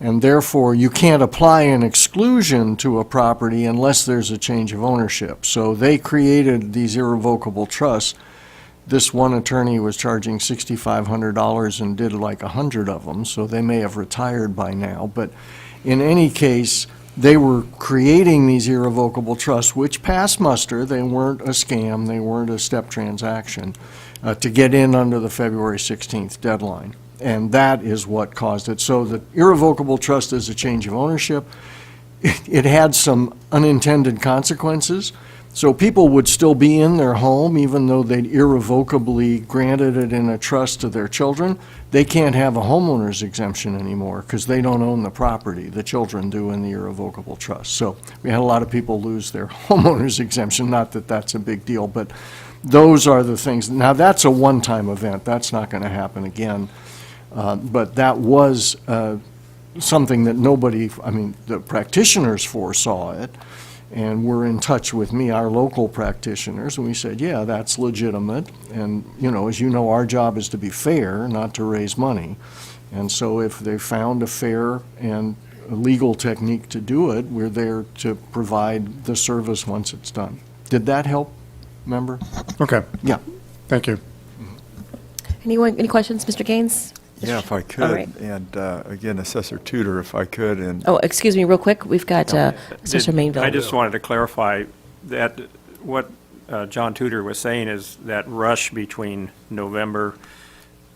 [SPEAKER 15] And therefore, you can't apply an exclusion to a property unless there's a change of ownership. So they created these irrevocable trusts. This one attorney was charging $6,500 and did like 100 of them, so they may have retired by now. But in any case, they were creating these irrevocable trusts, which passed muster. They weren't a scam. They weren't a step transaction to get in under the February 16th deadline. And that is what caused it. So the irrevocable trust is a change of ownership. it had some unintended consequences. So people would still be in their home even though they'd irrevocably granted it in a trust to their children. They can't have a homeowner's exemption anymore because they don't own the property. The children do in the irrevocable trust. So we had a lot of people lose their homeowner's exemption. Not that that's a big deal, but those are the things. Now, that's a one-time event. That's not going to happen again. But that was something that nobody, I mean, the practitioners foresaw it and were in touch with me, our local practitioners, and we said, yeah, that's legitimate. And, you know, as you know, our job is to be fair, not to raise money. And so if they found a fair and a legal technique to do it, we're there to provide the service once it's done. Did that help, member?
[SPEAKER 16] Okay.
[SPEAKER 15] Yeah.
[SPEAKER 16] Thank you.
[SPEAKER 1] Anyone, any questions, Mr. Gaines?
[SPEAKER 11] Yeah, if I could.
[SPEAKER 1] All right.
[SPEAKER 11] And again, Assessor Tudor, if I could. And
[SPEAKER 1] Oh, excuse me, real quick, we've got Assessor Mainville.
[SPEAKER 10] I just wanted to clarify that what John Tudor was saying is that rush between November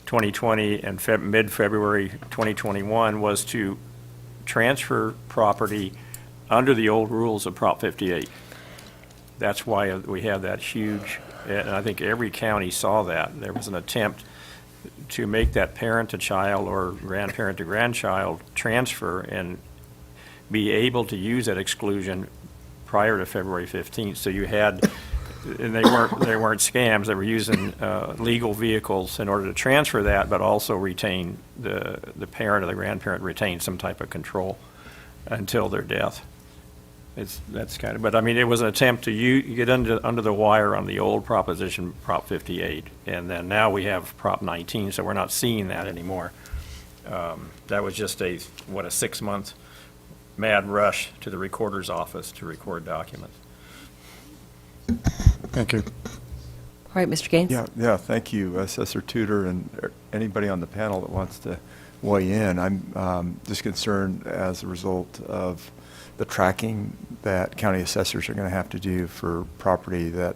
[SPEAKER 10] 2020 and mid-February 2021 was to transfer property under the old rules of Prop 58. That's why we have that huge, and I think every county saw that. There was an attempt to make that parent to child or grandparent to grandchild transfer and be able to use that exclusion prior to February 15th. So you had, and they weren't scams, they were using legal vehicles in order to transfer that, but also retain the parent or the grandparent retain some type of control until their death. That's kind of, but I mean, it was an attempt to get under the wire on the old proposition, Prop 58, and then now we have Prop 19, so we're not seeing that anymore. That was just a 6-month mad rush to the recorder's office to record documents.
[SPEAKER 16] Thank you.
[SPEAKER 1] All right, Mr. Gaines?
[SPEAKER 11] yeah, thank you, Assessor Tudor, and anybody on the panel that wants to weigh in. I'm just concerned as a result of the tracking that county assessors are going to have to do for property that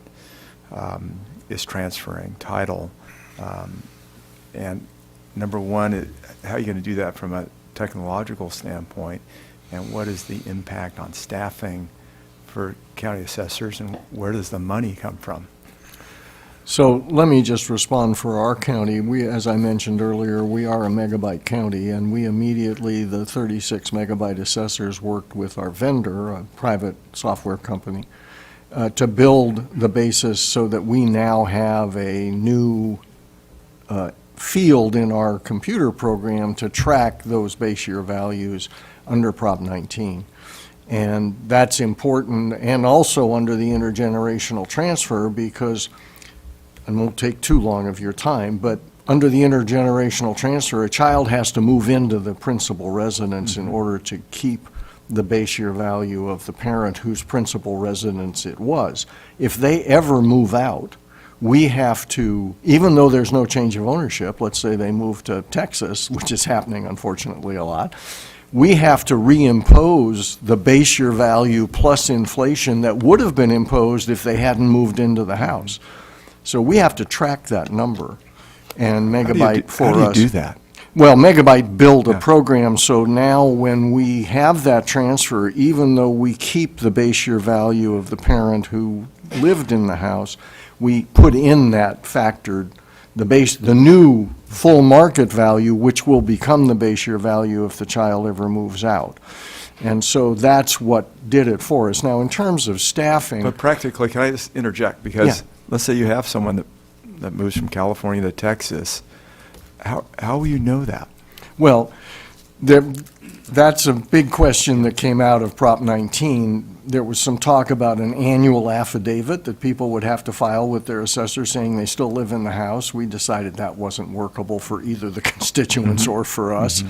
[SPEAKER 11] is transferring title. And number one, how are you going to do that from a technological standpoint? And what is the impact on staffing for county assessors, and where does the money come from?
[SPEAKER 15] So let me just respond for our county. We, as I mentioned earlier, we are a megabyte county, and we immediately, the 36 megabyte assessors, worked with our vendor, a private software company, to build the basis so that we now have a new field in our computer program to track those base year values under Prop 19. And that's important, and also under the intergenerational transfer, because and won't take too long of your time, but under the intergenerational transfer, a child has to move into the principal residence in order to keep the base year value of the parent whose principal residence it was. If they ever move out, we have to, even though there's no change of ownership, let's say they move to Texas, which is happening unfortunately a lot, we have to reimpose the base year value plus inflation that would have been imposed if they hadn't moved into the house. So we have to track that number, and Megabyte for us.
[SPEAKER 11] How do you do that?
[SPEAKER 15] Well, Megabyte built a program, so now when we have that transfer, even though we keep the base year value of the parent who lived in the house, we put in that factored, the new full market value, which will become the base year value if the child ever moves out. And so that's what did it for us. Now, in terms of staffing.
[SPEAKER 11] But practically, can I just interject? Because let's say you have someone that moves from California to Texas. How will you know that?
[SPEAKER 15] Well, that's a big question that came out of Prop 19. There was some talk about an annual affidavit that people would have to file with their assessor saying they still live in the house. We decided that wasn't workable for either the constituents or for us.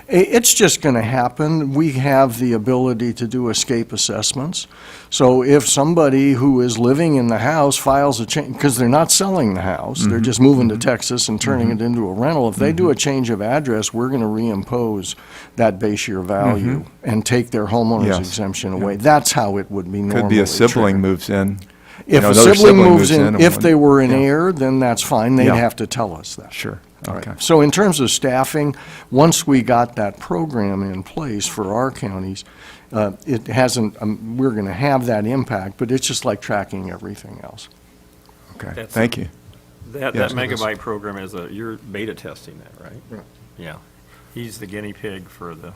[SPEAKER 15] It's just going to happen. We have the ability to do escape assessments. So if somebody who is living in the house files a change, because they're not selling the house, they're just moving to Texas and turning it into a rental. If they do a change of address, we're going to reimpose that base year value and take their homeowner's exemption away. That's how it would be normally
[SPEAKER 11] Could be a sibling
[SPEAKER 15] triggered.
[SPEAKER 11] moves in.
[SPEAKER 15] If a sibling moves in, if they were an heir, then that's fine. They'd have to tell us that.
[SPEAKER 11] Sure. Okay.
[SPEAKER 15] So in terms of staffing, once we got that program in place for our counties, it hasn't, we're going to have that impact, but it's just like tracking everything else.
[SPEAKER 11] Okay,
[SPEAKER 10] That's
[SPEAKER 11] thank you.
[SPEAKER 10] That
[SPEAKER 11] Yes.
[SPEAKER 10] megabyte program is you're beta testing that, right?
[SPEAKER 15] Right.
[SPEAKER 10] Yeah. He's the guinea pig for the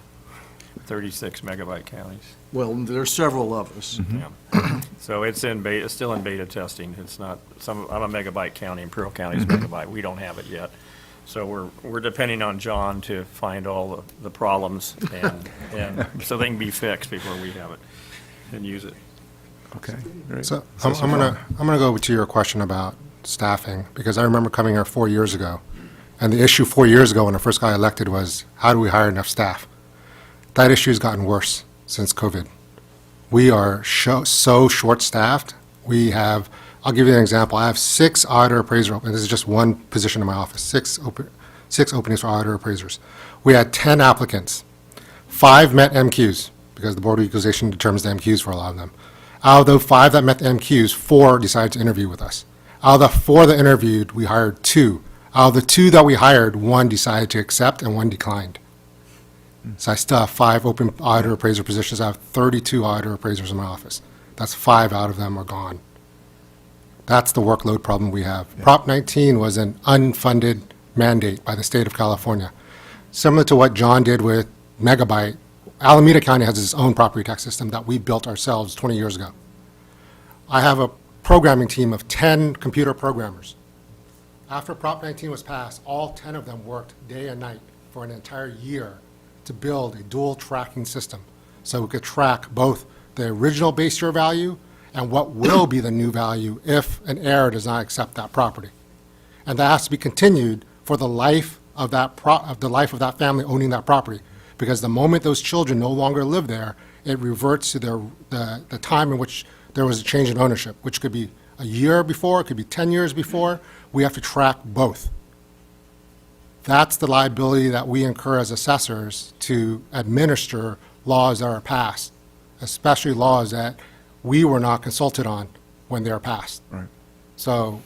[SPEAKER 10] 36 megabyte counties.
[SPEAKER 15] Well, there's several of us.
[SPEAKER 10] Yeah. So it's still in beta testing. It's not, I'm a megabyte county, Imperial County's megabyte. We don't have it yet. So we're depending on John to find all the problems and so they can be fixed before we have it and use it.
[SPEAKER 11] Okay, great.
[SPEAKER 16] So I'm gonna go to your question about staffing, because I remember coming here 4 years ago, and the issue 4 years ago when I first got elected was, how do we hire enough staff? That issue has gotten worse since COVID. We are so short-staffed. I'll give you an example. I have 6 auditor appraiser, and this is just one position in my office, 6 openings for auditor appraisers. We had 10 applicants. 5 met MQs, because the Board of Equalization determines the MQs for a lot of them. Out of the 5 that met the MQs, 4 decided to interview with us. Out of the 4 that interviewed, we hired 2. Out of the 2 that we hired, 1 decided to accept and 1 declined. So I still have 5 open auditor appraiser positions. I have 32 auditor appraisers in my office. That's 5 out of them are gone. That's the workload problem we have.
[SPEAKER 11] Yeah.
[SPEAKER 16] Prop 19 was an unfunded mandate by the state of California. Similar to what John did with Megabyte, Alameda County has its own property tax system that we built ourselves 20 years ago. I have a programming team of 10 computer programmers. After Prop 19 was passed, all 10 of them worked day and night for an entire year to build a dual tracking system so we could track both the original base year value and what will be the new value if an heir does not accept that property. And that has to be continued for the life of that family owning that property, because the moment those children no longer live there, it reverts to the time in which there was a change in ownership, which could be a year before, it could be 10 years before. We have to track both. That's the liability that we incur as assessors to administer laws that are passed, especially laws that we were not consulted on when they are passed.
[SPEAKER 11] Right.
[SPEAKER 16] So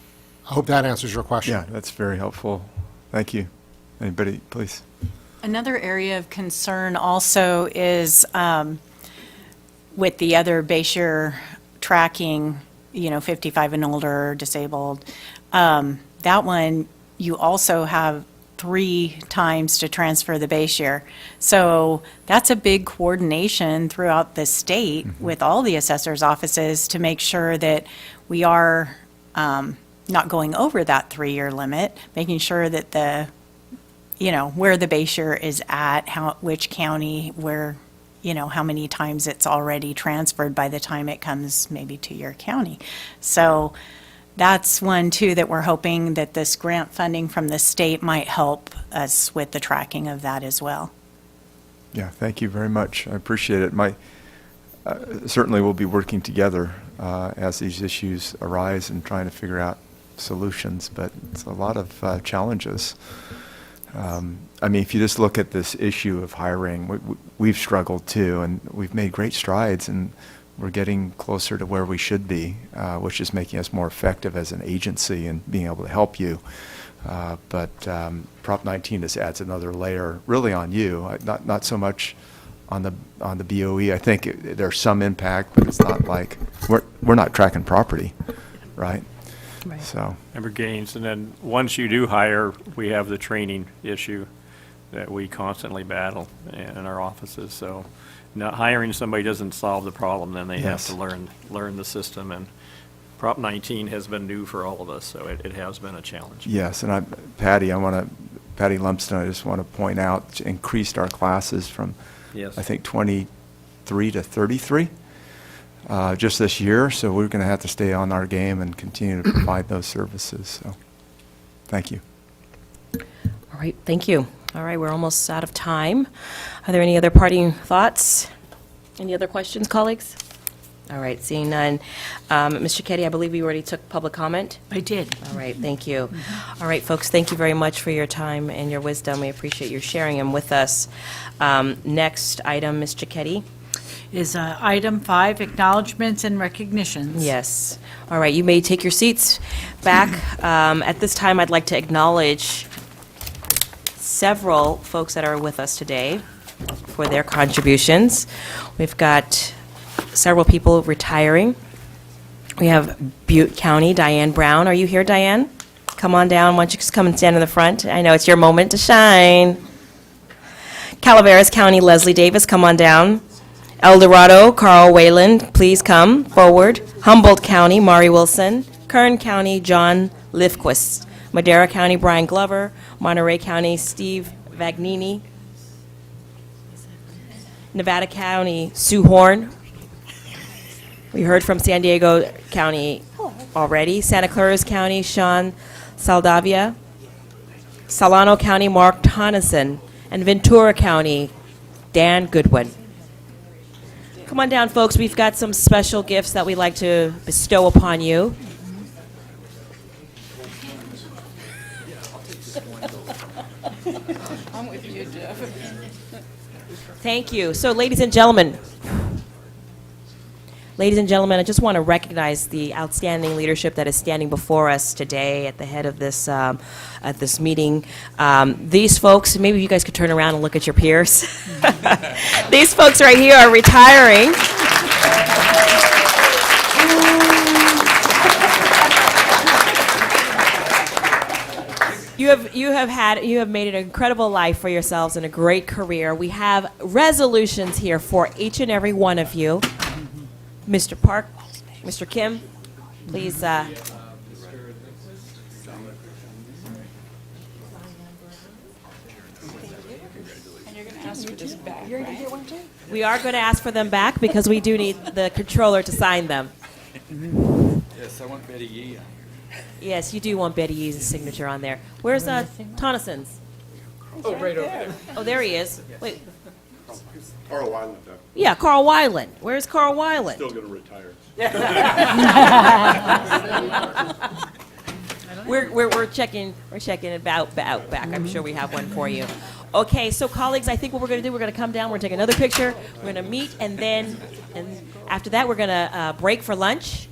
[SPEAKER 16] I hope that answers your question.
[SPEAKER 11] Yeah, that's very helpful. Thank you. Anybody, please?
[SPEAKER 13] Another area of concern also is with the other base year tracking, 55 and older, disabled. That one, you also have 3 times to transfer the base year. So that's a big coordination throughout the state with all the assessors' offices to make sure that we are not going over that 3-year limit, making sure that where the base year is at, which county, where, how many times it's already transferred by the time it comes maybe to your county. So that's one, too, that we're hoping that this grant funding from the state might help us with the tracking of that as well.
[SPEAKER 11] Yeah, thank you very much. I appreciate it. Certainly we'll be working together as these issues arise and trying to figure out solutions, but it's a lot of challenges. If you just look at this issue of hiring, we've struggled too, and we've made great strides, and we're getting closer to where we should be, which is making us more effective as an agency and being able to help you. But Prop 19 just adds another layer really on you, not so much on the BOE. I think there's some impact, but it's not like we're not tracking property, right?
[SPEAKER 13] Right.
[SPEAKER 11] So.
[SPEAKER 10] Member Gaines, and then once you do hire, we have the training issue that we constantly battle in our offices. So not hiring somebody doesn't solve the problem, then they
[SPEAKER 11] Yes.
[SPEAKER 10] have to learn the system. And Prop 19 has been new for all of us, so it has been a challenge.
[SPEAKER 11] Yes, and Patty Lumpston, I just want to point out, increased our classes from,
[SPEAKER 10] Yes.
[SPEAKER 11] I think, 23 to 33 just this year, so we're going to have to stay on our game and continue to provide those services. So, thank you.
[SPEAKER 1] All right, thank you. All right, we're almost out of time. Are there any other parting thoughts? Any other questions, colleagues? All right, seeing none. Mr. Ketty, I believe you already took public comment?
[SPEAKER 3] I did.
[SPEAKER 1] All right, thank you. All right, folks, thank you very much for your time and your wisdom. We appreciate your sharing them with us. Next item, Mr. Ketty.
[SPEAKER 3] Is item 5, acknowledgements and recognitions.
[SPEAKER 1] Yes. All right, you may take your seats back. At this time, I'd like to acknowledge several folks that are with us today for their contributions. We've got several people retiring. We have Butte County, Diane Brown. Are you here, Diane? Come on down. Why don't you just come and stand in the front? I know it's your moment to shine. Calaveras County, Leslie Davis, come on down. El Dorado, Carl Wayland, please come forward. Humboldt County, Mari Wilson. Kern County, John Lifquist. Madera County, Brian Glover. Monterey County, Steve Vagnini. Nevada County, Sue Horn. We heard from San Diego County already. Santa Cruz County, Sean Saldavia. Solano County, Mark Tonneson. And Ventura County, Dan Goodwin. Come on down, folks. We've got some special gifts that we'd like to bestow upon you.
[SPEAKER 12] I'm with you, Jeff.
[SPEAKER 1] Thank you. So, ladies and gentlemen, I just want to recognize the outstanding leadership that is standing before us today at the head of this at this meeting. These folks, maybe you guys could turn around and look at your peers. These folks right here are retiring. You have made an incredible life for yourselves and a great career. We have resolutions here for each and every one of you. Mr. Park, Mr. Kim, please.
[SPEAKER 12] And you're going to ask for this back,
[SPEAKER 18] You're going to get one too?
[SPEAKER 1] We are going to ask for them back because we do need the controller to sign them.
[SPEAKER 19] Yes, I want Betty Yee.
[SPEAKER 1] Yes, you do want Betty Yee's signature on there. Where's Tonneson's?
[SPEAKER 19] Oh, right over there.
[SPEAKER 1] Oh, there he is. Wait.
[SPEAKER 2] Carl Weiland.
[SPEAKER 1] Yeah, Carl Weiland. Where's Carl Weiland?
[SPEAKER 2] Still going to retire.
[SPEAKER 1] We're checking about back. I'm sure we have one for you. Okay, so colleagues, I think what we're going to do, we're going to come down, we're going to take another picture, we're going to meet, and then after that, we're going to break for lunch.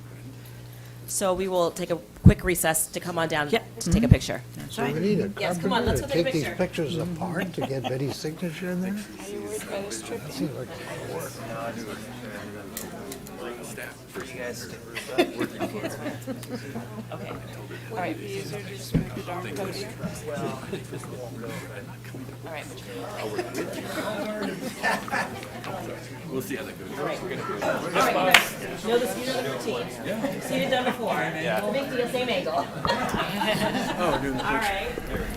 [SPEAKER 1] So we will take a quick recess to come on down to take a picture.
[SPEAKER 4] So we need a
[SPEAKER 1] Yes, come on, let's go
[SPEAKER 4] carpenter to
[SPEAKER 1] take a
[SPEAKER 4] take these pictures apart to get Betty's signature in there?
[SPEAKER 12] Are you worried about us tripping?
[SPEAKER 4] That seems like a lot of work.
[SPEAKER 1] Okay.
[SPEAKER 12] All right, be easier to just move your darn podium.
[SPEAKER 1] All right.
[SPEAKER 19] We'll see how that goes.
[SPEAKER 1] All right, you guys know the routine. You've seen it done before.
[SPEAKER 19] Yeah.
[SPEAKER 1] Make the same angle.
[SPEAKER 19] Oh, doing the
[SPEAKER 1] All right.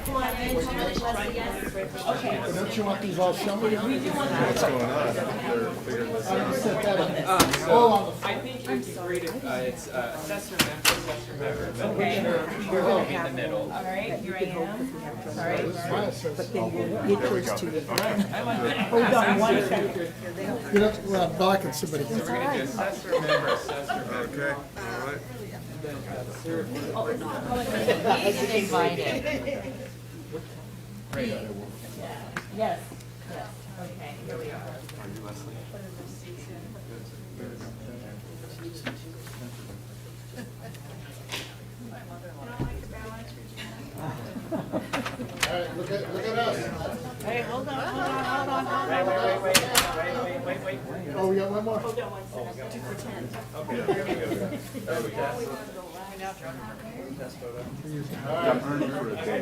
[SPEAKER 1] Come on in, Leslie, yes. Okay.
[SPEAKER 5] Don't you want these all shown?
[SPEAKER 1] We do want that.
[SPEAKER 19] What's going on? They're figuring this out. I think it would be great if it's assessor member.
[SPEAKER 1] Okay.
[SPEAKER 19] We're going to be in the middle.
[SPEAKER 1] All right, here I am. All right.
[SPEAKER 4] But then you get close to it.
[SPEAKER 19] Hold on one second.
[SPEAKER 5] You know, well, blocking somebody.
[SPEAKER 19] We're going to do assessor member. Okay, all right.
[SPEAKER 1] Yes. Okay, here we are.
[SPEAKER 19] Are you Leslie?
[SPEAKER 5] All right, look at us.
[SPEAKER 12] Hey, hold on.
[SPEAKER 19] Wait.
[SPEAKER 5] Oh, we got one more?
[SPEAKER 19] Okay, there we go. There we go.
[SPEAKER 2] I'm earning for a day.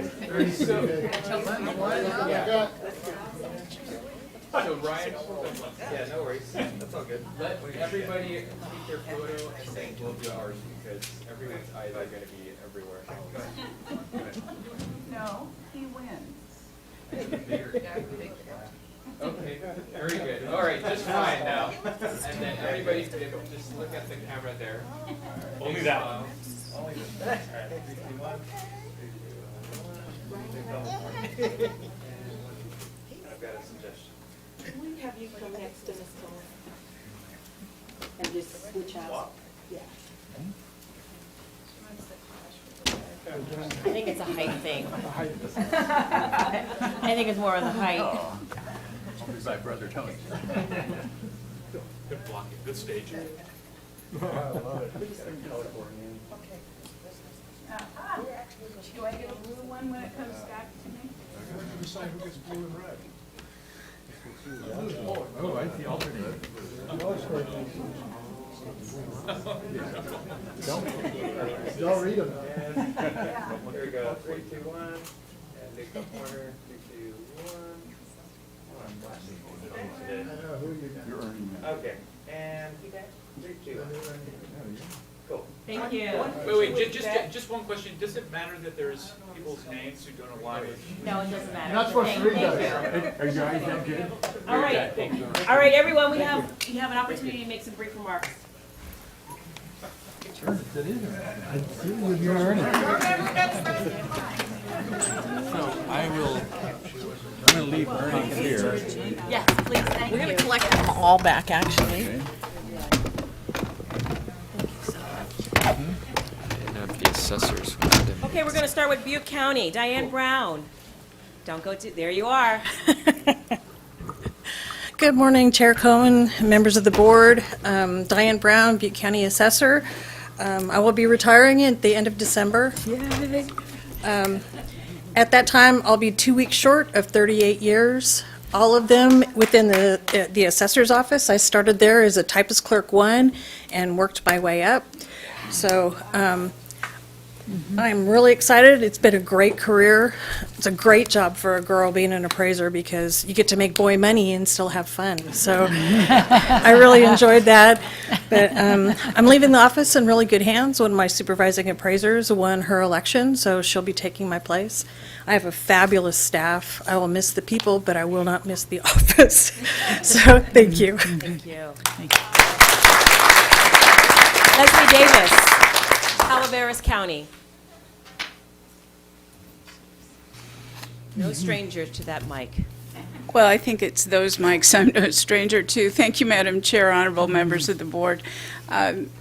[SPEAKER 19] So Ryan, yeah, no worries. That's all good. Let everybody take their photo and then we'll do ours because everyone's eyes are going to be everywhere.
[SPEAKER 12] No, he wins.
[SPEAKER 19] Okay, very good. All right, just fine now. And then everybody just look at the camera there. Only that one. Only that. All right, 3, 2, 1. I've got a suggestion.
[SPEAKER 18] Can we have you come next to Ms. Cohen? And just switch out? Yeah.
[SPEAKER 1] I think it's a height thing. I think it's more of the height.
[SPEAKER 19] I'll be my brother Tony. Good blocking, good staging.
[SPEAKER 12] Do I get a blue one when it comes back to me?
[SPEAKER 15] decide who gets blue and red.
[SPEAKER 19] Oh, I see alternate.
[SPEAKER 15] Don't read them.
[SPEAKER 19] Here we go, 3, 2, 1, and Nick up corner, 3, 2, 1. Okay, and 3, 2, 1. Cool.
[SPEAKER 1] Thank you.
[SPEAKER 19] Wait, just one question. Does it matter that there's people's names who don't align with?
[SPEAKER 1] No, it doesn't matter.
[SPEAKER 15] You're not supposed to read
[SPEAKER 1] Thank
[SPEAKER 15] those.
[SPEAKER 1] you.
[SPEAKER 19] Are your eyes that good?
[SPEAKER 1] All right, all right, everyone, we have an opportunity to make some brief remarks.
[SPEAKER 19] I'm going to leave Ernie here.
[SPEAKER 1] Yes, please, thank you.
[SPEAKER 20] We're going to collect them all back, actually.
[SPEAKER 19] And the assessors.
[SPEAKER 1] Okay, we're going to start with Butte County. Diane Brown. Don't go too, there you are.
[SPEAKER 20] Good morning, Chair Cohen, members of the board. Diane Brown, Butte County Assessor. I will be retiring at the end of December. Yay. At that time, I'll be 2 weeks short of 38 years, all of them within the assessor's office. I started there as a typist clerk 1 and worked my way up. So I'm really excited. It's been a great career. It's a great job for a girl being an appraiser because you get to make boy money and still have fun. So I really enjoyed that. But I'm leaving the office in really good hands. One of my supervising appraisers won her election, so she'll be taking my place. I have a fabulous staff. I will miss the people, but I will not miss the office. So thank you.
[SPEAKER 1] Thank you. Leslie Davis, Calaveras County. No stranger to that mic.
[SPEAKER 21] Well, I think it's those mics I'm no stranger to. Thank you, Madam Chair, honorable members of the board.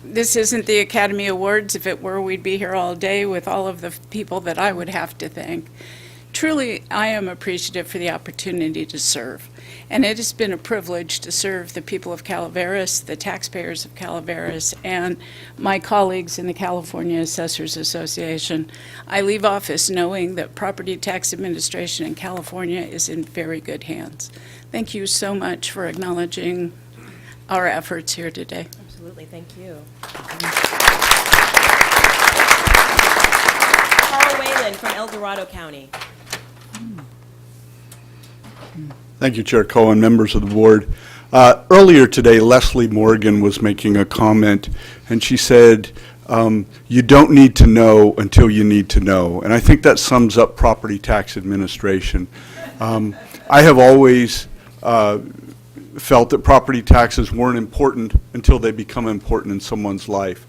[SPEAKER 21] This isn't the Academy Awards. If it were, we'd be here all day with all of the people that I would have to thank. Truly, I am appreciative for the opportunity to serve. And it has been a privilege to serve the people of Calaveras, the taxpayers of Calaveras, and my colleagues in the California Assessors Association. I leave office knowing that property tax administration in California is in very good hands. Thank you so much for acknowledging our efforts here today.
[SPEAKER 1] Absolutely, thank you. Carl Whalen from El Dorado County.
[SPEAKER 22] Thank you, Chair Cohen, members of the board. Earlier today, Leslie Morgan was making a comment, and she said, you don't need to know until you need to know. And I think that sums up property tax administration. I have always felt that property taxes weren't important until they become important in someone's life.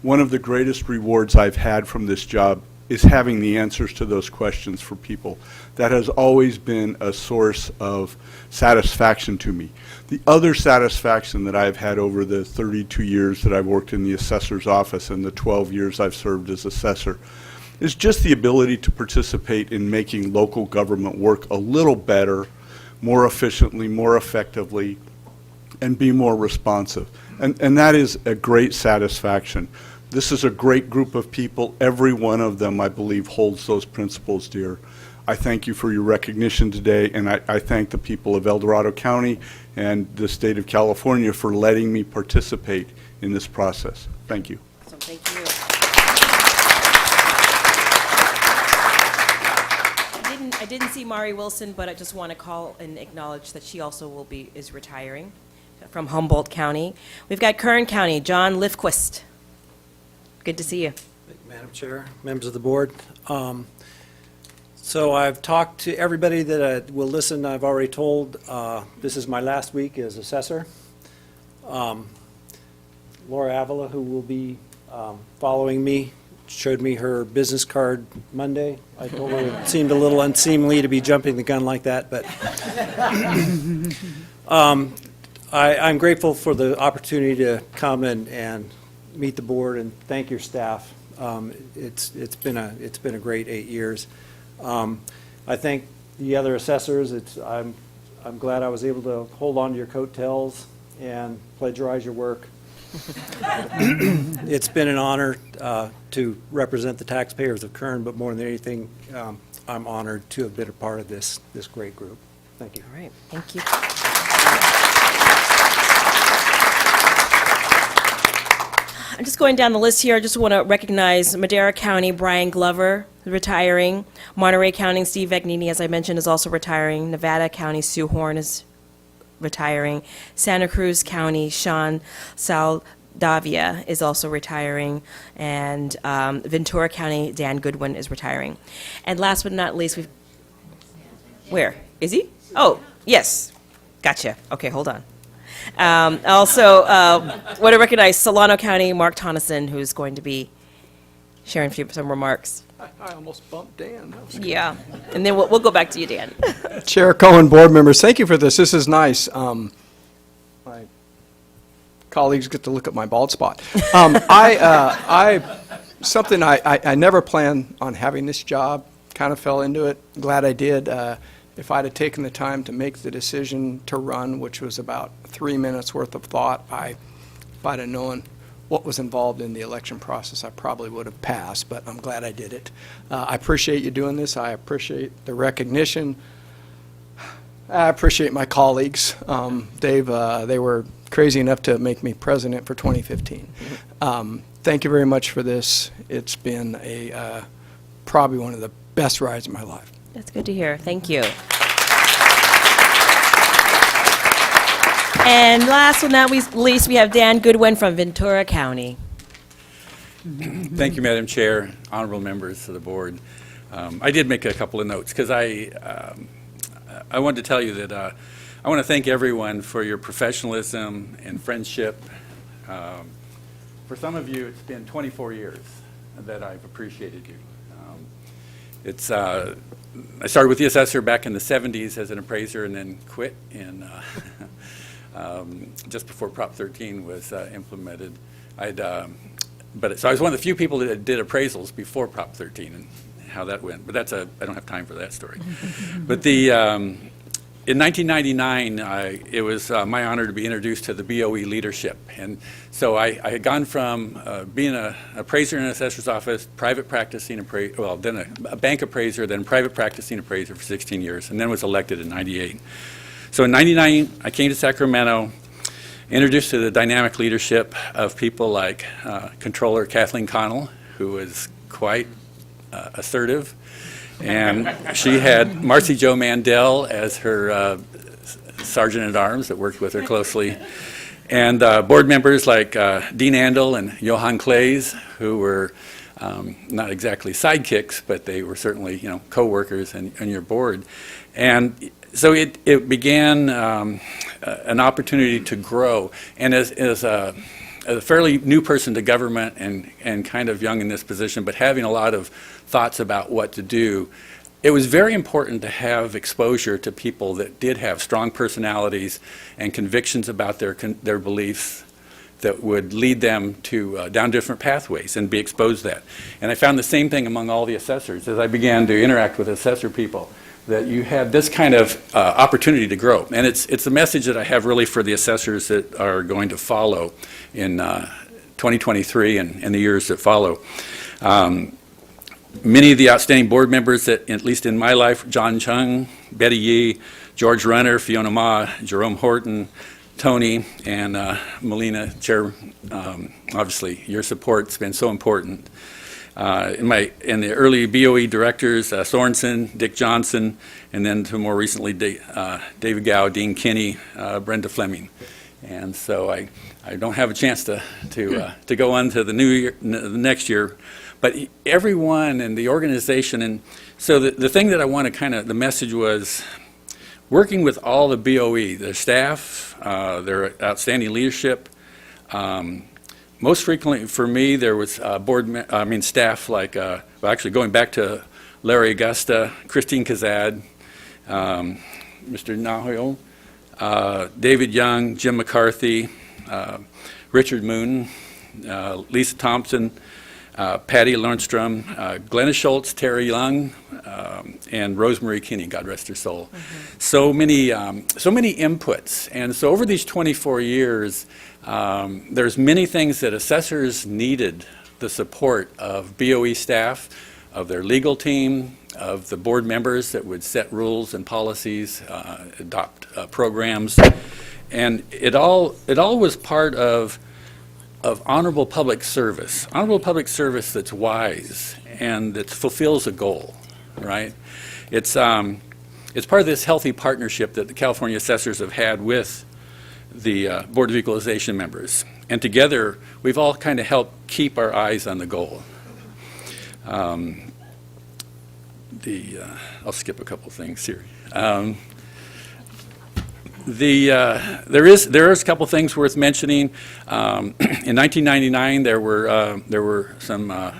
[SPEAKER 22] One of the greatest rewards I've had from this job is having the answers to those questions for people. That has always been a source of satisfaction to me. The other satisfaction that I've had over the 32 years that I've worked in the assessor's office and the 12 years I've served as assessor is just the ability to participate in making local government work a little better, more efficiently, more effectively, and be more responsive. And that is a great satisfaction. This is a great group of people. Every one of them, I believe, holds those principles dear. I thank you for your recognition today, and I thank the people of El Dorado County and the state of California for letting me participate in this process. Thank you.
[SPEAKER 1] Awesome, thank you. I didn't see Mari Wilson, but I just want to call and acknowledge that she also is retiring from Humboldt County. We've got Kern County, John Lifquist. Good to see you.
[SPEAKER 23] Madam Chair, members of the board. So I've talked to everybody that will listen. I've already told this is my last week as assessor. Laura Avila, who will be following me, showed me her business card Monday. I told her it seemed a little unseemly to be jumping the gun like that, but I'm grateful for the opportunity to come and meet the board and thank your staff. It's been a great 8 years. I thank the other assessors. I'm glad I was able to hold on to your coattails and plagiarize your work. It's been an honor to represent the taxpayers of Kern, but more than anything, I'm honored to have been a part of this great group. Thank you.
[SPEAKER 1] All right, thank you. I'm just going down the list here. I just want to recognize Madera County, Brian Glover, retiring. Monterey County, Steve Vagnini, as I mentioned, is also retiring. Nevada County, Sue Horn is retiring. Santa Cruz County, Sean Saldavia is also retiring. And Ventura County, Dan Goodwin is retiring. And last but not least, where? Is he? Oh, yes. Gotcha. Okay, hold on. Also, want to recognize Solano County, Mark Tonneson, who's going to be sharing some remarks.
[SPEAKER 6] I almost bumped Dan. That was good.
[SPEAKER 1] Yeah, and then we'll go back to you, Dan.
[SPEAKER 6] Chair Cohen, board members, thank you for this. This is nice. My colleagues get to look at my bald spot. Something I never planned on having this job, kind of fell into it. Glad I did. If I'd have taken the time to make the decision to run, which was about 3 minutes worth of thought, if I'd have known what was involved in the election process, I probably would have passed, but I'm glad I did it. I appreciate you doing this. I appreciate the recognition. I appreciate my colleagues. They were crazy enough to make me president for 2015. Thank you very much for this. It's been probably one of the best rides of my life.
[SPEAKER 1] That's good to hear. Thank you. And last but not least, we have Dan Goodwin from Ventura County.
[SPEAKER 8] Thank you, Madam Chair, honorable members of the board. I did make a couple of notes because I wanted to tell you that I want to thank everyone for your professionalism and friendship. For some of you, it's been 24 years that I've appreciated you. I started with the assessor back in the 70s as an appraiser and then quit in just before Prop 13 was implemented. So I was one of the few people that did appraisals before Prop 13 and how that went. But I don't have time for that story. But in 1999, it was my honor to be introduced to the BOE leadership. And so I had gone from being an appraiser in an assessor's office, private practicing appraiser, well, then a bank appraiser, then private practicing appraiser for 16 years, and then was elected in 98. So in 99, I came to Sacramento, introduced to the dynamic leadership of people like Controller Kathleen Connell, who was quite assertive. And she had Marcy Jo Mandel as her sergeant-at-arms that worked with her closely. And board members like Dean Andel and Johan Clays, who were not exactly sidekicks, but they were certainly, co-workers on your board. And so it began an opportunity to grow. And as a fairly new person to government and kind of young in this position, but having a lot of thoughts about what to do, it was very important to have exposure to people that did have strong personalities and convictions about their beliefs that would lead them to down different pathways and be exposed to that. And I found the same thing among all the assessors as I began to interact with assessor people, that you had this kind of opportunity to grow. And it's a message that I have really for the assessors that are going to follow in 2023 and the years that follow. Many of the outstanding board members that, at least in my life, John Chung, Betty Yee, George Runner, Fiona Ma, Jerome Horton, Tony, and Melina, Chair, obviously, your support's been so important. In the early BOE directors, Sorensen, Dick Johnson, and then to more recently, David Gow, Dean Kinney, Brenda Fleming. And so I don't have a chance to go on to the next year, but everyone in the organization, and so the thing that I want to the message was working with all the BOE, their staff, their outstanding leadership. Most frequently for me, there was staff like, actually going back to Larry Augusta, Christine Kazad, Mr. Nahoyo, David Young, Jim McCarthy, Richard Moon, Lisa Thompson, Patty Lundstrom, Glenna Schultz, Terry Young, and Rosemary Kinney, God rest her soul. So many inputs. And so over these 24 years, there's many things that assessors needed the support of BOE staff, their legal team, of the board members that would set rules and policies, adopt programs, and it all was part of honorable public service that's wise and that fulfills a goal, right? It's part of this healthy partnership that the California assessors have had with the Board of Equalization members. And together, we've all kind of helped keep our eyes on the goal. I'll skip a couple things here. There is a couple things worth mentioning. In 1999, there were some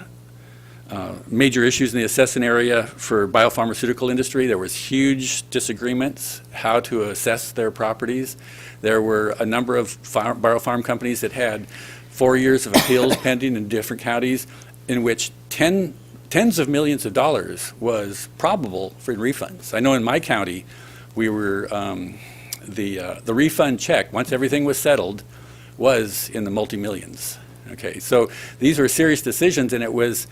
[SPEAKER 8] major issues in the assessment area for biopharmaceutical industry. There was huge disagreements how to assess their properties. There were a number of biofarm companies that had 4 years of appeals pending in different counties, in which tens of millions of dollars was probable for refunds. I know in my county, we were the refund check, once everything was settled, was in the multi-millions. Okay, so these were serious decisions, and it was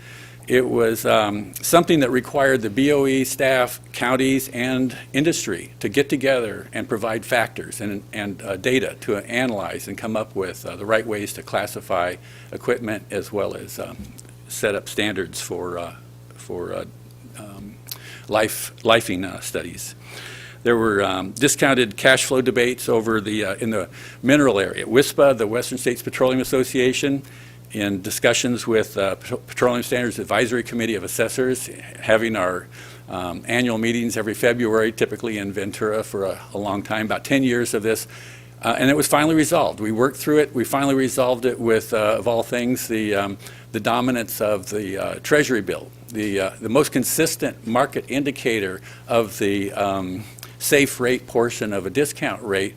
[SPEAKER 8] something that required the BOE staff, counties, and industry to get together and provide factors and data to analyze and come up with the right ways to classify equipment, as well as set up standards for lifing studies. There were discounted cash flow debates over in the mineral area. WISPA, the Western States Petroleum Association, in discussions with Petroleum Standards Advisory Committee of Assessors, having our annual meetings every February, typically in Ventura for a long time, about 10 years of this. And it was finally resolved. We worked through it. We finally resolved it with, of all things, the dominance of the Treasury bill, the most consistent market indicator of the safe rate portion of a discount rate,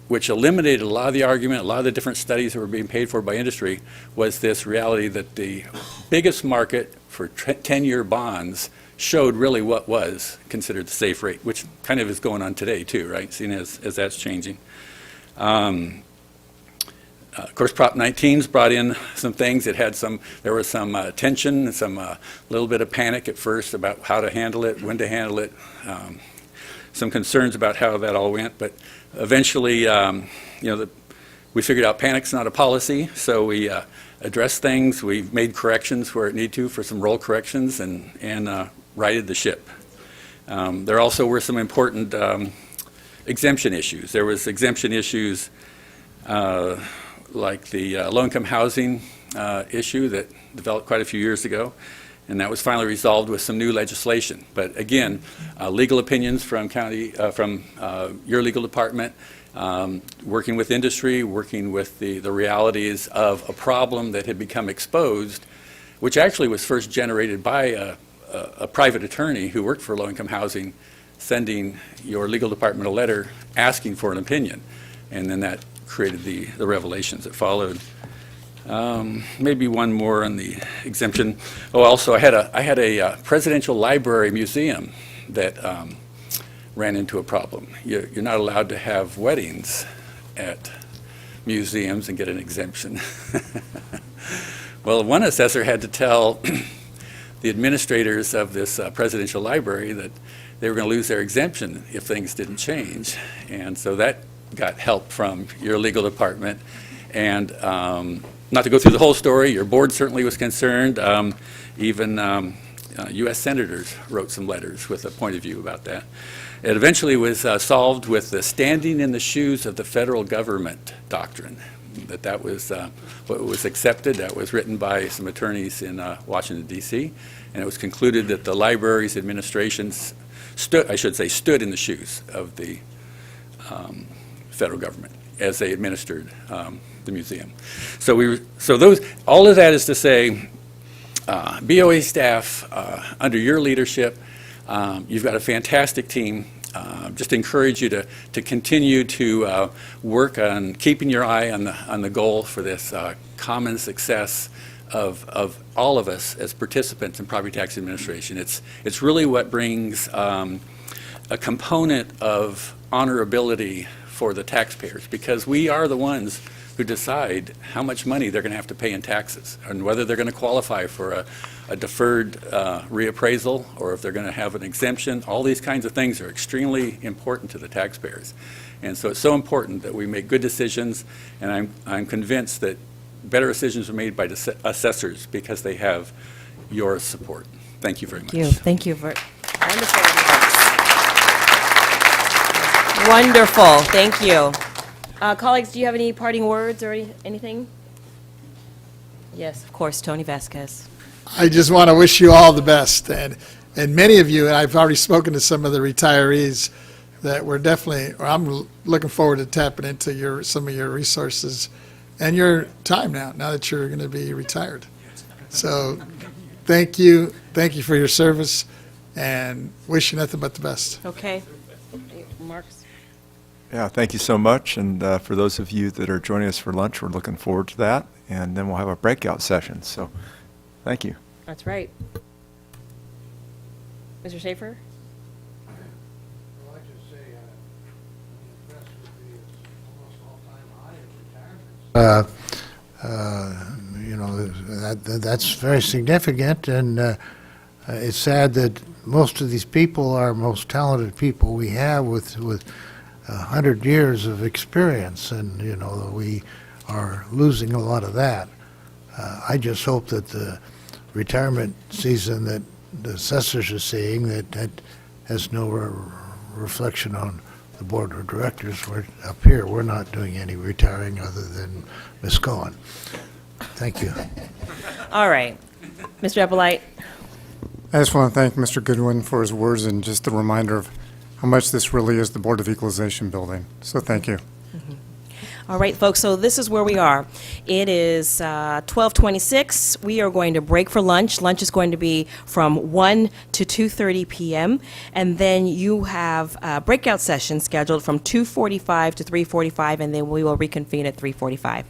[SPEAKER 8] which eliminated a lot of the argument, a lot of the different studies that were being paid for by industry, was this reality that the biggest market for 10-year bonds showed really what was considered the safe rate, which kind of is going on today too, right, seeing as that's changing. Of course, Prop 19's brought in some things. There was some tension, a little bit of panic at first about how to handle it, when to handle it, some concerns about how that all went, but eventually, we figured out panic's not a policy, so we addressed things. We made corrections where it needed to for some role corrections and righted the ship. There also were some important exemption issues. There was exemption issues like the low-income housing issue that developed quite a few years ago, and that was finally resolved with some new legislation. But again, legal opinions from your legal department, working with industry, working with the realities of a problem that had become exposed, which actually was first generated by a private attorney who worked for low-income housing, sending your legal department a letter asking for an opinion, and then that created the revelations that followed. Maybe one more on the exemption. Oh, also I had a presidential library museum that ran into a problem. You're not allowed to have weddings at museums and get an exemption. Well, one assessor had to tell the administrators of this presidential library that they were going to lose their exemption if things didn't change, and so that got help from your legal department. And not to go through the whole story, your board certainly was concerned. Even U.S. senators wrote some letters with a point of view about that. It eventually was solved with the standing in the shoes of the federal government doctrine. That was what was accepted. That was written by some attorneys in Washington, D.C., and it was concluded that the library's administrations stood in the shoes of the federal government as they administered the museum. So all of that is to say, BOE staff, under your leadership, you've got a fantastic team. Just encourage you to continue to work on keeping your eye on the goal for this common success of all of us as participants in property tax administration. It's really what brings a component of honorability for the taxpayers, because we are the ones who decide how much money they're going to have to pay in taxes, and whether they're going to qualify for a deferred reappraisal, or if they're going to have an exemption. All these kinds of things are extremely important to the taxpayers. And so it's so important that we make good decisions, and I'm convinced that better decisions are made by assessors because they have your support. Thank you very much.
[SPEAKER 1] Thank you. Wonderful. Wonderful. Thank you. Colleagues, do you have any parting words or anything? Yes, of course, Tony Vasquez.
[SPEAKER 5] I just want to wish you all the best. And many of you, and I've already spoken to some of the retirees, that we're definitely, or I'm looking forward to tapping into some of your resources and your time now that you're going to be retired. So thank you for your service, and wish you nothing but the best.
[SPEAKER 1] Okay. Marks?
[SPEAKER 11] Yeah, thank you so much. And for those of you that are joining us for lunch, we're looking forward to that. And then we'll have a breakout session. So thank you.
[SPEAKER 1] That's right. Mr. Schaefer?
[SPEAKER 4] That's very significant, and it's sad that most of these people are most talented people we have with 100 years of experience, and we are losing a lot of that. I just hope that the retirement season that the assessors are seeing that has no reflection on the board of directors. We're up here. We're not doing any retiring other than Ms. Cohen. Thank you.
[SPEAKER 1] All right. Mr. Eppolite?
[SPEAKER 9] I just want to thank Mr. Goodwin for his words and just a reminder of how much this really is the Board of Equalization building. So thank you.
[SPEAKER 1] All right, folks, so this is where we are. It is 12:26. We are going to break for lunch. Lunch is going to be from 1 to 2:30 p.m., and then you have a breakout session scheduled from 2:45 to 3:45, and then we will reconvene at 3:45.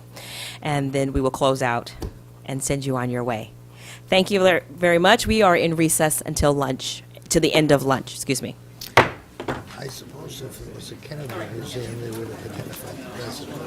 [SPEAKER 1] And then we will close out and send you on your way. Thank you very much. We are in recess until lunch, to the end of lunch, excuse me.
[SPEAKER 4] I suppose if it was a Kennedy Museum, they would have identified the president.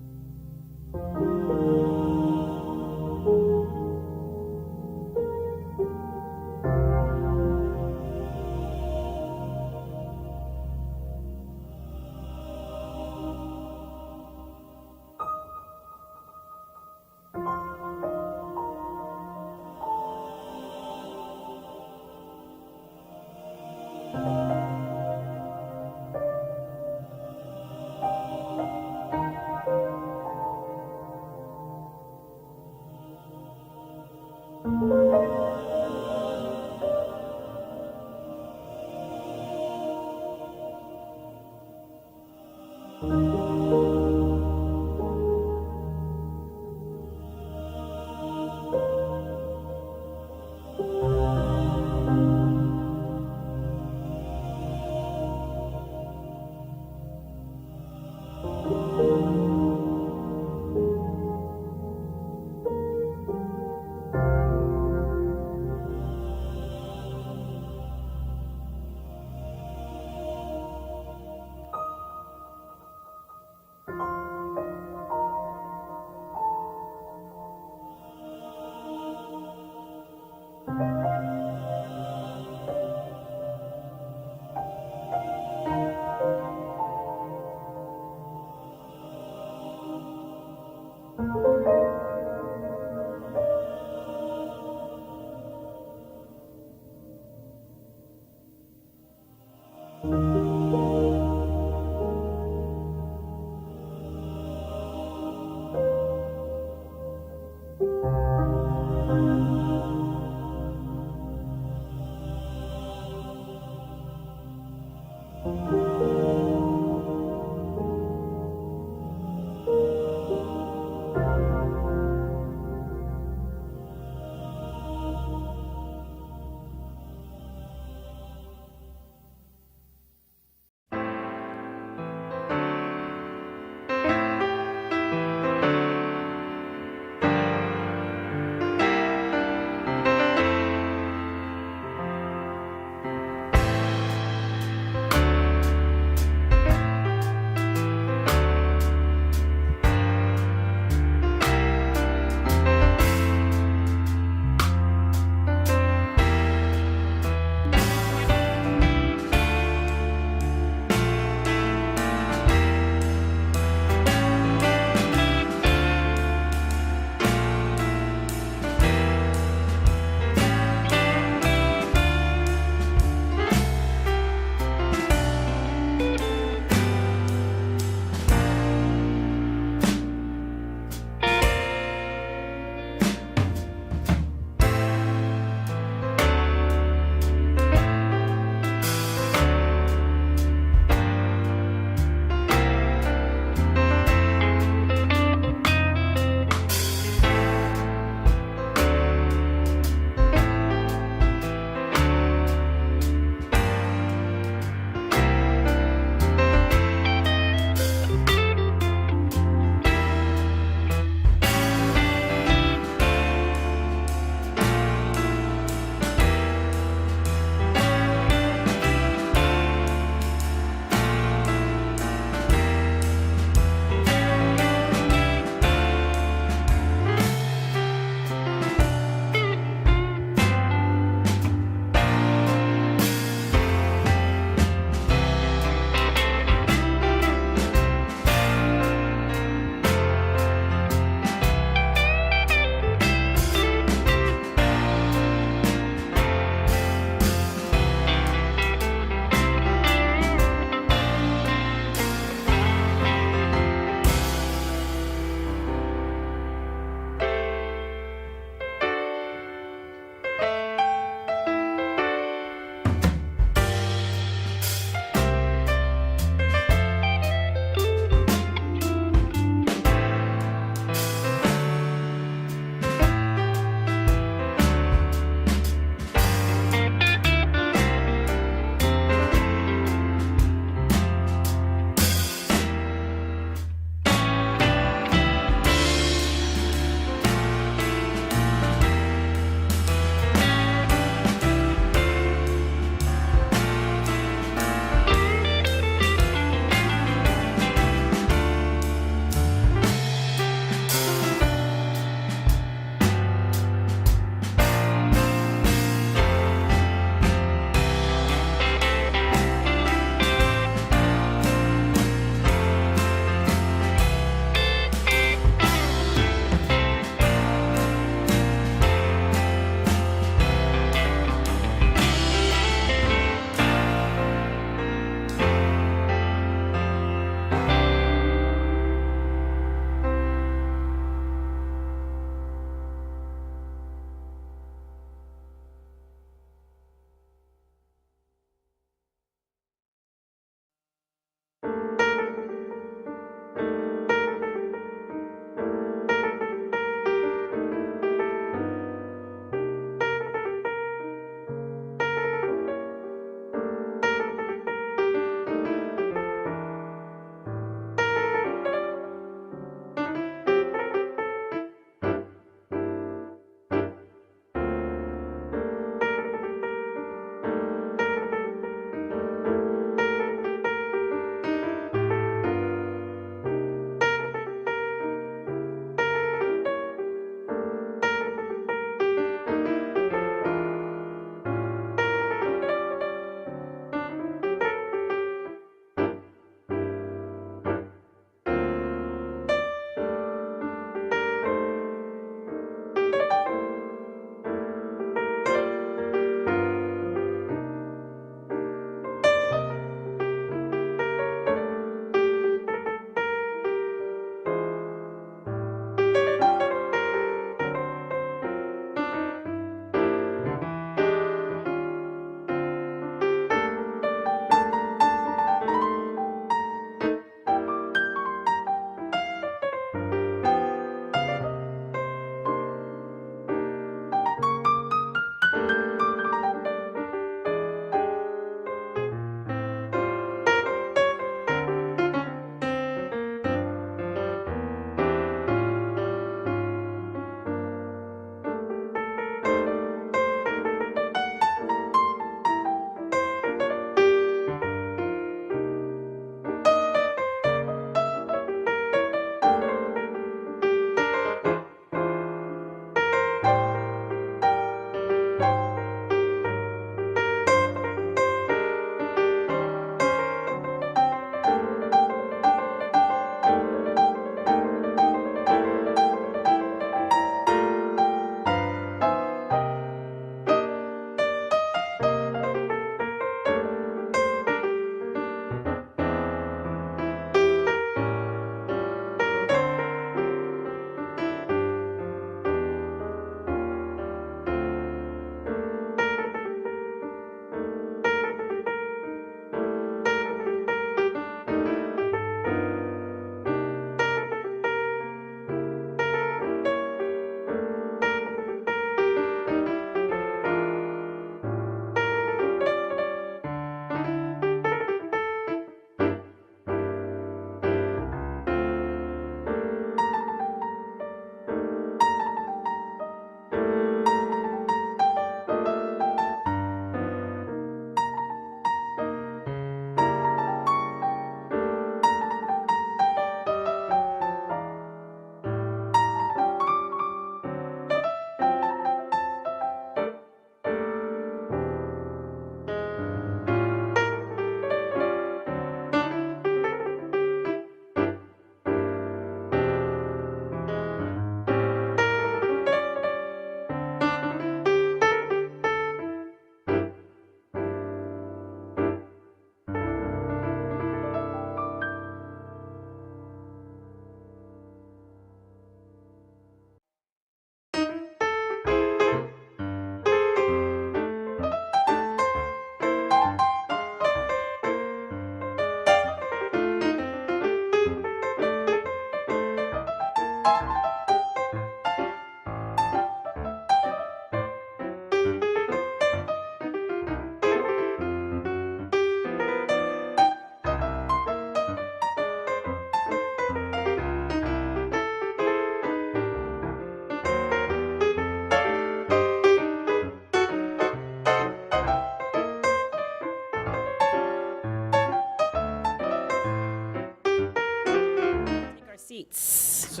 [SPEAKER 1] seats.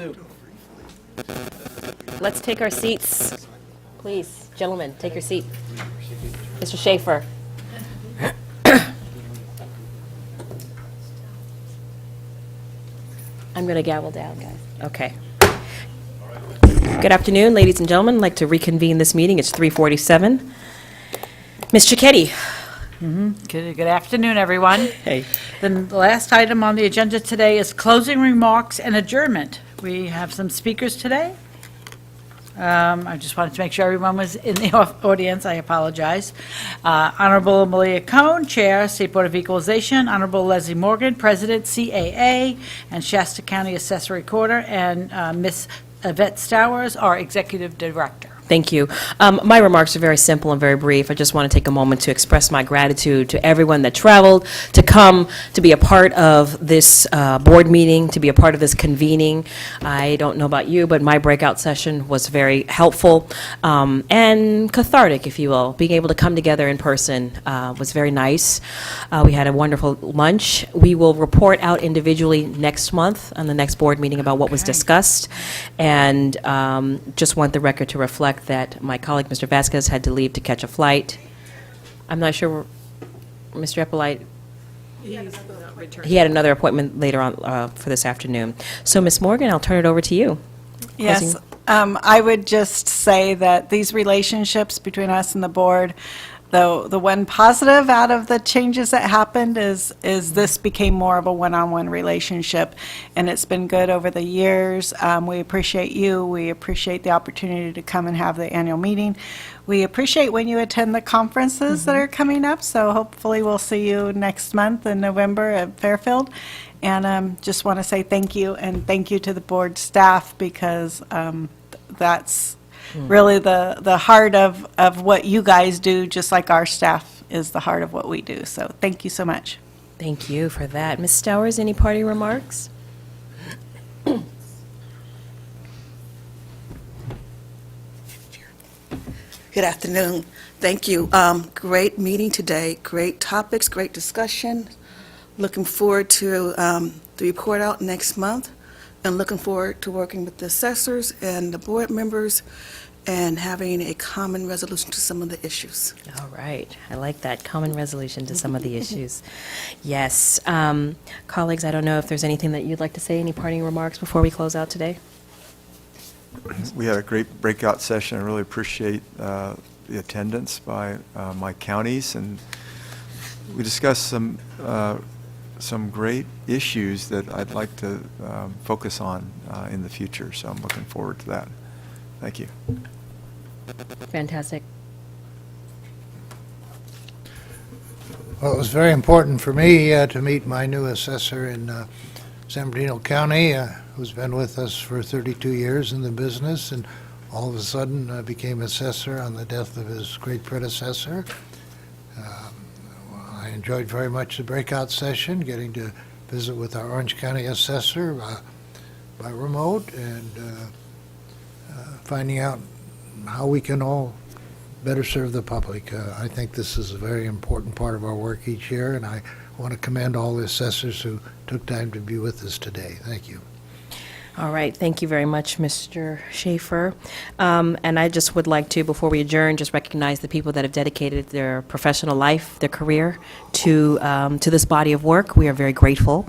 [SPEAKER 1] Let's take our seats. Please, gentlemen, take your seat. Mr. Schaefer. I'm going to gavel down, guys. Okay. Good afternoon, ladies and gentlemen. I'd like to reconvene this meeting. It's 3:47. Ms. Cicchetti.
[SPEAKER 3] Good afternoon, everyone.
[SPEAKER 1] Hey.
[SPEAKER 3] The last item on the agenda today is closing remarks and adjournment. We have some speakers today. I just wanted to make sure everyone was in the audience. I apologize. Honorable Malia Cohn, Chair, State Board of Equalization. Honorable Leslie Morgan, President, CAA, and Shasta County Assessor Recorder, and Ms. Yvette Stowers, our Executive Director.
[SPEAKER 1] Thank you. My remarks are very simple and very brief. I just want to take a moment to express my gratitude to everyone that traveled to come to be a part of this board meeting, to be a part of this convening. I don't know about you, but my breakout session was very helpful and cathartic, if you will. Being able to come together in person was very nice. We had a wonderful lunch. We will report out individually next month on the next board meeting about what was discussed, and just want the record to reflect that my colleague, Mr. Vasquez, had to leave to catch a flight. I'm not sure, Mr. Eppolite, he had another appointment later on for this afternoon. So, Ms. Morgan, I'll turn it over to you.
[SPEAKER 12] Yes, I would just say that these relationships between us and the board, though the one positive out of the changes that happened is this became more of a one-on-one relationship, and it's been good over the years. We appreciate you. We appreciate the opportunity to come and have the annual meeting. We appreciate when you attend the conferences that are coming up, so hopefully we'll see you next month in November at Fairfield. And just want to say thank you, and thank you to the board staff, because that's really the heart of what you guys do, just like our staff is the heart of what we do. So thank you so much.
[SPEAKER 1] Thank you for that. Ms. Stowers, any party remarks?
[SPEAKER 7] Good afternoon. Thank you. Great meeting today. Great topics, great discussion. Looking forward to the report out next month, and looking forward to working with the assessors and the board members and having a common resolution to some of the issues.
[SPEAKER 1] All right. I like that, common resolution to some of the issues. Yes. Colleagues, I don't know if there's anything that you'd like to say, any parting remarks before we close out today?
[SPEAKER 11] We had a great breakout session. I really appreciate the attendance by my counties, and we discussed some great issues that I'd like to focus on in the future, so I'm looking forward to that. Thank you.
[SPEAKER 1] Fantastic.
[SPEAKER 4] Well, it was very important for me to meet my new assessor in San Bernardino County, who's been with us for 32 years in the business, and all of a sudden became assessor on the death of his great predecessor. I enjoyed very much the breakout session, getting to visit with our Orange County assessor by remote, and finding out how we can all better serve the public. I think this is a very important part of our work each year, and I want to commend all the assessors who took time to be with us today. Thank you.
[SPEAKER 1] All right, thank you very much, Mr. Schaefer. And I just would like to, before we adjourn, just recognize the people that have dedicated their professional life, their career, to this body of work. We are very grateful.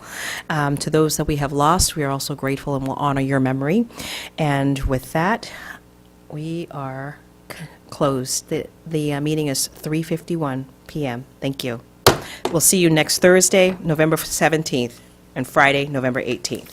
[SPEAKER 1] To those that we have lost, we are also grateful and will honor your memory. And with that, we are closed. The meeting is 3:51 p.m. Thank you. We'll see you next Thursday, November 17th, and Friday, November 18th.